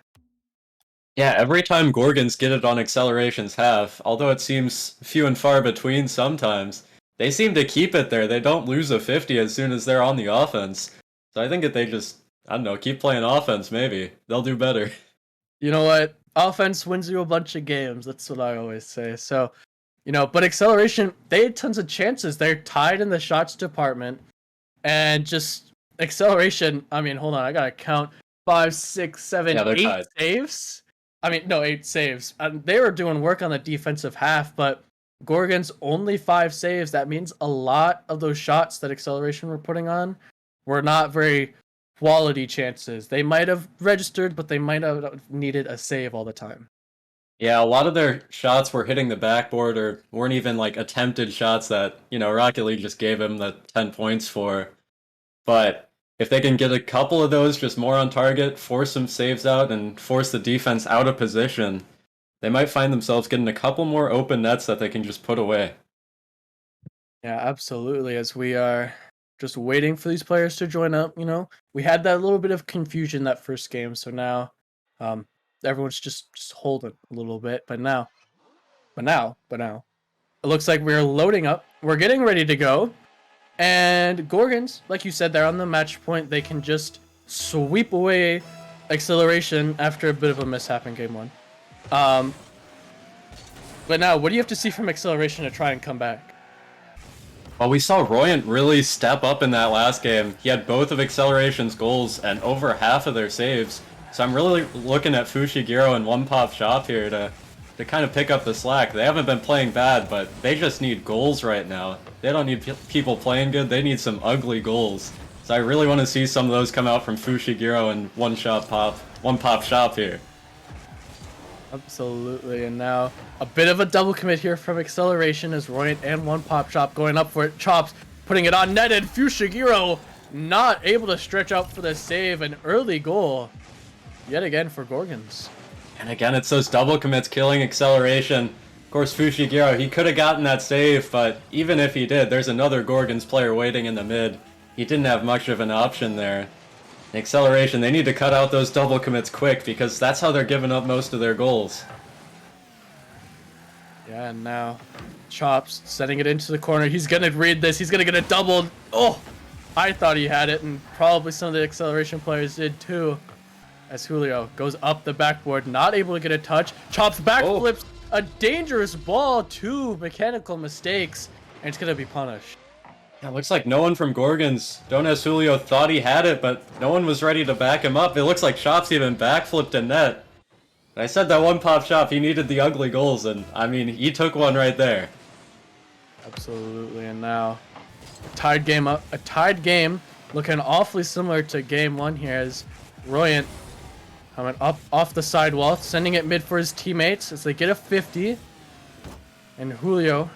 Yeah, every time Gorgons get it on Acceleration's half, although it seems few and far between sometimes, they seem to keep it there. They don't lose a 50 as soon as they're on the offense. So I think if they just, I don't know, keep playing offense, maybe they'll do better. You know what? Offense wins you a bunch of games. That's what I always say. So, you know, but Acceleration, they had tons of chances. They're tied in the shots department. And just Acceleration, I mean, hold on, I gotta count. 5, 6, 7, 8 tied. saves. I mean, no, 8 saves. They were doing work on the defensive half, but Gorgons only 5 saves. That means a lot of those shots that Acceleration were putting on were not very quality chances. They might have registered, but they might have needed a save all the time. Yeah, a lot of their shots were hitting the backboard or weren't even like attempted shots that, you know, Rocket League just gave him the 10 points for. But if they can get a couple of those just more on target, force some saves out, and force the defense out of position, they might find themselves getting a couple more open nets that they can just put away. Yeah, absolutely. As we are just waiting for these players to join up, you know, we had that little bit of confusion that first game, so now everyone's just holding a little bit. But now, it looks like we're loading up. We're getting ready to go. And Gorgons, like you said, they're on the match point. They can just sweep away Acceleration after a bit of a mishap in game 1. But now, what do you have to see from Acceleration to try and come back? Well, we saw Royant really step up in that last game. He had both of Acceleration's goals and over half of their saves. So I'm really looking at Fushiguro and One Pop Shop here to kind of pick up the slack. They haven't been playing bad, but they just need goals right now. They don't need people playing good. They need some ugly goals. So I really want to see some of those come out from Fushiguro and One Pop Shop here. Absolutely, and now a bit of a double commit here from Acceleration as Royant and One Pop Shop going up for it. Chops putting it on netted. Fushiguro not able to stretch out for the save. An early goal yet again for Gorgons. And again, it's those double commits killing Acceleration. Of course, Fushiguro, he could have gotten that save, but even if he did, there's another Gorgons player waiting in the mid. He didn't have much of an option there. Acceleration, they need to cut out those double commits quick because that's how they're giving up most of their goals. Yeah, and now Chops setting it into the corner. He's gonna read this. He's gonna get it doubled. Oh, I thought he had it, and probably some of the Acceleration players did too. As Julio goes up the backboard, not able to get a touch. Chops backflips a dangerous ball. 2 mechanical mistakes, and it's gonna be punished. Yeah, looks like no one from Gorgons, Dones Julio thought he had it, but no one was ready to back him up. It looks like Chops even backflipped a net. And I said that One Pop Shop, he needed the ugly goals, and I mean, he took one right there. Absolutely, and now a tied game looking awfully similar to game 1 here as Royant Coming up off the sidewall, sending it mid for his teammates as they get a 50. And Julio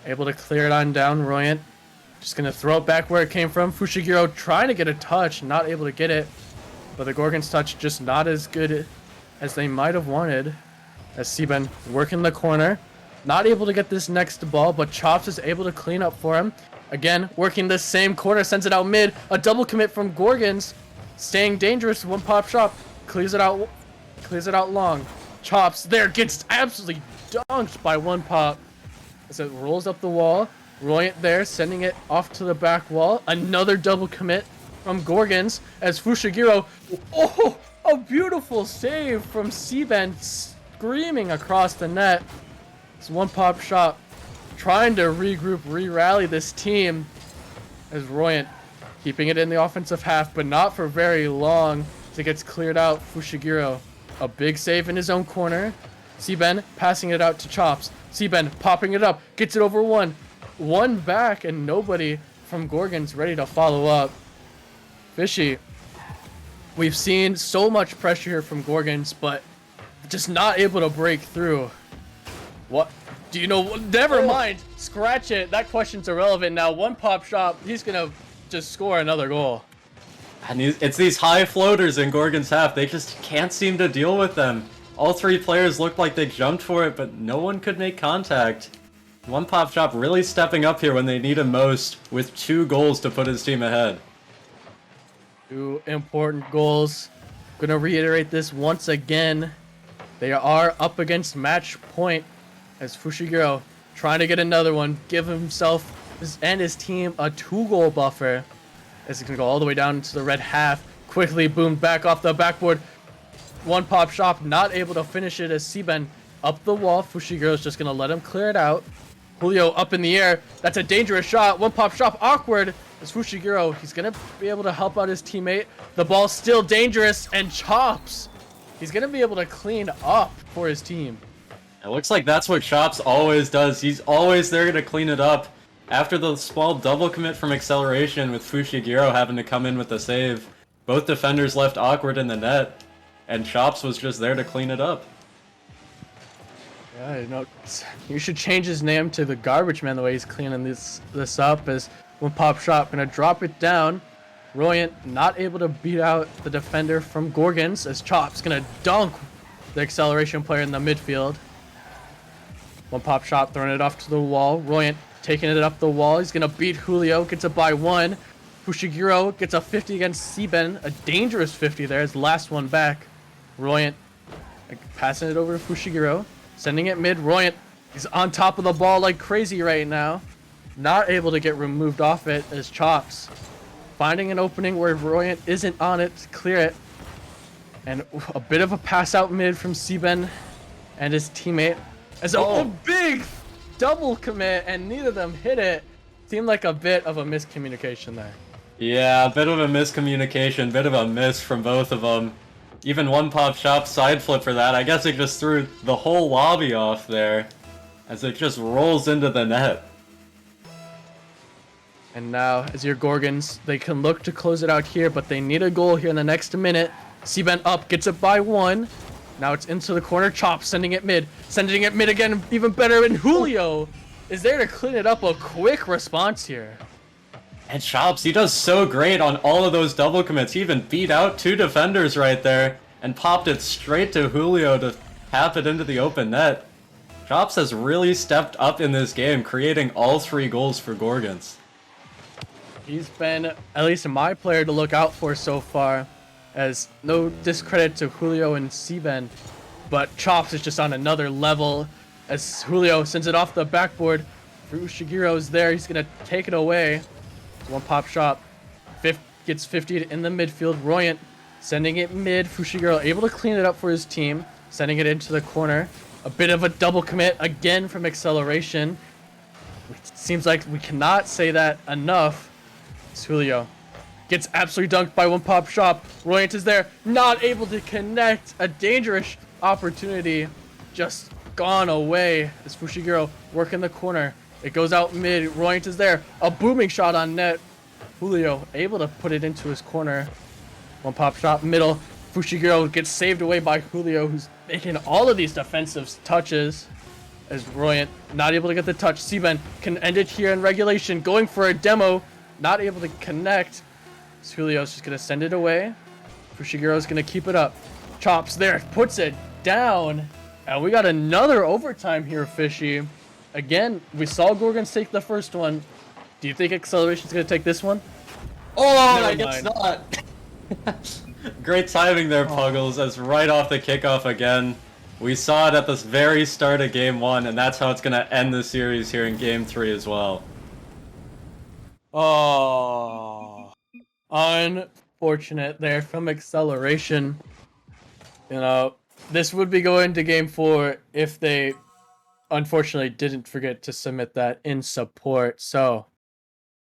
able to clear it on down. Royant just going to throw it back where it came from. Fushiguro trying to get a touch, not able to get it. But the Gorgon's touch just not as good as they might have wanted. As Siben working the corner. Not able to get this next ball, but Chops is able to clean up for him. Again, working the same corner, sends it out mid. A double commit from Gorgons. Staying dangerous, one pop shot. Clears it out long. Chops there, gets absolutely dunked by one pop. As it rolls up the wall. Royant there, sending it off to the back wall. Another double commit from Gorgons as Fushiguro. Oh, a beautiful save from Siben, screaming across the net. It's one pop shot, trying to regroup, re-rally this team. As Royant keeping it in the offensive half, but not for very long. As it gets cleared out, Fushiguro, a big save in his own corner. Siben passing it out to Chops. Siben popping it up, gets it over one back, and nobody from Gorgon's ready to follow up. Fishy, we've seen so much pressure here from Gorgons, but just not able to break through. What? Do you know? Never mind. Scratch it. That question's irrelevant now. One pop shot, he's gonna just score another goal. And it's these high floaters in Gorgon's half. They just can't seem to deal with them. All three players looked like they jumped for it, but no one could make contact. One pop shot really stepping up here when they need him most, with 2 goals to put his team ahead. 2 important goals. Gonna reiterate this once again. They are up against match point as Fushiguro trying to get another one, give himself and his team a 2-goal buffer. As he's gonna go all the way down to the red half. Quickly boomed back off the backboard. One pop shot, not able to finish it as Siben up the wall. Fushigiro's just gonna let him clear it out. Julio up in the air. That's a dangerous shot. One pop shot, awkward. As Fushiguro, he's gonna be able to help out his teammate. The ball's still dangerous, and Chops, he's gonna be able to clean up for his team. It looks like that's what Chops always does. He's always there to clean it up. After the small double commit from acceleration with Fushiguro having to come in with the save, both defenders left awkward in the net, and Chops was just there to clean it up. Yeah, you know, you should change his name to the Garbage Man the way he's cleaning this up. As one pop shot, gonna drop it down. Royant not able to beat out the defender from Gorgons as Chops gonna dunk the acceleration player in the midfield. One pop shot, throwing it off to the wall. Royant taking it up the wall. He's gonna beat Julio, gets it by 1. Fushiguro gets a 50 against Siben, a dangerous 50 there. His last one back. Royant passing it over to Fushiguro, sending it mid. Royant, he's on top of the ball like crazy right now. Not able to get removed off it as Chops finding an opening where Royant isn't on it to clear it. And a bit of a pass out mid from Siben and his teammate. As a big double commit, and neither of them hit it. Seemed like a bit of a miscommunication there. Yeah, a bit of a miscommunication, bit of a miss from both of them. Even one pop shot side flip for that. I guess it just threw the whole lobby off there as it just rolls into the net. And now, as your Gorgons, they can look to close it out here, but they need a goal here in the next minute. Siben up, gets it by 1. Now it's into the corner. Chop sending it mid. Sending it mid again, even better. And Julio is there to clean it up. A quick response here. And Chops, he does so great on all of those double commits. He even beat out 2 defenders right there and popped it straight to Julio to tap it into the open net. Chops has really stepped up in this game, creating all 3 goals for Gorgons. He's been, at least my player to look out for so far. As no discredit to Julio and Siben, but Chops is just on another level. As Julio sends it off the backboard, Fushigiro's there. He's gonna take it away. One pop shot, gets 50 in the midfield. Royant sending it mid. Fushiguro able to clean it up for his team, sending it into the corner. A bit of a double commit again from acceleration. It seems like we cannot say that enough. It's Julio. Gets absolutely dunked by one pop shot. Royant is there, not able to connect. A dangerous opportunity just gone away as Fushiguro working the corner. It goes out mid. Royant is there. A booming shot on net. Julio able to put it into his corner. One pop shot middle. Fushiguro gets saved away by Julio, who's making all of these defensive touches. As Royant not able to get the touch. Seaben can end it here in regulation. Going for a demo. Not able to connect. So Julio's just going to send it away. Fushiguro's going to keep it up. Chops there. Puts it down. And we got another overtime here, Fishy. Again, we saw Gorgons take the first one. Do you think Acceleration's going to take this one? Oh, Never I guess mind. not. Great timing there, Puggles, as right off the kickoff again. We saw it at the very start of Game 1, and that's how it's going to end the series here in Game 3 as well. Oh, unfortunate there from Acceleration. You know, this would be going to Game 4 if they unfortunately didn't forget to submit that in support. So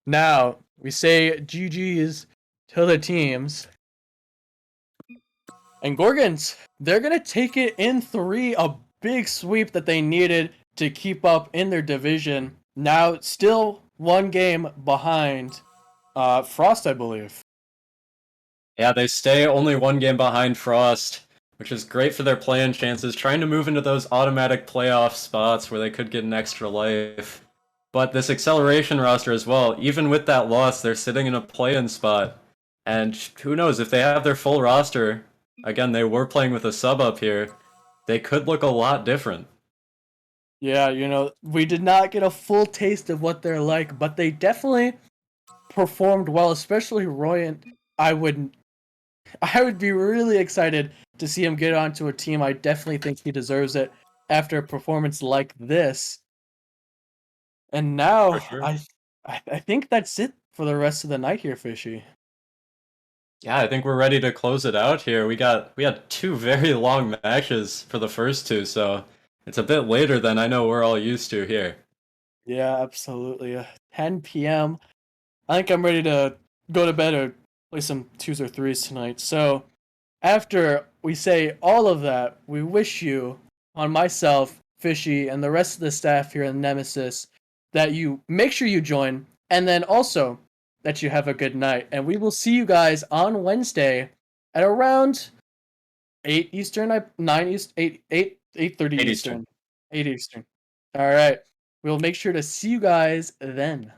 now we say GG's to the teams. And Gorgons, they're going to take it in 3, a big sweep that they needed to keep up in their division. Now, still 1 game behind Frost, I believe. Yeah, they stay only 1 game behind Frost, which is great for their play-in chances, trying to move into those automatic playoff spots where they could get an extra life. But this Acceleration roster as well, even with that loss, they're sitting in a play-in spot. And who knows, if they have their full roster, again, they were playing with a sub up here, they could look a lot different. Yeah, you know, we did not get a full taste of what they're like, but they definitely performed well, especially Royant. I would be really excited to see him get onto a team. I definitely think he deserves it after a performance like this. And now, For sure. I think that's it for the rest of the night here, Fishy. Yeah, I think we're ready to close it out here. We had 2 very long matches for the first 2, so it's a bit later than I know we're all used to here. Yeah, absolutely. 10 p.m. I think I'm ready to go to bed or play some 2s or 3s tonight. So, after we say all of that, we wish you, on myself, Fishy, and the rest of the staff here in Nemesis, that you make sure you join, and then also that you have a good night. And we will see you guys on Wednesday at around 8 Eastern, 9 East, 8, 8, 8:30 8 Eastern. 8 Eastern. All right. We'll make sure to see you guys then.